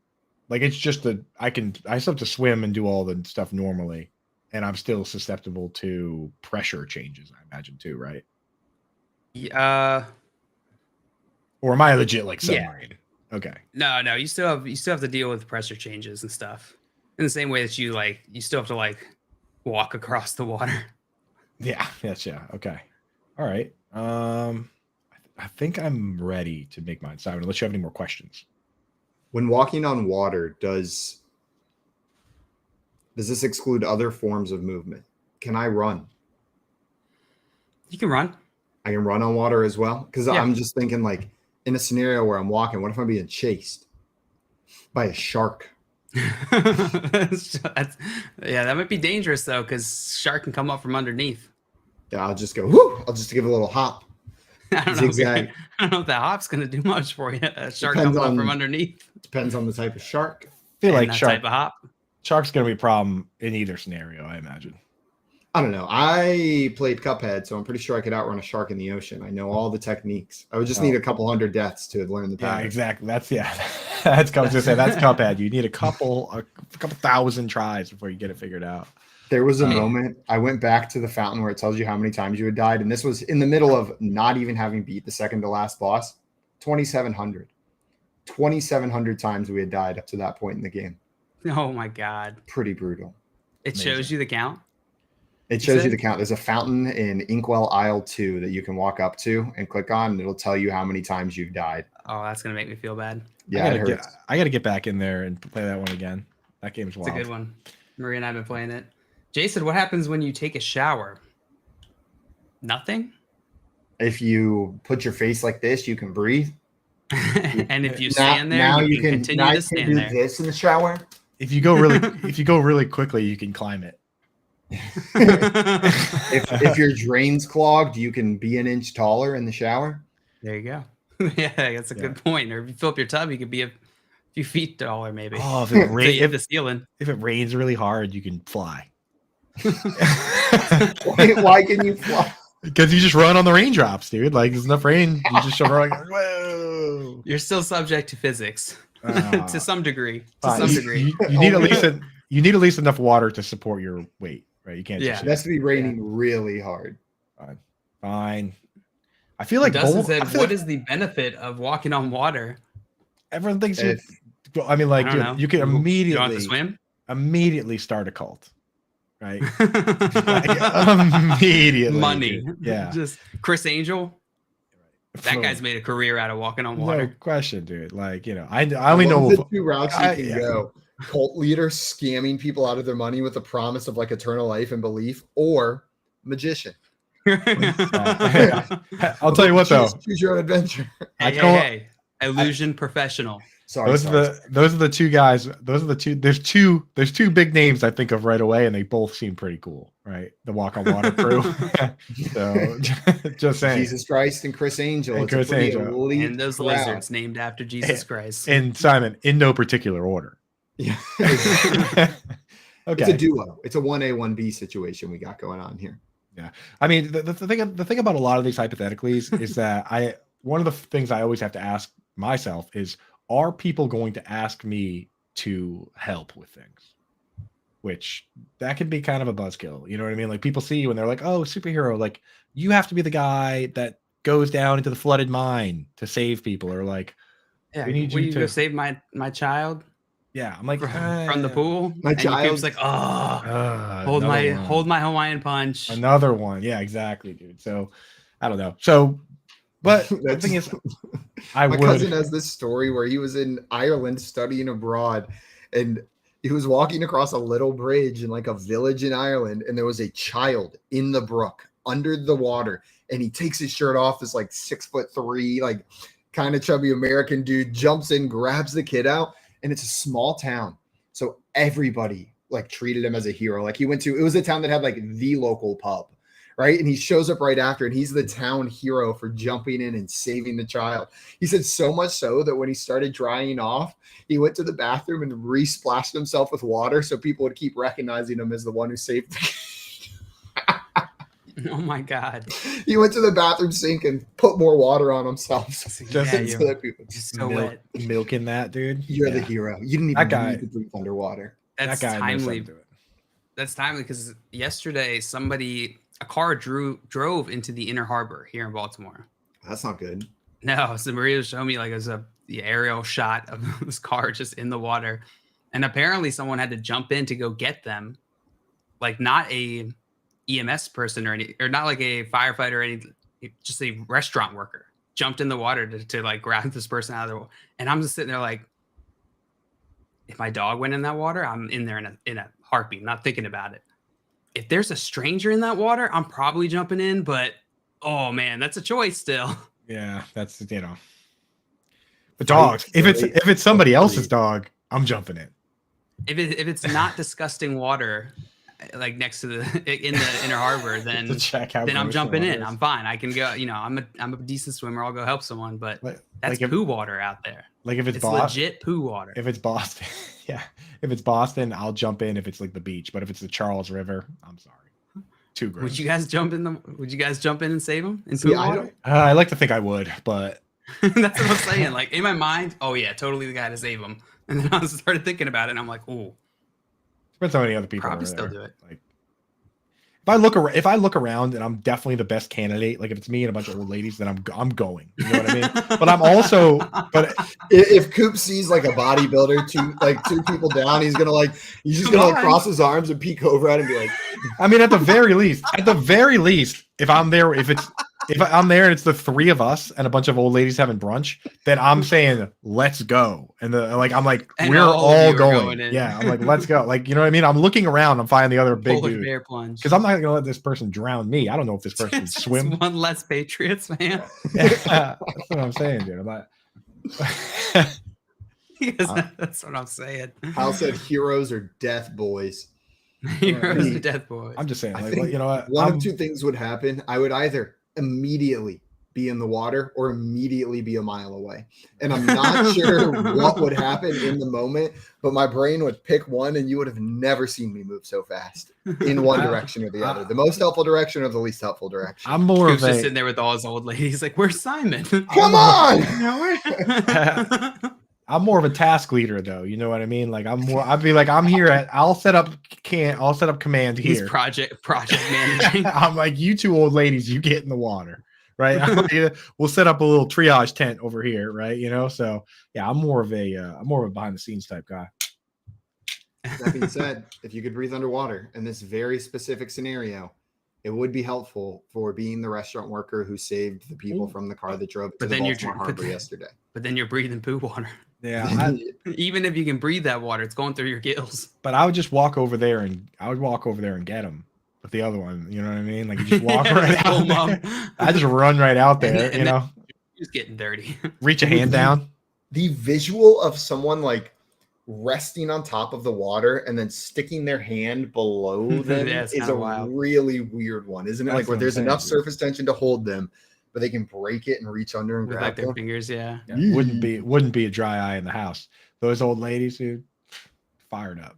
Like it's just I still have to swim and do all the stuff normally. And I'm still susceptible to pressure changes, I imagine too, right? Yeah. Or am I legit like submarine? Okay. No, you still have to deal with pressure changes and stuff. In the same way that you still have to walk across the water. Yeah. Yes. Yeah. Okay. All right. I think I'm ready to make mine, Simon, unless you have any more questions. When walking on water, does this exclude other forms of movement? Can I run? You can run. I can run on water as well? Because Yeah. I'm just thinking in a scenario where I'm walking, what if I'm being chased by a shark? That might be dangerous though, because shark can come up from underneath. Yeah, I'll just go, whoo! I'll just give it a little hop. I don't Zigzag. know if that hop's going to do much for you. A shark Depends coming up on- from underneath. Depends on the type of shark. I feel And like that type of hop. shark's going to be a problem in either scenario, I imagine. I don't know. I played Cuphead, so I'm pretty sure I could outrun a shark in the ocean. I know all the techniques. I would just need a couple hundred deaths to learn the Yeah, pattern. exactly. That's that's Cuphead. You need a couple thousand tries before you get it figured out. There was a moment I went back to the fountain where it tells you how many times you had died, and this was in the middle of not even having beat the second to last boss. 2,700. 2,700 times we had died up to that point in the game. Oh my God. Pretty brutal. It shows you the count. It shows you the count. There's a fountain in Inkwell Isle 2 that you can walk up to and click on, and it'll tell you how many times you've died. Oh, that's going to make me feel bad. Yeah, it hurts. I got to get back in there and play that one again. That game's wild. It's a good one. Maria and I have been playing it. Jason, what happens when you take a shower? Nothing? If you put your face like this, you can breathe. And if you stand there, you can continue to stand there. This in the shower. If you go really quickly, you can climb it. if your drain's clogged, you can be an inch taller in the shower. There you go. Yeah, that's a good point. Or if you fill up your tub, you could be a few feet taller, maybe. Oh, if it hit the ceiling. If it rains really hard, you can fly. Why can you fly? Because you just run on the raindrops, dude. Like there's enough rain, you just run. Whoa! You're still subject to physics to some degrre. You need at least enough water to support your weight, right? You can't. It has to be raining really hard. Fine. I feel like Dustin said, "What is the benefit of walking on water?" Everyone thinks you. I mean, like you can You don't have to swim. immediately start a cult, right? Immediately, Money. dude. Yeah. Just Chris Angel. That guy's made a career out of walking on water. No question, dude. Like, I only know the two routes you can go. Cult leader scamming people out of their money with the promise of eternal life and belief, or magician. I'll tell you what though. Choose your own adventure. Hey, illusion professional. Sorry, those are the two guys. Those are the two. There's two big names I think of right away, and they both seem pretty cool, right? The Walk on Water crew. So just saying. Jesus Christ and Chris Angel. And Chris Angel. And those lizards named after Jesus Christ. And Simon, in no particular order. Yeah. Okay. It's a duo. It's a 1A, 1B situation we got going on here. Yeah. I mean, the thing about a lot of these hypotheticals is that one of the things I always have to ask myself is, are people going to ask me to help with things? Which that can be kind of a buzzkill. You know what I mean? Like people see you and they're like, oh, superhero, like you have to be the guy that goes down into the flooded mine to save people, or like, yeah, we need will you to go save my child? Yeah, I'm like from the pool. My child's like, hold my Hawaiian punch. Another one, yeah, exactly, dude. So I don't know. So, but the thing is, my cousin has this story where he was in Ireland studying abroad, and he was walking across a little bridge in a village in Ireland, and there was a child in the brook under the water, and he takes his shirt off. This 6'3", kind of chubby American dude jumps in, grabs the kid out. And it's a small town, so everybody treated him as a hero. It was a town that had the local pub, right? And he shows up right after, and he's the town hero for jumping in and saving the child. He said so much so that when he started drying off, he went to the bathroom and re-splashed himself with water, so people would keep recognizing him as the one who saved the kid. Oh my God! He went to the bathroom sink and put more water on himself. Just so wet. Milking that, dude. You're the hero. You didn't even need to breathe underwater. That's timely. That's timely because yesterday a car drove into the Inner Harbor here in Baltimore. That's not good. No, so Maria was showing me it was a the aerial shot of this car just in the water. And apparently someone had to jump in to go get them. Like not a EMS person or not like a firefighter or any, just a restaurant worker jumped in the water to like grab this person out of the water. And I'm just sitting there like, if my dog went in that water, I'm in there in a heartbeat, not thinking about it. If there's a stranger in that water, I'm probably jumping in, but oh man, that's a choice still. Yeah, that's, you know. But dogs, if it's somebody else's dog, I'm jumping in. If it's not disgusting water, like next to in the inner harbor, then I'm jumping in. I'm fine. I can go. You know, I'm a decent swimmer. I'll go help someone. But that's poo water out there. Like if it's legit poo water. If it's Boston, yeah. If it's Boston, I'll jump in. If it's like the beach, but if it's the Charles River, I'm sorry. Too gross. Would you guys jump in and save them in poo water? I like to think I would, but that's what I'm saying. Like in my mind, oh yeah, totally the guy to save them. And then I started thinking about it, and I'm like, ooh. Depends how many other people probably still do it. Like, if I look around and I'm definitely the best candidate, like if it's me and a bunch of old ladies, then I'm going. You know what I mean? But I'm also, but if Coop sees like a bodybuilder, two people down, he's just gonna cross his arms and peek over at him and be like, I mean, at the very least, if I'm there, if I'm there and it's the three of us and a bunch of old ladies having brunch, then I'm saying, let's go. And we're all going. Yeah. I'm like, let's go. Like, you know what I mean? I'm looking around. I'm finding the other big dude. Bear plunge. Because I'm not going to let this person drown me. I don't know if this person can swim. One less Patriots, man. That's what I'm saying, dude. That's what I'm saying. Hal said heroes are death boys. Heroes are death boys. I'm just saying, like, you know what? One of two things would happen. I would either immediately be in the water or immediately be a mile away. And I'm not sure what would happen in the moment, but my brain would pick one and you would have never seen me move so fast in one direction or the other. The most helpful direction or the least helpful direction. I'm more just sitting there with all his old ladies like, where's Simon? Come on! I'm more of a task leader though. You know what I mean? Like I'd be like, I'm here I'll set up command here. He's project managing. I'm like, you two old ladies, you get in the water. Right. We'll set up a little triage tent over here. Right. You know, so yeah, I'm more of a behind the scenes type guy. That being said, if you could breathe underwater in this very specific scenario, it would be helpful for being the restaurant worker who saved the people from the car that drove to the Baltimore Harbor yesterday. But then you're breathing poo water. Yeah. Even if you can breathe that water, it's going through your gills. But I would just walk over there and get them. With the other one, you know what I mean? Like you just walk right out there. I just run right out there, you know. Just getting dirty. Reach a hand down. The visual of someone like resting on top of the water and then sticking their hand below them is a really weird one, isn't it? Like where there's enough surface tension to hold them, but they can break it and reach under and grab like their them. fingers. Yeah. Wouldn't be a dry eye in the house. Those old ladies, dude, fired up.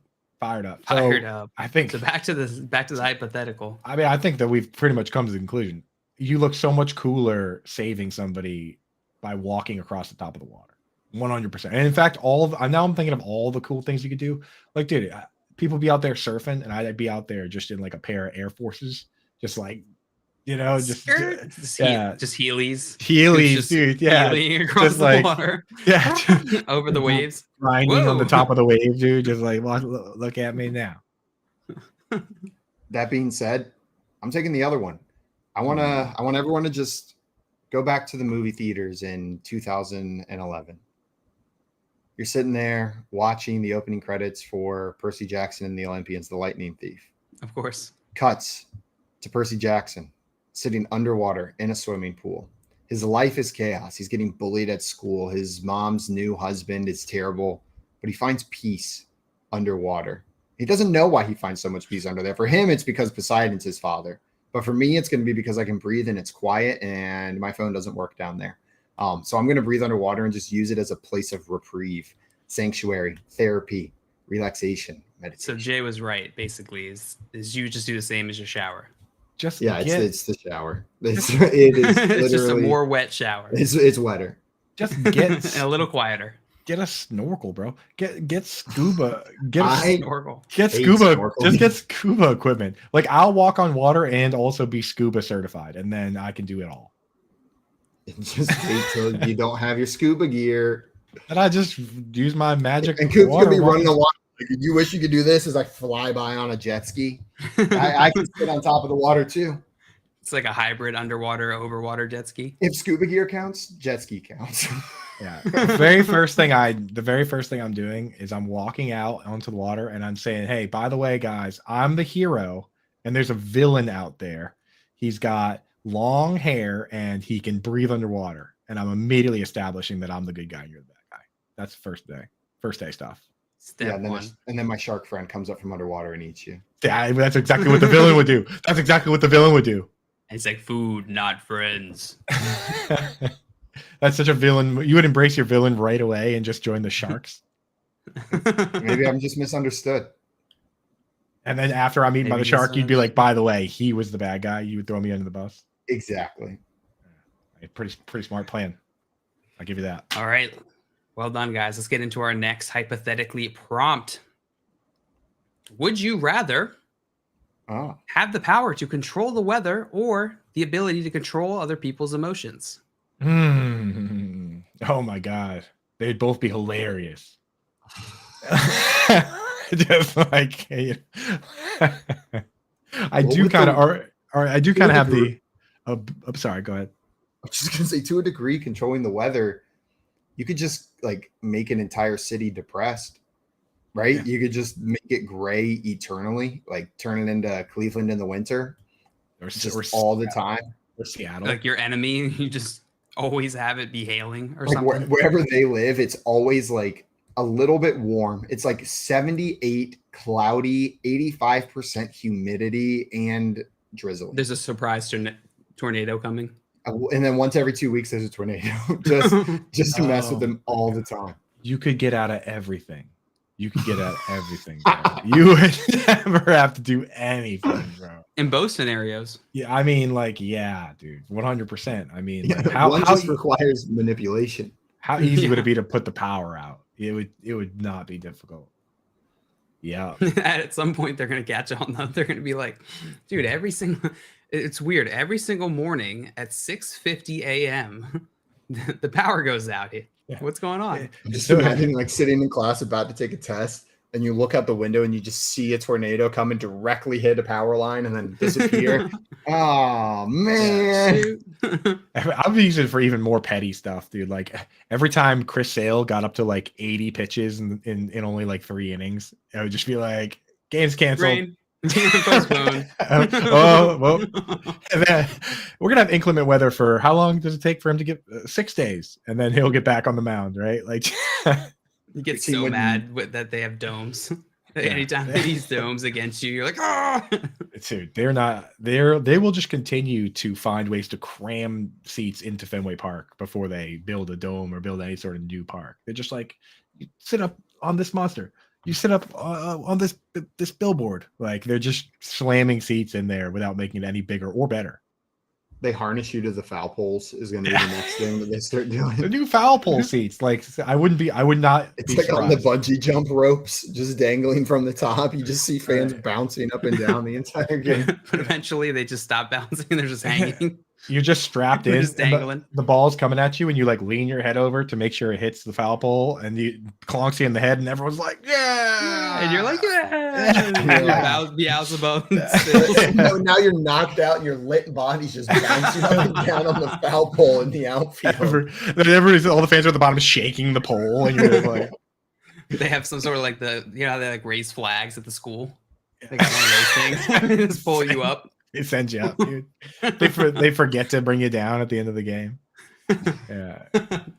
So I think so. Back to the hypothetical. I mean, I think that we've pretty much come to the conclusion. You look so much cooler saving somebody by walking across the top of the water. 100%. And in fact, I'm thinking of all the cool things you could do. Like, dude, people be out there surfing, and I'd be out there just in like a pair of Air Forces, just like, you know, just Heelys, dude. Yeah, across the water. Yeah, over the waves, grinding on the top of the wave, dude. Just like, look at me now. That being said, I'm taking the other one. I want everyone to just go back to the movie theaters in 2011. You're sitting there watching the opening credits for Percy Jackson and the Olympians, The Lightning Thief. Of course. Cuts to Percy Jackson sitting underwater in a swimming pool. His life is chaos. He's getting bullied at school. His mom's new husband is terrible, but he finds peace underwater. He doesn't know why he finds so much peace under there. For him, it's because Poseidon's his father. But for me, it's going to be because I can breathe and it's quiet and my phone doesn't work down there. So I'm going to breathe underwater and just use it as a place of reprieve, sanctuary, therapy, relaxation, meditation. So Jay was right, basically, is you just do the same as your shower. It's the shower. It is literally it's just a more wet shower. It's wetter. Just get and a little quieter. Get a snorkel, bro. Get scuba. Snorkel. Get scuba. Snorkel. Just get scuba equipment. Like I'll walk on water and also be scuba certified, and then I can do it all. Just wait till you don't have your scuba gear. And I just use my magic. And Coop's water gonna be running wand. a lot. Like, you wish you could do this as I fly by on a jet ski. I can sit on top of the water too. It's like a hybrid underwater, overwater jet ski. If scuba gear counts, jet ski counts. Yeah. The very first thing I'm doing is I'm walking out onto the water and I'm saying, hey, by the way, guys, I'm the hero and there's a villain out there. He's got long hair and he can breathe underwater. And I'm immediately establishing that I'm the good guy and you're the bad guy. That's the first day stuff. Step one. And then my shark friend comes up from underwater and eats you. Yeah, that's exactly what the villain would do. That's exactly what the villain would do. It's like food, not friends. That's such a villain. You would embrace your villain right away and just join the sharks. Maybe I'm just misunderstood. And then after I'm eaten by the shark, you'd be like, by the way, he was the bad guy. You would throw me under the bus. Exactly. Pretty smart plan. I'll give you that. All right. Well done, guys. Let's get into our next hypothetically prompt. Would you rather have the power to control the weather or the ability to control other people's emotions? Oh my God. They'd both be hilarious. Just like, I do kind of have the, I'm sorry, go ahead. I'm just going to say, to a degree, controlling the weather, you could just like make an entire city depressed, right? Yeah. You could just make it gray eternally, like turn it into Cleveland in the winter or all the time. Or Seattle. Like your enemy, you just always have it be hailing or like something. Wherever they live, it's always like a little bit warm. It's like 78, cloudy, 85% humidity, and drizzling. There's a surprise tornado coming. And then once every 2 weeks, there's a tornado just to mess with them all the time. You could get out of everything. You would You would never have to do anything, bro. In both scenarios. Yeah, I mean, like, yeah, dude, 100%. I mean, like, one just requires manipulation. How easy would it be to put the power out? It would not be difficult. Yeah. At some point, they're gonna catch on. They're gonna be like, dude, it's weird. Every single morning at 6:50 a.m., the power goes out. Yeah. What's going on? Just imagine like sitting in class about to take a test and you look out the window and you just see a tornado come and directly hit a power line and then disappear. Oh, man. I'm using it for even more petty stuff, dude. Like every time Chris Sale got up to like 80 pitches in only like 3 innings, I would just be like, game's canceled. Rain. Postponed. Well, and then we're gonna have inclement weather for how long does it take for him to get 6 days, and then he'll get back on the mound, right? Like you get so mad that they have domes. Anytime they use domes against you, you're like, ah. Dude, they will just continue to find ways to cram seats into Fenway Park before they build a dome or build any sort of new park. They're just like, you sit up on this monster. You sit up on this billboard. Like they're just slamming seats in there without making it any bigger or better. They harness you to the foul poles is going to be the next thing that they start doing. The new foul pole seats. Like I would not. It's like surprised. On the bungee jump ropes, just dangling from the top. You just see fans bouncing up and down the entire game. But eventually, they just stop bouncing and they're just hanging. You're just strapped in, just dangling. The ball's coming at you, and you like lean your head over to make sure it hits the foul pole, and you clonks you in the head, and everyone's like, "Yeah!" And you're like, "Yeah!" And Beelzebub. Now you're knocked out, and your lit body's just bouncing up and down on the foul pole in the outfield. All the fans are at the bottom shaking the pole, and you're just like, they have some sort of like they like raise flags at the school. They got one of those things. Just pull you up. It sends you up, dude. They forget to bring you down at the end of the game. Yeah. Did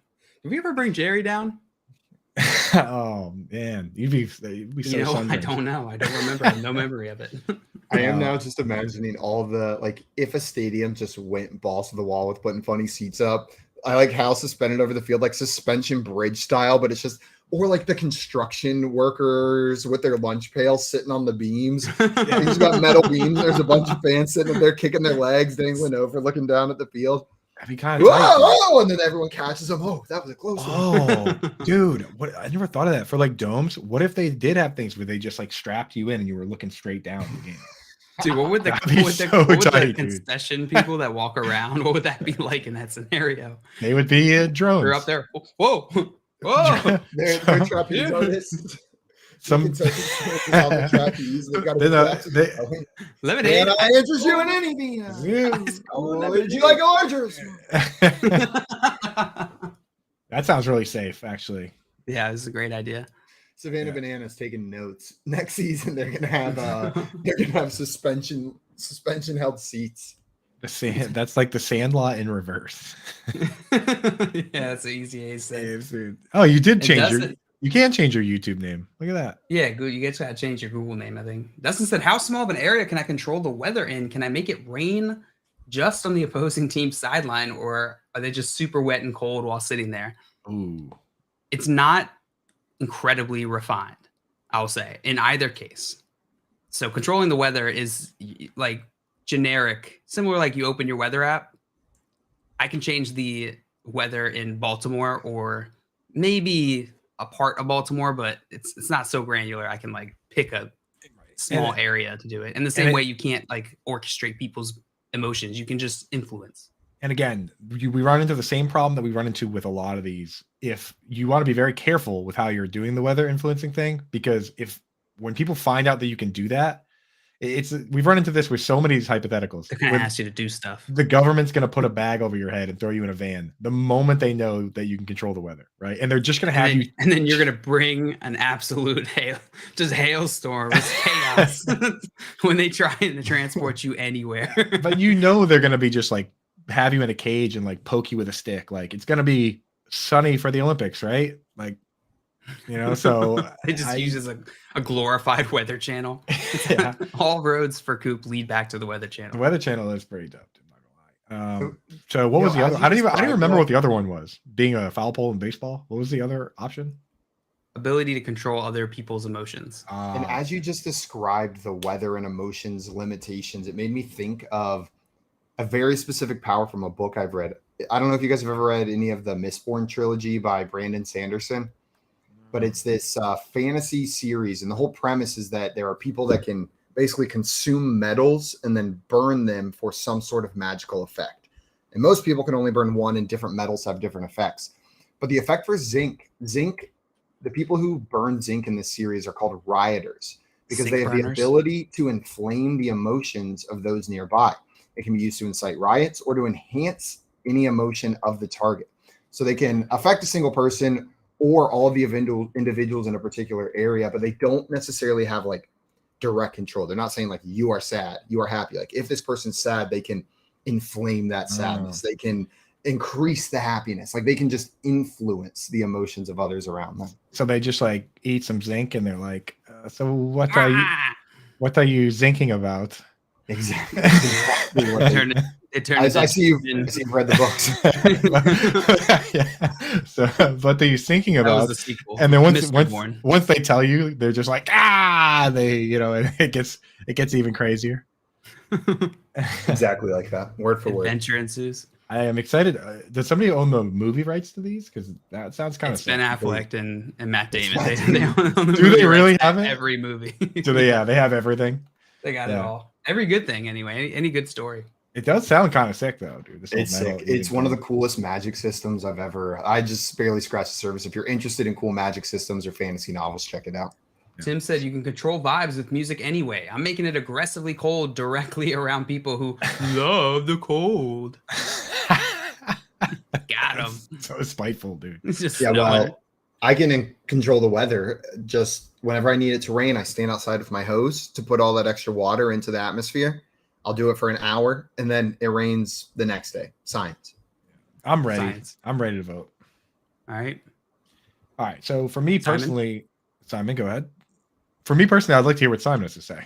we ever bring Jerry down? Oh man, you'd be so sunburned. I don't know. I don't remember. I have no memory of it. I am now just imagining all the like if a stadium just went balls to the wall with putting funny seats up. I like how suspended over the field, like suspension bridge style, but it's just or like the construction workers with their lunch pails sitting on the beams. You just got metal beams. There's a bunch of fans sitting up there kicking their legs, dangling over, looking down at the field. That'd be kind of whoa, and then everyone catches them. Oh, that was a close one. Oh, dude, what? I never thought of that for like domes. What if they did have things where they just like strapped you in and you were looking straight down the game? Dude, what would the concession people that walk around? What would that be like in that scenario? They would be drones. They're up there. Whoa. Whoa. They're trapeze artists. Some They've got a Lemonade. Can I interest you in anything? Would you like oranges? That sounds really safe, actually. Yeah, this is a great idea. Savannah Bananas taking notes. Next season, they're gonna have suspension held seats. That's like the Sandlot in reverse. Yeah, that's an easy A say. Oh, you did change you can change your YouTube name. Look at that. Yeah, good. You guys gotta change your Google name, I think. Dustin said, how small of an area can I control the weather in? Can I make it rain just on the opposing team's sideline, or are they just super wet and cold while sitting there? Ooh. It's not incredibly refined, I'll say, in either case. So controlling the weather is like generic, similar like you open your weather app. I can change the weather in Baltimore or maybe a part of Baltimore, but it's not so granular. I can like pick a small area to do it. In the same way you can't like orchestrate people's emotions. You can just influence. And again, we run into the same problem that we run into with a lot of these. If you want to be very careful with how you're doing the weather influencing thing, because when people find out that you can do that, we've run into this with so many of these hypotheticals. They're going to ask you to do stuff. The government's going to put a bag over your head and throw you in a van the moment they know that you can control the weather, right? And they're just going to have you. And then you're going to bring an absolute hailstorm, chaos when they try to transport you anywhere. But they're going to be just like have you in a cage and like poke you with a stick. Like it's going to be sunny for the Olympics, right? Like, so they just use as a glorified weather channel. Yeah. All roads for Coop lead back to the weather channel. The weather channel is pretty dope. I'm not gonna lie. So what was the other? I don't even remember what the other one was. Being a foul pole in baseball. What was the other option? Ability to control other people's emotions. And as you just described the weather and emotions limitations, it made me think of a very specific power from a book I've read. I don't know if you guys have ever read any of the Mistborn trilogy by Brandon Sanderson, but it's this fantasy series. And the whole premise is that there are people that can basically consume metals and then burn them for some sort of magical effect. And most people can only burn one, and different metals have different effects. But the effect for zinc, the people who burn zinc in this series are called rioters because they have the ability to inflame the emotions of those nearby. It can be used to incite riots or to enhance any emotion of the target. So they can affect a single person or all of the individuals in a particular area, but they don't necessarily have like direct control. They're not saying like you are sad, you are happy. Like if this person's sad, they can inflame that sadness. They can increase the happiness. Like they can just influence the emotions of others around them. So they just like eat some zinc and they're like, so what are you zinking about? Exactly. I see you've read the books. Yeah. So what are you thinking about? That was the sequel. And then once they tell you, they're just like, it gets even crazier. Exactly like that. Word for word. Adventure ensues. I am excited. Does somebody own the movie rights to these? Because that sounds kind of. It's Ben Affleck and Matt Damon. Do they really have it? Every movie. Do they? Yeah, they have everything. They got it all. Every good thing, anyway. Any good story. It does sound kind of sick, though, dude. It's sick. It's one of the coolest magic systems I've ever. I just barely scratched the surface. If you're interested in cool magic systems or fantasy novels, check it out. Tim said you can control vibes with music anyway. I'm making it aggressively cold directly around people who love the cold. Got him. So spiteful, dude. It's just well, I can control the weather. Just whenever I need it to rain, I stand outside with my hose to put all that extra water into the atmosphere. I'll do it for an hour, and then it rains the next day. Science. I'm ready. Science. I'm ready to vote. All right. So for me personally, Simon, go ahead. For me personally, I'd like to hear what Simon has to say.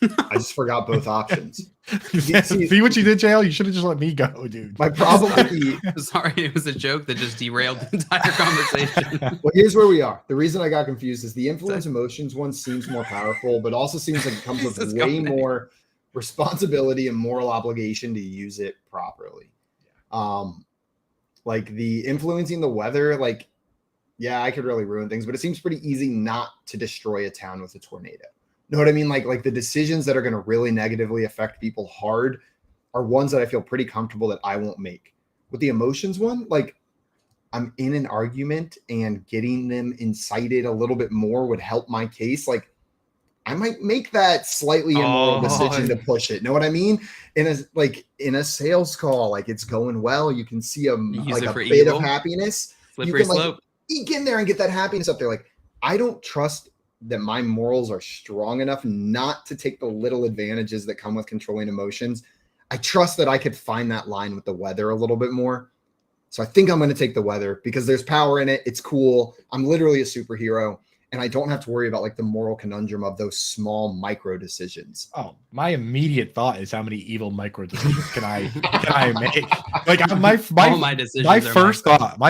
I just forgot both options. See what you did, JL? You should have just let me go, dude. My problem with sorry, it was a joke that just derailed the entire conversation. Well, here's where we are. The reason I got confused is the influence emotions one seems more powerful, but also seems like it comes with way more responsibility and moral obligation to use it properly. Like the influencing the weather, like, yeah, I could really ruin things, but it seems pretty easy not to destroy a town with a tornado. Know what I mean? Like the decisions that are going to really negatively affect people hard are ones that I feel pretty comfortable that I won't make. With the emotions one, like I'm in an argument and getting them incited a little bit more would help my case, like I might make that slightly immoral decision to push it. Know what I mean? In a sales call, like it's going well, you can see a bit of happiness. Slippery You can slope. eke in there and get that happiness up there. Like I don't trust that my morals are strong enough not to take the little advantages that come with controlling emotions. I trust that I could find that line with the weather a little bit more. So I think I'm going to take the weather because there's power in it. It's cool. I'm literally a superhero. And I don't have to worry about like the moral conundrum of those small micro decisions. Oh, my immediate thought is how many evil micro decisions can I make? Like my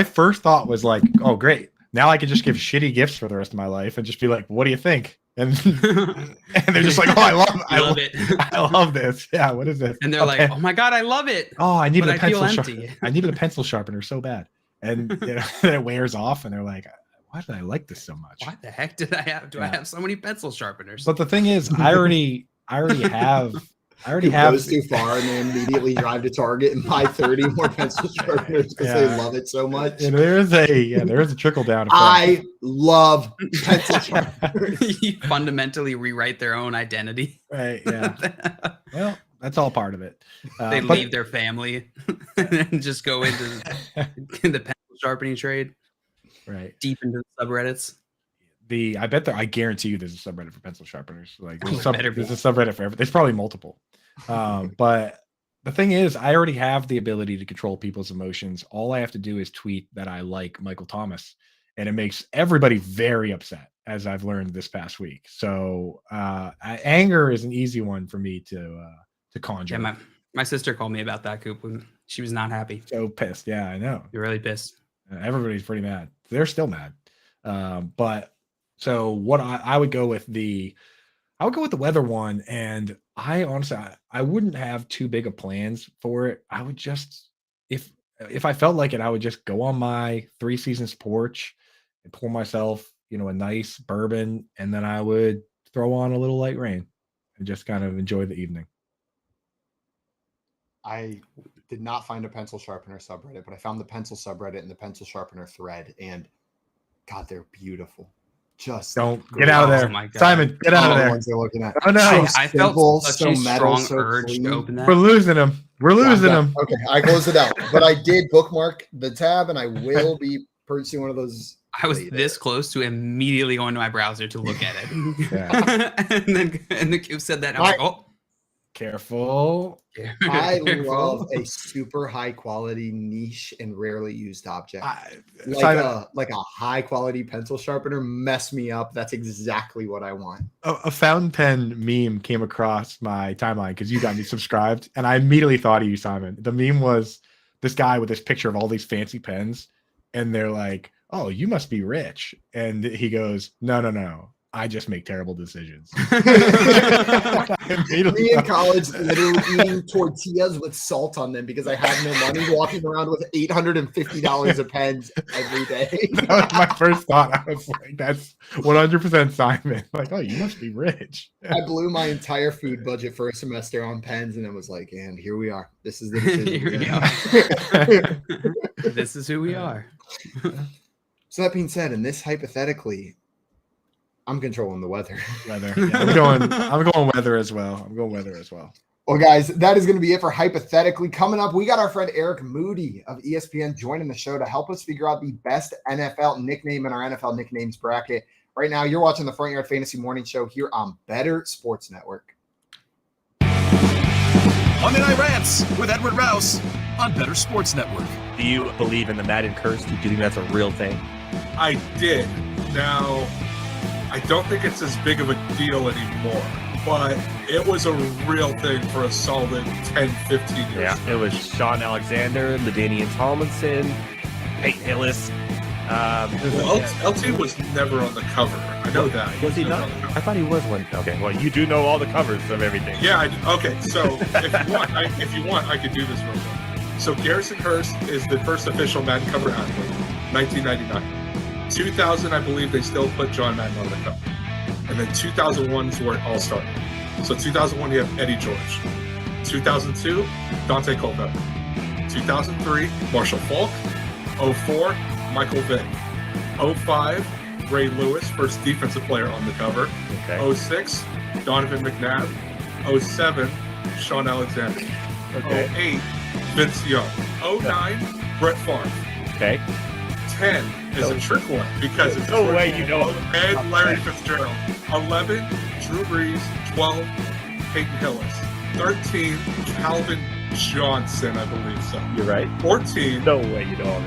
first thought was like, oh great, now I can just give shitty gifts for the rest of my life and just be like, what do you think? And they're just like, oh, I love it. I love this. Yeah, what is this? And they're like, oh my god, I love it. Oh, I needed a pencil sharpener. I needed a pencil sharpener so bad, and it wears off, and they're like, why did I like this so much? Why the heck did I have? I have so many pencil sharpeners? But the thing is, I already have goes too far and they immediately drive to Target and buy 30 more pencil sharpeners because they love it so much. And there is a trickle down effect. I love pencil sharpeners. You fundamentally rewrite their own identity. Right. Yeah. Well, that's all part of it. They leave their family and just go into the pencil sharpening trade. Right. Deep into the subreddits. I guarantee you there's a subreddit for pencil sharpeners. Like there's a subreddit for everything. There's probably multiple. But the thing is, I already have the ability to control people's emotions. All I have to do is tweet that I like Michael Thomas, and it makes everybody very upset, as I've learned this past week. So anger is an easy one for me to conjure. Yeah, my sister called me about that, Coop, when she was not happy. So pissed. Yeah, I know. You're really pissed. Everybody's pretty mad. They're still mad. But so what I would go with the weather one, and I honestly I wouldn't have too big of plans for it. I would just if I felt like it, I would just go on my 3 Seasons porch and pour myself, a nice bourbon, and then I would throw on a little light rain and just kind of enjoy the evening. I did not find a pencil sharpener subreddit, but I found the pencil subreddit and the pencil sharpener thread, and God, they're beautiful. Just don't get out of there, Simon. Get out of there. Ones they're looking at. Oh no! I felt such a strong urge to open that. We're losing them. Okay, I closed it out, but I did bookmark the tab, and I will be purchasing one of those. I was this close to immediately going to my browser to look at it, and then Coop said that. I was like, oh. Careful. I love a super high quality niche and rarely used object. Like a high quality pencil sharpener. Mess me up. That's exactly what I want. A fountain pen meme came across my timeline because you got me subscribed, and I immediately thought of you, Simon. The meme was this guy with this picture of all these fancy pens, and they're like, "Oh, you must be rich," and he goes, "No. I just make terrible decisions." Me in college, literally eating tortillas with salt on them because I had no money, walking around with $850 of pens every day. That was my first thought. I was like, that's 100% Simon. Like, oh, you must be rich. I blew my entire food budget for a semester on pens, and it was like, and here we are. This is the decision. This is who we are. So that being said, and this hypothetically, I'm controlling the weather. Yeah, I'm going weather as well. Well, guys, that is going to be it for hypothetically. Coming up, we got our friend Eric Moody of ESPN joining the show to help us figure out the best NFL nickname in our NFL nicknames bracket. Right now, you're watching the Front Yard Fantasy Morning Show here on Better Sports Network. Monday Night Rants with Edward Rouse on Better Sports Network. Do you believe in the Madden curse? Do you think that's a real thing? I did. Now, I don't think it's as big of a deal anymore, but it was a real thing for a solid 10, 15 years. Yeah, it was Sean Alexander, LaDainian Tomlinson, Peyton Hillis. LT was never on the cover. I know that. Was he not? I thought he was one. Okay, well, you do know all the covers of everything. Yeah, okay, so if you want, I could do this real quick. So Garrison Hurst is the first official Madden cover athlete, 1999. 2000, I believe they still put John Madden on the cover. And then 2001 is where it all started. So 2001, you have Eddie George. 2002, Dante Culpepper. 2003, Marshall Faulk. 04, Michael Vick. 05, Ray Lewis, first defensive player on the cover. Okay. 06, Donovan McNabb. 07, Sean Alexander. Okay. 08, Vince Young. 09, Brett Favre. Okay. 10 is a trick one because it's No way you know. and Larry Fitzgerald. 11, Drew Brees. 12, Peyton Hillis. 13, Calvin Johnson, I believe so. You're right. 14, No way you know.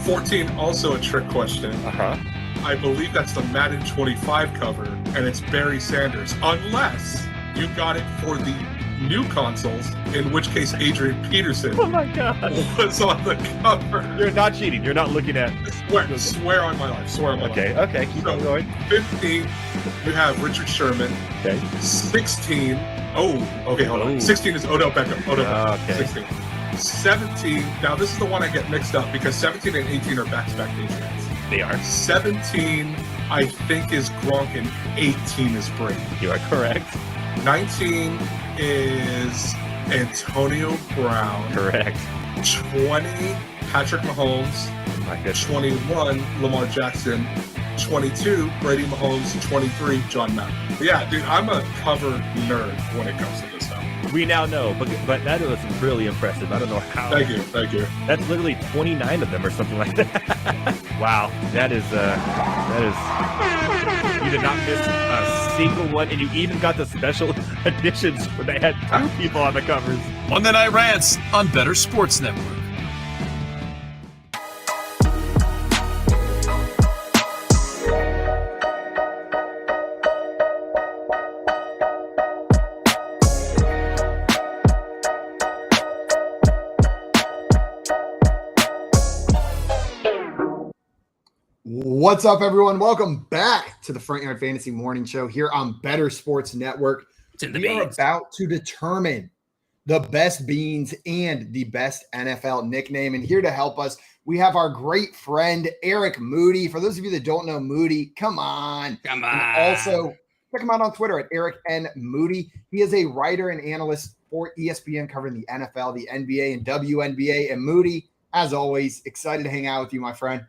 14, also a trick question. Uh-huh. I believe that's the Madden 25 cover, and it's Barry Sanders, unless you got it for the new consoles, in which case Adrian Peterson Oh my God. was on the cover. You're not cheating. You're not looking at. Swear on my life. Swear on my life. Okay. Keep on going. 15, you have Richard Sherman. Okay. 16, hold on. 16 is Odell Beckham. Okay. 16. 17, now this is the one I get mixed up because 17 and 18 are back-to-back Patriots. They are. 17, I think, is Gronk, and 18 is Brady. You are correct. 19 is Antonio Brown. Correct. 20, Patrick Mahomes. Oh my goodness. 21, Lamar Jackson. 22, Brady Mahomes. 23, John Madden. Yeah, dude, I'm a cover nerd when it comes to this stuff. We now know, but that was really impressive. I don't know how. Thank you. That's literally 29 of them or something like that. Wow, that is. You did not miss a single one, and you even got the special editions where they had 2 people on the covers. Monday Night Rants on Better Sports Network. What's up, everyone? Welcome back to the Front Yard Fantasy Morning Show here on Better Sports Network. We are about to determine the best beans and the best NFL nickname. And here to help us, we have our great friend, Eric Moody. For those of you that don't know Moody, come on. And also, check him out on Twitter at Eric N. Moody. He is a writer and analyst for ESPN covering the NFL, the NBA, and WNBA. And Moody, as always, excited to hang out with you, my friend.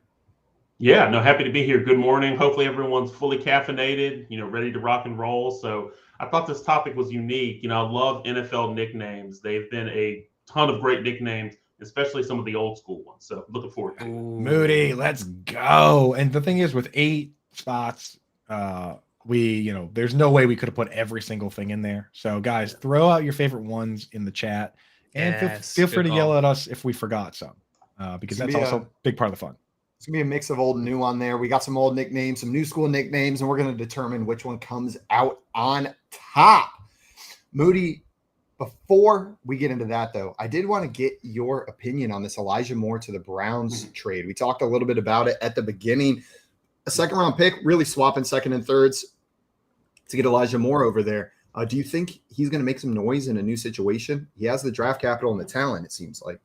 Yeah, no, happy to be here. Good morning. Hopefully everyone's fully caffeinated, ready to rock and roll. So I thought this topic was unique. I love NFL nicknames. They've been a ton of great nicknames, especially some of the old school ones. So looking forward to it. Moody, let's go. And the thing is, with 8 spots, there's no way we could have put every single thing in there. So guys, throw out your favorite ones in the chat, and feel free to yell at us if we forgot some, because that's also a big part of the fun. It's going to be a mix of old and new on there. We got some old nicknames, some new school nicknames, and we're going to determine which one comes out on top. Moody, before we get into that, though, I did want to get your opinion on this Elijah Moore to the Browns trade. We talked a little bit about it at the beginning. A second-round pick, really swapping second and thirds to get Elijah Moore over there. Do you think he's going to make some noise in a new situation? He has the draft capital and the talent, it seems like.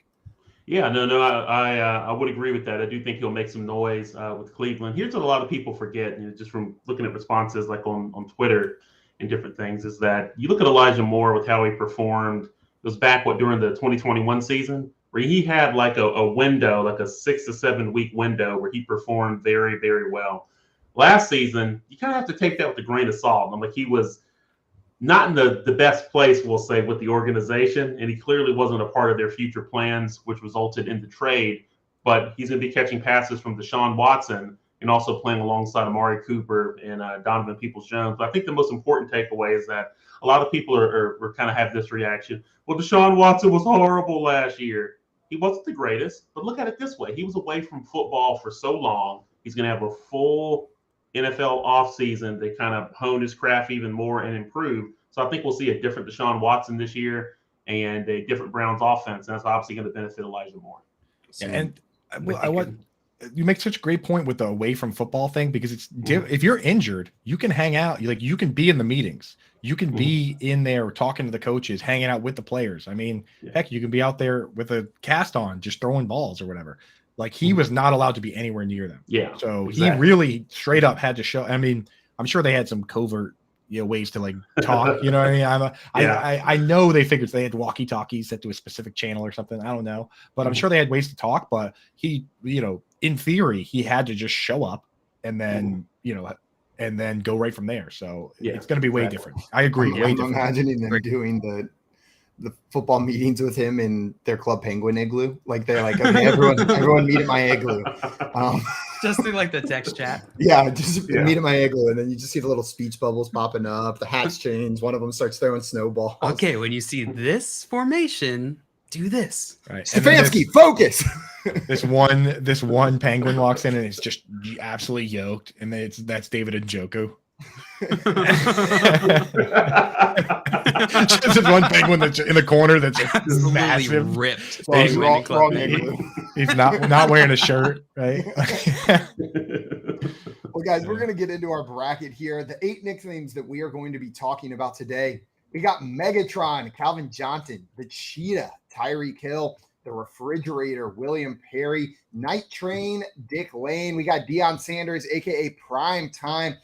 Yeah, no, I would agree with that. I do think he'll make some noise with Cleveland. Here's what a lot of people forget, just from looking at responses like on Twitter and different things, is that you look at Elijah Moore with how he performed. It was back during the 2021 season, where he had like a window, like a 6 to 7 week window where he performed very, very well. Last season, you kind of have to take that with a grain of salt. He was not in the best place, we'll say, with the organization, and he clearly wasn't a part of their future plans, which resulted in the trade. But he's going to be catching passes from Deshaun Watson and also playing alongside Amari Cooper and Donovan Peoples-Jones. But I think the most important takeaway is that a lot of people are kind of have this reaction. Well, Deshaun Watson was horrible last year. He wasn't the greatest, but look at it this way. He was away from football for so long. He's going to have a full NFL offseason to kind of hone his craft even more and improve. So I think we'll see a different Deshaun Watson this year and a different Browns offense. And that's obviously going to benefit Elijah Moore. And you make such a great point with the away from football thing, because it's if you're injured, you can hang out. You can be in the meetings. You can be in there talking to the coaches, hanging out with the players. I mean, heck, you can be out there with a cast on, just throwing balls or whatever. Like, he was not allowed to be anywhere near them. Yeah. So exactly. He really straight up had to show. I mean, I'm sure they had some covert ways to like talk. You know what I mean? I know they figured they had walkie talkies set to a specific channel or something. I don't know, but I'm sure they had ways to talk. But he, in theory, he had to just show up and then and then go right from there. So it's going to be way different. I agree. Way I'm different. imagining them doing the football meetings with him in their Club Penguin igloo. Like they're like, okay, everyone meet at my igloo. Just through like the text chat. Yeah, just meet at my igloo, and then you just see the little speech bubbles popping up. The hats change. One of them starts throwing snowballs. Okay, when you see this formation, do this. Right. Stefanski, focus. This one penguin walks in and it's just absolutely yoked, and that's David Njoku. Just one penguin that's in the corner that's massive, ripped. He's not wearing a shirt, right? Well, guys, we're going to get into our bracket here. The 8 nicknames that we are going to be talking about today. We got Megatron, Calvin Johnson, the Cheetah, Tyreek Hill, the Refrigerator, William Perry, Night Train, Dick Lane. We got Deion Sanders, aka Prime Time.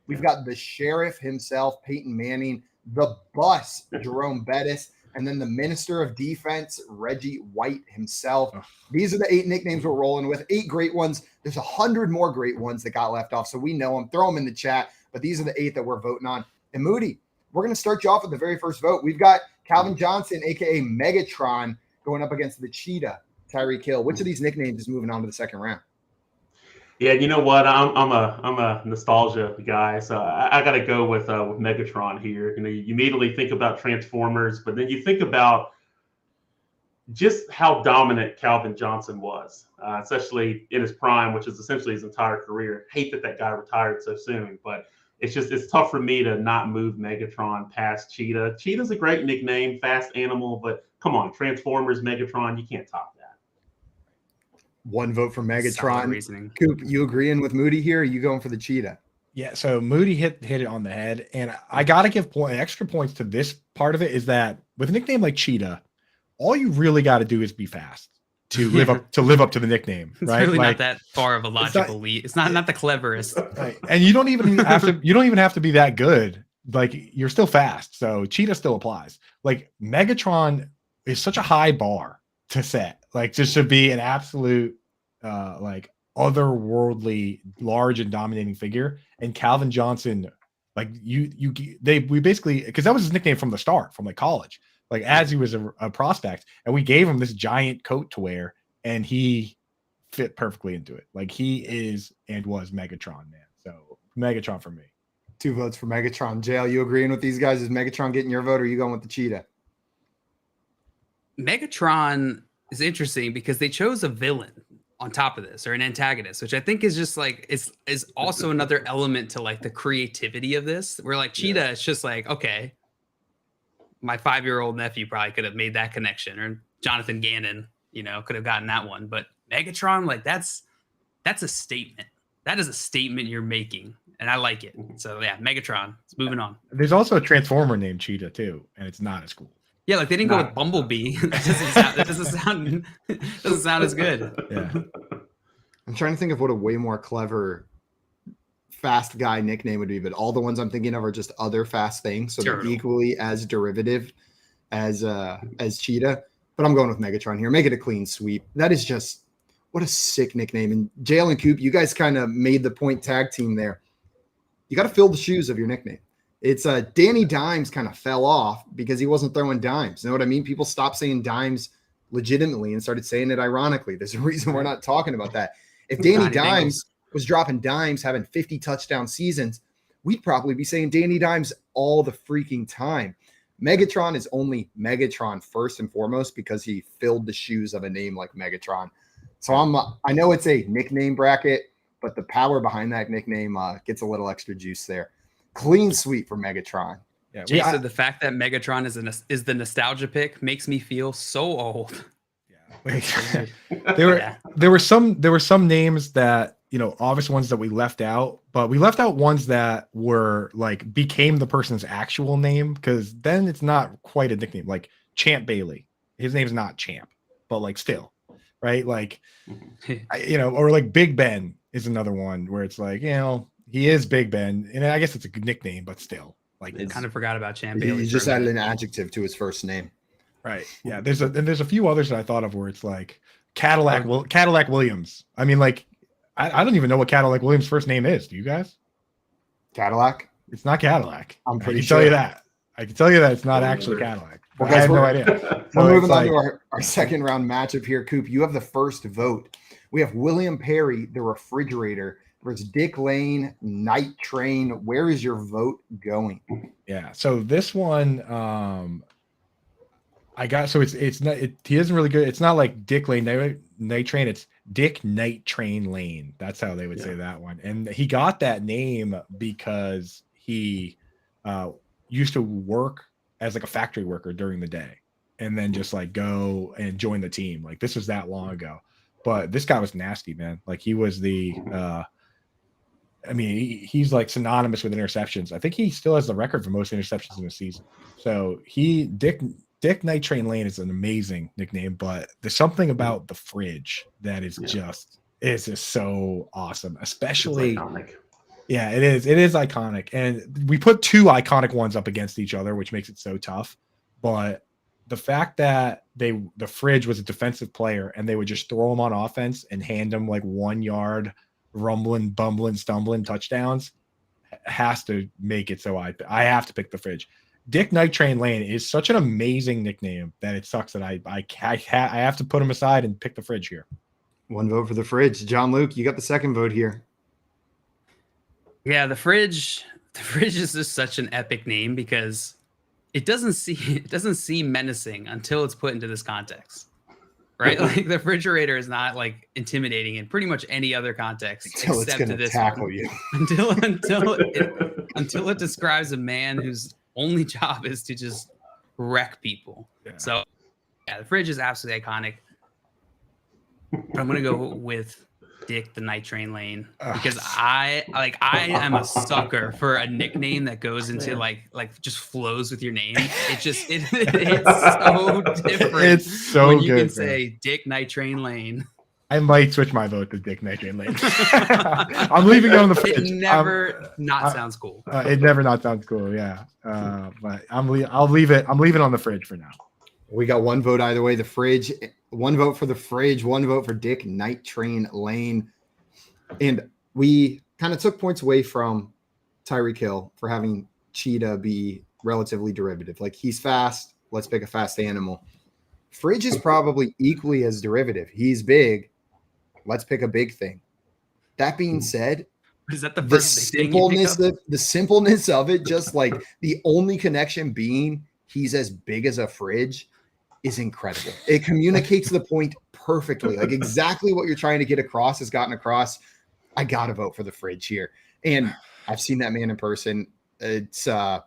We've got the Sheriff himself, Peyton Manning, the Bus, Jerome Bettis, and then the Minister of Defense, Reggie White himself. These are the 8 nicknames we're rolling with. 8 great ones. There's 100 more great ones that got left off, so we know them. Throw them in the chat, but these are the 8 that we're voting on. And Moody, we're going to start you off with the very first vote. We've got Calvin Johnson, a.k.a. Megatron, going up against the Cheetah, Tyreek Hill. Which of these nicknames is moving on to the second round? Yeah, you know what? I'm a nostalgia guy, so I got to go with Megatron here. You immediately think about Transformers, but then you think about just how dominant Calvin Johnson was, especially in his prime, which is essentially his entire career. Hate that guy retired so soon, but it's tough for me to not move Megatron past Cheetah. Cheetah's a great nickname, fast animal, but come on, Transformers, Megatron, you can't top that. One vote for Megatron. Coop, you agreeing with Moody here? Or are you going for the Cheetah? Yeah, so Moody hit it on the head, and I got to give extra points to this part of it. Is that with a nickname like Cheetah, all you really got to do is be fast to live up to the nickname. It's right? really not that far of a logical lead. It's not the cleverest. Right. And you don't even have to be that good. Like you're still fast, so Cheetah still applies. Like Megatron is such a high bar to set. Like just to be an absolute like otherworldly large and dominating figure. And Calvin Johnson, like we basically, because that was his nickname from the start, from like college, like as he was a prospect, and we gave him this giant coat to wear, and he fit perfectly into it. Like he is and was Megatron, man. So Megatron for me. 2 votes for Megatron. JL, you agreeing with these guys? Is Megatron getting your vote, or are you going with the Cheetah? Megatron is interesting because they chose a villain on top of this, or an antagonist, which I think is just like is also another element to like the creativity of this. Where like Cheetah, it's just like, okay, my 5-year-old nephew probably could have made that connection, or Jonathan Gannon, could have gotten that one. But Megatron, like that's a statement. That is a statement you're making, and I like it. So yeah, Megatron. It's moving on. There's also a Transformer named Cheetah too, and it's not as cool. Yeah, like they didn't go with Bumblebee. That doesn't sound as good. Yeah. I'm trying to think of what a way more clever fast guy nickname would be, but all the ones I'm thinking of are just other fast things, so they're equally as derivative as Cheetah. But I'm going with Megatron here. Make it a clean sweep. That is just what a sick nickname. And Jalen and Coop, you guys kind of made the point tag team there. You got to fill the shoes of your nickname. It's Danny Dimes kind of fell off because he wasn't throwing dimes. You know what I mean? People stopped saying dimes legitimately and started saying it ironically. There's a reason we're not talking about that. If Danny Dimes was dropping dimes, having 50 touchdown seasons, we'd probably be saying Danny Dimes all the freaking time. Megatron is only Megatron first and foremost because he filled the shoes of a name like Megatron. So I know it's a nickname bracket, but the power behind that nickname gets a little extra juice there. Clean sweep for Megatron. Yeah, Jason, the fact that Megatron is the nostalgia pick makes me feel so old. Yeah. There were some names that, obvious ones that we left out, but we left out ones that were like became the person's actual name, because then it's not quite a nickname. Like Champ Bailey, his name's not Champ, but like still, right? Like, or like Big Ben is another one where it's like, he is Big Ben, and I guess it's a good nickname, but still, Like, I kind of forgot about Champ He Bailey. just added an adjective to his first name. right. Yeah. There's a few others that I thought of where it's like Cadillac Williams. I mean, like, I don't even know what Cadillac Williams' first name is. Do you guys? Cadillac? It's not Cadillac. I'm pretty I can sure. tell you that. I can tell you that it's not actually Cadillac. Well, I guys, have no we're- idea. We're So moving it's on like- to our second round matchup here. Coop, you have the first vote. We have William Perry, the refrigerator, versus Dick Lane, Night Train. Where is your vote going? Yeah. So this one, I got. So it's not. He isn't really good. It's not like Dick Lane Night Train. It's Dick Night Train Lane. That's how they would say that one. And he got that name because he used to work as like a factory worker during the day, and then just like go and join the team. Like this was that long ago. But this guy was nasty, man. Like he was the. I mean, he's like synonymous with interceptions. I think he still has the record for most interceptions in a season. So Dick Night Train Lane is an amazing nickname, but there's something about the fridge that is just so awesome, especially. Yeah, it is. It is iconic. And we put two iconic ones up against each other, which makes it so tough. But the fact that the fridge was a defensive player and they would just throw him on offense and hand him like 1 yard rumbling, bumbling, stumbling touchdowns has to make it so I have to pick the fridge. Dick Night Train Lane is such an amazing nickname that it sucks that I have to put him aside and pick the fridge here. One vote for the fridge. John Luke, you got the second vote here. Yeah, the fridge is just such an epic name because it doesn't seem menacing until it's put into this context. Right? Like the refrigerator is not like intimidating in pretty much any other context Until it's except going to to this tackle one. you. until it describes a man whose only job is to just wreck people. Yeah. So yeah, the fridge is absolutely iconic. But I'm gonna go with Dick the Night Train Lane because I am a sucker for a nickname that goes into like just flows with your name. It's so different. It's so when you good, can say Dick Night Train Lane. I might switch my vote to Dick Night Train Lane. I'm leaving it on the fridge. It never sounds cool. It never not sounds cool. Yeah, but I'll leave it. I'm leaving it on the fridge for now. We got one vote either way. The fridge, one vote for the fridge, one vote for Dick Night Train Lane. And we kind of took points away from Tyreek Hill for having Cheetah be relatively derivative. Like he's fast. Let's pick a fast animal. Fridge is probably equally as derivative. He's big. Let's pick a big thing. That being said, is that the simpleness of it, just like the only connection being he's as big as a fridge, is incredible. It communicates the point perfectly. Like exactly what you're trying to get across is gotten across. I gotta vote for the fridge here. And I've seen that man in person. It's a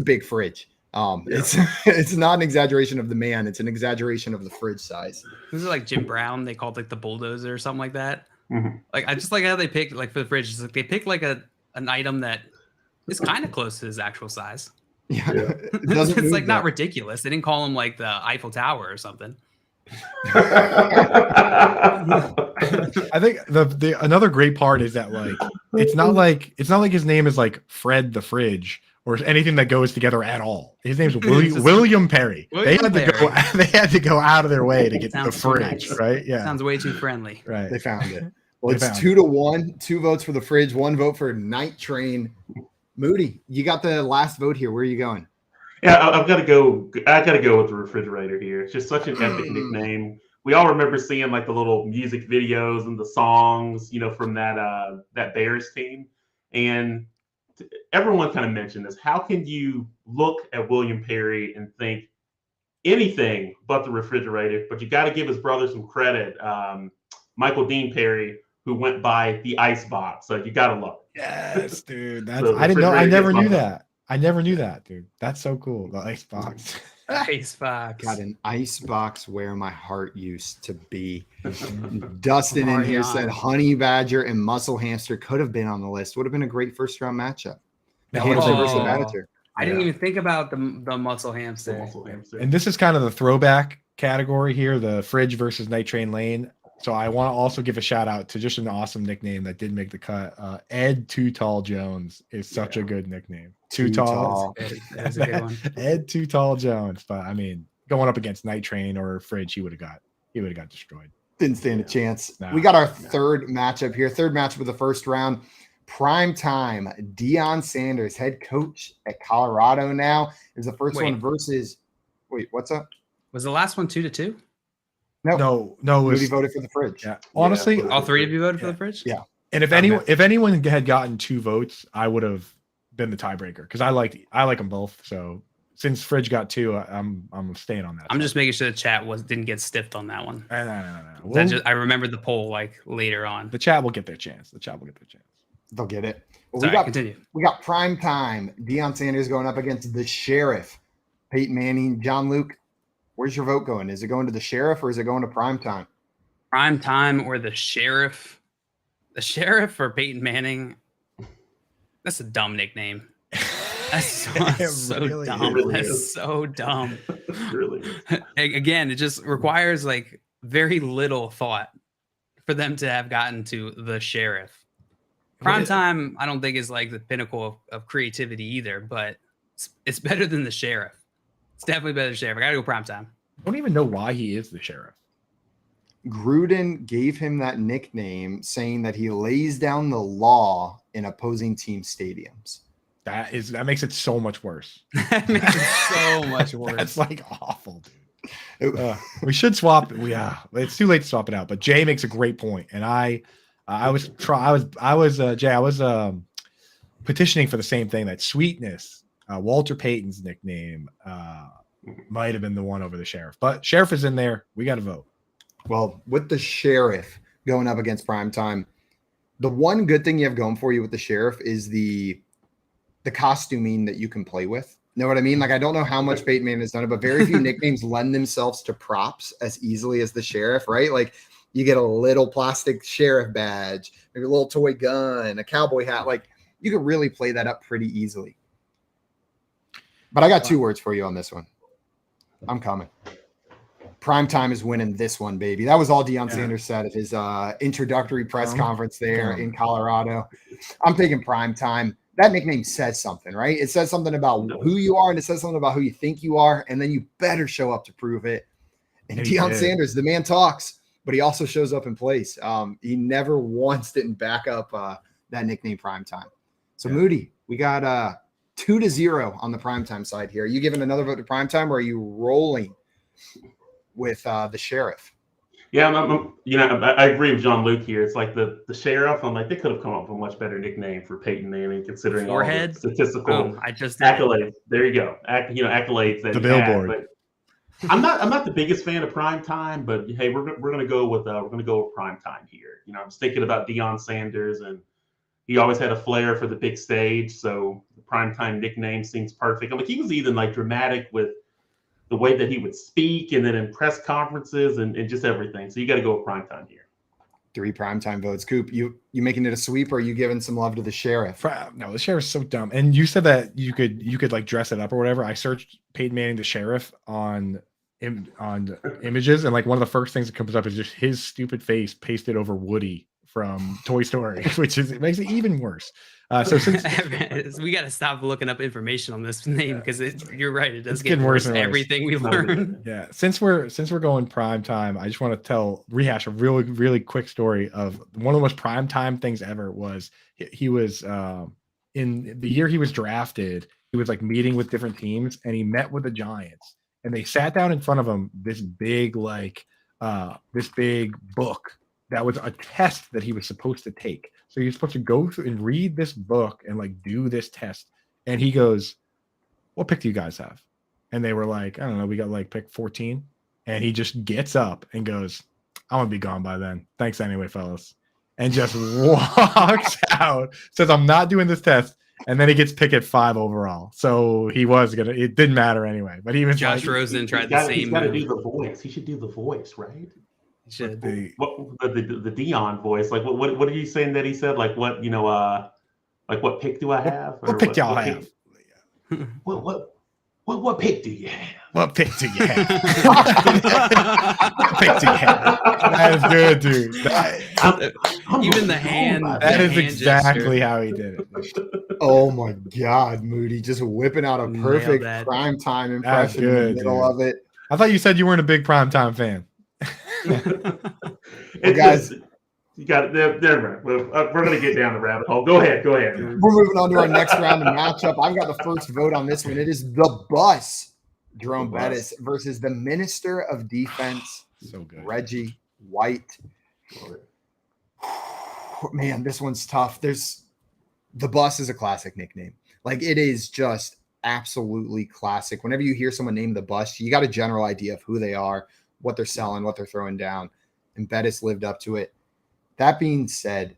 big fridge. It's not an exaggeration of the man, it's an exaggeration of the fridge size. This is like Jim Brown, they called like the bulldozer or something like that. Mm-hmm. Like I just like how they picked like for the fridge, it's like they picked like an item that is kind of close to his actual size. Yeah. It's like not ridiculous. They didn't call him like the Eiffel Tower or something. I think the another great part is that like it's not like his name is like Fred the Fridge or anything that goes together at all. His name's William Perry. They had to go out of their way to get the fridge, right? Yeah. Sounds way too friendly. Right. They found it. Well, it's 2-1, 2 votes for the fridge, 1 vote for Night Train. Moody, you got the last vote here. Where are you going? Yeah, I've got to go. I got to go with the refrigerator here. It's just such an epic nickname. We all remember seeing like the little music videos and the songs, from that Bears team, and everyone kind of mentioned this. How can you look at William Perry and think anything but the refrigerator? But you got to give his brother some credit, Michael Dean Perry, who went by the Icebox. So you got to love it. Yes, dude. I didn't know. I never knew that. I never knew that, dude. That's so cool. The Icebox. Icebox. Got an icebox where my heart used to be. Dustin in here said Honey Badger and Muscle Hamster could have been on the list. Would have been a great first round matchup. The hamster versus the manager. I didn't even think about the Muscle Hamster. And this is kind of the throwback category here, the fridge versus Night Train Lane. So I want to also give a shout out to just an awesome nickname that did make the cut. Ed Too Tall Jones is such a good nickname. Too Tall. That's a good one. Ed Too Tall Jones. But I mean, going up against Night Train or Fridge, he would have got destroyed. Didn't stand a chance. No. We got our third matchup here. Third matchup of the first round. Prime time. Deion Sanders, head coach at Colorado now, is the first one versus. Wait, what's up? Was the last one 2-2? No. Nobody voted for the Fridge. Yeah. Honestly, all three of you voted for the Fridge? Yeah. And if anyone had gotten 2 votes, I would have been the tiebreaker because I like them both. So since Fridge got 2, I'm staying on that. I'm just making sure the chat didn't get stiffed on that one. No. I remembered the poll like later on. The chat will get their chance. They'll get it. Well, Sorry, continue. We got prime time. Deion Sanders going up against the Sheriff, Peyton Manning. John Luke, where's your vote going? Is it going to the Sheriff or is it going to prime time? Prime time or the Sheriff? The Sheriff or Peyton Manning? That's a dumb nickname. That's so really dumb. Really That's is. so dumb. Really. Again, it just requires like very little thought for them to have gotten to the Sheriff. Prime time, I don't think is like the pinnacle of creativity either, but it's better than the Sheriff. It's definitely better than the Sheriff. I gotta go prime time. I don't even know why he is the Sheriff. Gruden gave him that nickname, saying that he lays down the law in opposing team stadiums. That makes it so much worse. That makes it so much worse. That's like awful, dude. We should swap. It's too late to swap it out. But Jay makes a great point, and I was petitioning for the same thing. That Sweetness, Walter Payton's nickname, might have been the one over the Sheriff. But Sheriff is in there. We got to vote. Well, with the Sheriff going up against primetime, the one good thing you have going for you with the Sheriff is the costuming that you can play with. Know what I mean? Like, I don't know how much Peyton Manning has done it, but very few nicknames lend themselves to props as easily as the Sheriff, right? Like, you get a little plastic sheriff badge, maybe a little toy gun, a cowboy hat. Like, you could really play that up pretty easily. But I got 2 words for you on this one. I'm coming. Primetime is winning this one, baby. That was all Deion Sanders said at his introductory press conference there in Colorado. I'm taking primetime. That nickname says something, right? It says something about who you are, and it says something about who you think you are, and then you better show up to prove it. And Deion Sanders, the man talks, but he also shows up in place. He never once didn't back up that nickname primetime. So, Moody, we got 2-0 on the primetime side here. Are you giving another vote to primetime, or are you rolling with the Sheriff? Yeah, I agree with John Luke here. It's like the Sheriff. I'm like, they could have come up with a much better nickname for Peyton Manning, considering Forehead? all the statistical accolades. There you go. Accolades that the billboard. But I'm not the biggest fan of prime time, but hey, we're gonna go with prime time here. I was thinking about Deion Sanders, and he always had a flair for the big stage, so the prime time nickname seems perfect. I'm like, he was even like dramatic with the way that he would speak, and then in press conferences and just everything. So you got to go with primetime here. 3 primetime votes. Coop, you making it a sweep, or are you giving some love to the Sheriff? No, the Sheriff's so dumb. And you said that you could like dress it up or whatever. I searched Peyton Manning the Sheriff on images, and like one of the first things that comes up is just his stupid face pasted over Woody from Toy Story, which makes it even worse. So since we got to stop looking up information on this name, because you're right, it does get worse worse and worse. everything we learn. Yeah, since we're going prime time, I just want to rehash a really, really quick story of one of the most prime time things ever. Was he was in the year he was drafted, he was like meeting with different teams, and he met with the Giants, and they sat down in front of him this big book that was a test that he was supposed to take. So you're supposed to go through and read this book and like do this test. And he goes, "What pick do you guys have?" And they were like, "I don't know, we got like pick 14." And he just gets up and goes, "I'm gonna be gone by then. Thanks anyway, fellas." And just walks out, says, "I'm not doing this test." And then he gets picked at 5 overall. So he was it didn't matter anyway. But he was Josh Rosen tried the same. He's got to do the voice. He should do the voice, right? Should the Deion voice, like what are you saying that he said? Like what like what pick do I have? What pick y'all have? What pick do you have? What pick do you have? What pick do you have? That is good, dude. Even the hand. That is exactly how he did it. Oh my God, Moody, just whipping out a Nailed perfect that. primetime impression in the good, middle dude. of it. I thought you said you weren't a big primetime fan. It's guys- just, you got it. There. We're going to get down the rabbit hole. Go ahead. We're moving on to our next round of matchup. I've got the first vote on this one. It is the bus, Jerome The bus. Bettis versus the Minister of Defense, So good. Reggie White. Man, this one's tough. The bus is a classic nickname. Like, it is just absolutely classic. Whenever you hear someone name the bus, you got a general idea of who they are, what they're selling, what they're throwing down. And Bettis lived up to it. That being said,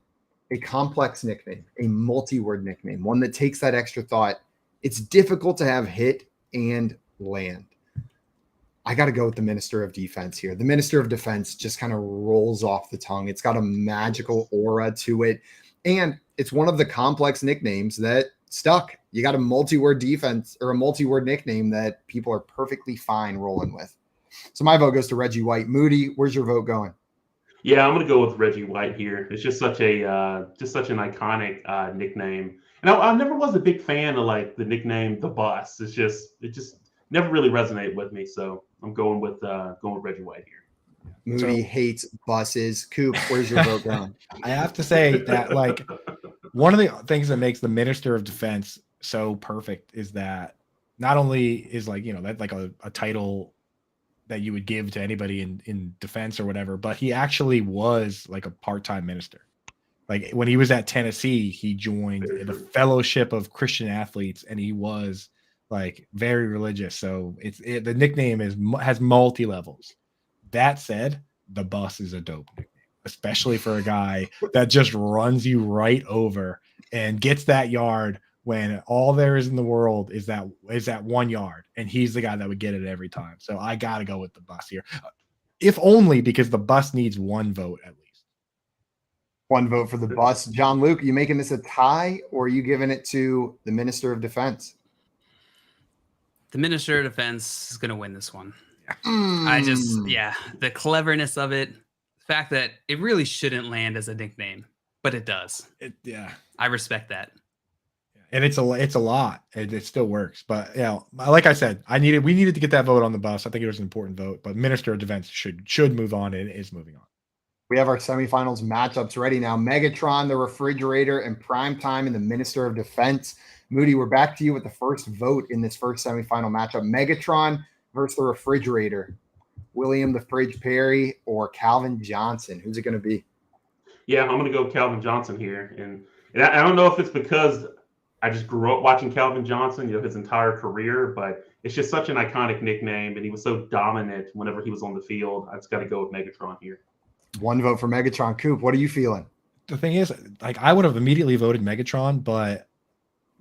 a complex nickname, a multi-word nickname, one that takes that extra thought. It's difficult to have hit and land. I got to go with the Minister of Defense here. The Minister of Defense just kind of rolls off the tongue. It's got a magical aura to it. And it's one of the complex nicknames that stuck. You got a multi-word defense or a multi-word nickname that people are perfectly fine rolling with. So my vote goes to Reggie White. Moody, where's your vote going? Yeah, I'm going to go with Reggie White here. It's just such an iconic nickname. And I never was a big fan of like the nickname The Bus. It just never really resonated with me. So I'm going with Reggie White here. Moody hates buses. Coop, where's your vote going? I have to say that, like, one of the things that makes the Minister of Defense so perfect is that not only is, like, you know, that like a title that you would give to anybody in defense or whatever, but he actually was like a part-time minister. Like, when he was at Tennessee, he joined the Fellowship of Christian Athletes, and he was like very religious. So the nickname has multi levels. That said, the bus is a dope nickname, especially for a guy that just runs you right over and gets that yard when all there is in the world is that 1 yard, and he's the guy that would get it every time. So I got to go with the bus here, if only because the bus needs 1 vote at least. 1 vote for the bus. John Luke, you making this a tie, or are you giving it to the Minister of Defense? The Minister of Defense is going to win this one. The cleverness of it, the fact that it really shouldn't land as a nickname, but it does. I respect that. And it's a lot, and it still works. But yeah, like I said, we needed to get that vote on the bus. I think it was an important vote, but Minister of Defense should move on, and is moving on. We have our semifinals matchups ready now. Megatron, the Refrigerator, and Primetime in the Minister of Defense. Moody, we're back to you with the first vote in this first semifinal matchup. Megatron versus the Refrigerator. William the Fridge Perry or Calvin Johnson? Who's it going to be? Yeah, I'm going to go Calvin Johnson here. And I don't know if it's because I just grew up watching Calvin Johnson, his entire career, but it's just such an iconic nickname, and he was so dominant whenever he was on the field. I just got to go with Megatron here. 1 vote for Megatron. Coop, what are you feeling? The thing is, like, I would have immediately voted Megatron, but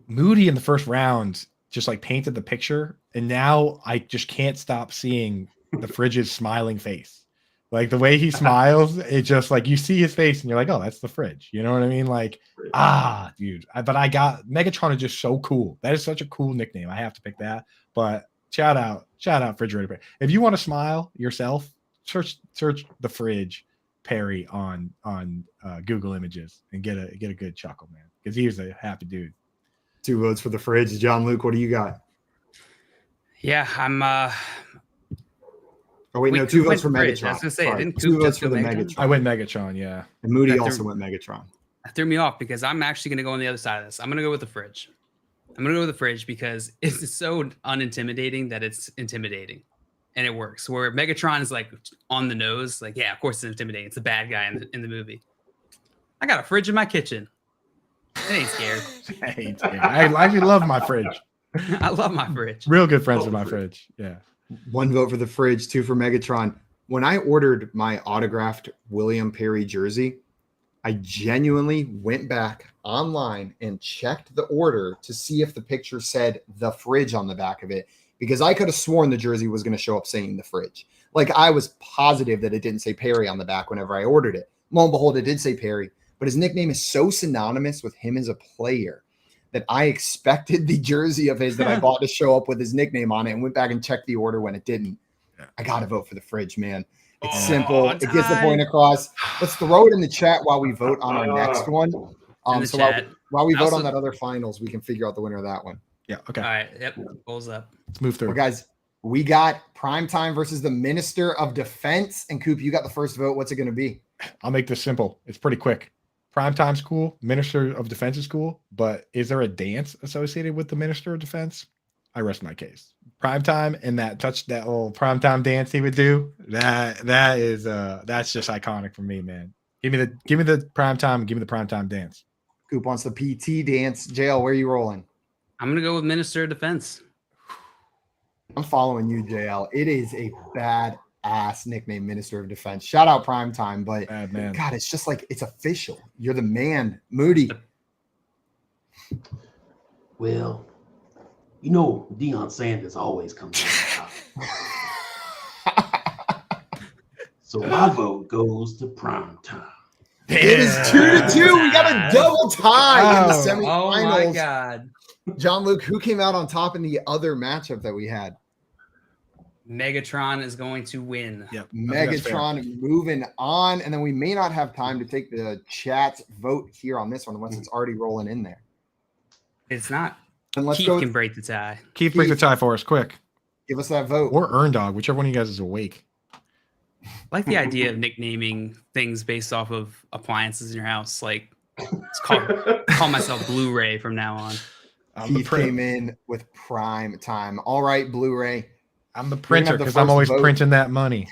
Moody in the first round just like painted the picture, and now I just can't stop seeing the Fridge's smiling face. Like, the way he smiles, it just, like, you see his face and you're like, oh, that's the Fridge. You know what I mean? Like, dude. But I got Megatron is just so cool. That is such a cool nickname. I have to pick that. But shout out Refrigerator. If you want to smile yourself, search the Fridge Perry on Google Images and get a good chuckle, man, because he was a happy dude. 2 votes for the Fridge. John Luke, what do you got? Yeah, I'm. Oh wait, no, 2 votes for Megatron. I was gonna say, Sorry, didn't 2 Coop votes just for go the Megatron? I went Megatron, yeah. And Moody also went Megatron. That threw me off because I'm actually gonna go on the other side of this. I'm gonna go with the Fridge. I'm gonna go with the Fridge because it's so unintimidating that it's intimidating, and it works. Where Megatron is like on the nose, like, yeah, of course it's intimidating. It's the bad guy in the movie. I got a fridge in my kitchen. It ain't scared. I actually love my Fridge. I love my Fridge. Real good friends with my Fridge. Yeah. 1 vote for the Fridge, 2 for Megatron. When I ordered my autographed William Perry jersey, I genuinely went back online and checked the order to see if the picture said the Fridge on the back of it, because I could have sworn the jersey was going to show up saying the Fridge. Like, I was positive that it didn't say Perry on the back whenever I ordered it. Lo and behold, it did say Perry, but his nickname is so synonymous with him as a player that I expected the jersey of his that I bought to show up with his nickname on it, and went back and checked the order when it didn't. I got to vote for the Fridge, man. It's simple. It gets the point across. Let's throw it in the chat while we vote on our next one. In the So chat. while we vote Also- on that other finals, we can figure out the winner of that one. Yeah. Okay. All right. Yep. Bulls up. Let's move through. Well, guys, we got Primetime versus the Minister of Defense. And Coop, you got the first vote. What's it going to be? I'll make this simple. It's pretty quick. Primetime's cool. Minister of Defense is cool. But is there a dance associated with the Minister of Defense? I rest my case. Primetime and that little primetime dance he would do. That's just iconic for me, man. Give me the primetime. Give me the primetime dance. Coop wants the PT dance. JL, where are you rolling? I'm gonna go with Minister of Defense. I'm following you, JL. It is a badass nickname, Minister of Defense. Shout out Primetime, but Bad man. God, it's just like it's official. You're the man, Moody. Well, you know, Deion Sanders always comes out on top. So my vote goes to Primetime. It is 2-2. We got a double tie in the semifinals. Oh my God. John Luke, who came out on top in the other matchup that we had? Megatron is going to win. Yep. Megatron moving on. And then we may not have time to take the chat vote here on this one once it's already rolling in there. It's not. And let's Keith go. can break the tie. Keith, break the tie for us, quick. Give us that vote. Or Earn Dog, whichever one of you guys is awake. I like the idea of nicknaming things based off of appliances in your house. Like, it's call myself Blu-ray from now on. Keith came in with prime time. All right, Blu-ray. I'm the printer because I'm always printing that money.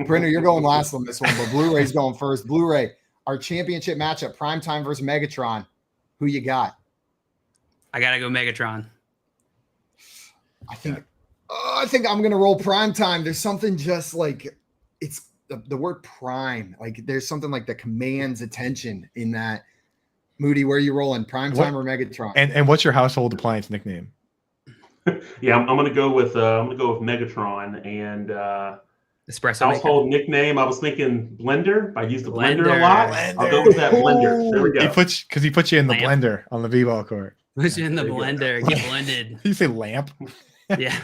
Printer, you're going last on this one, but Blu-ray's going first. Blu-ray, our championship matchup, Primetime versus Megatron. Who you got? I gotta go Megatron. I think I'm gonna roll Primetime. There's something just like it's the word prime. Like there's something like that commands attention in that. Moody, where are you rolling? Primetime or Megatron? And what's your household appliance nickname? Yeah, I'm gonna go with Megatron and Espresso household nickname. I was thinking blender. I use the blender a lot. I'll go with that blender. There we go. He puts you in the blender on the b-ball court. Put you in the blender. Get blended. You say lamp? Yeah.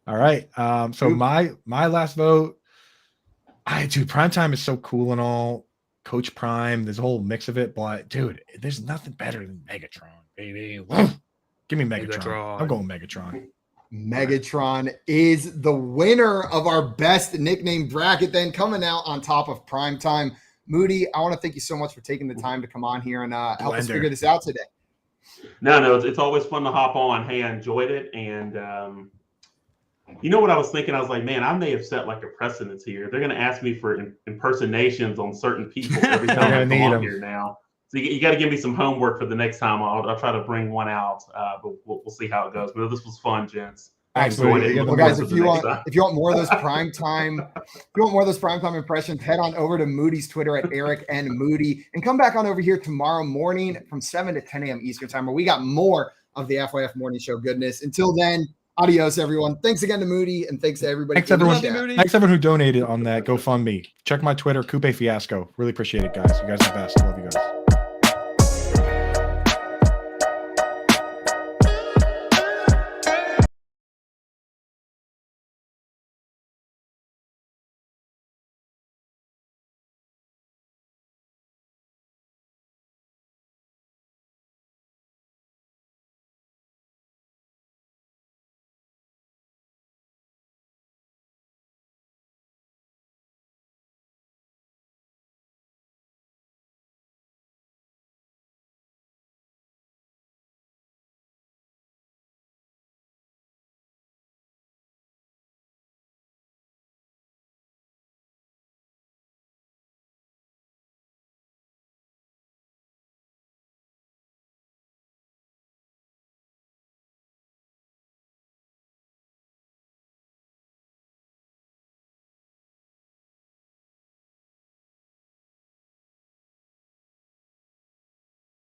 All right. So my last vote. Dude, Primetime is so cool and all. Coach Prime, there's a whole mix of it, but dude, there's nothing better than Megatron, baby. Give me Megatron. I'm going Megatron. Megatron is the winner of our best nickname bracket, then coming out on top of Primetime. Moody, I want to thank you so much for taking the time to come on here and help us figure this out today. No, it's always fun to hop on. Hey, I enjoyed it. And you know what I was thinking? I was like, man, I may have set like a precedence here. They're going to ask me for impersonations on certain people every time I come on here now. So you got to give me some homework for the next time. I'll try to bring one out, but we'll see how it goes. But this was fun, gents. Absolutely. Well, guys, if you want more of those primetime, impressions, head on over to Moody's Twitter at Eric and Moody, and come back on over here tomorrow morning from 7 to 10 a.m. Eastern time, where we got more of the FYF Morning Show goodness. Until then, adios, everyone. Thanks again to Moody, and thanks to everybody. Thanks everyone who donated on that GoFundMe. Check my Twitter, Coupe Fiasco. Really appreciate it, guys. You guys are the best. Love you guys.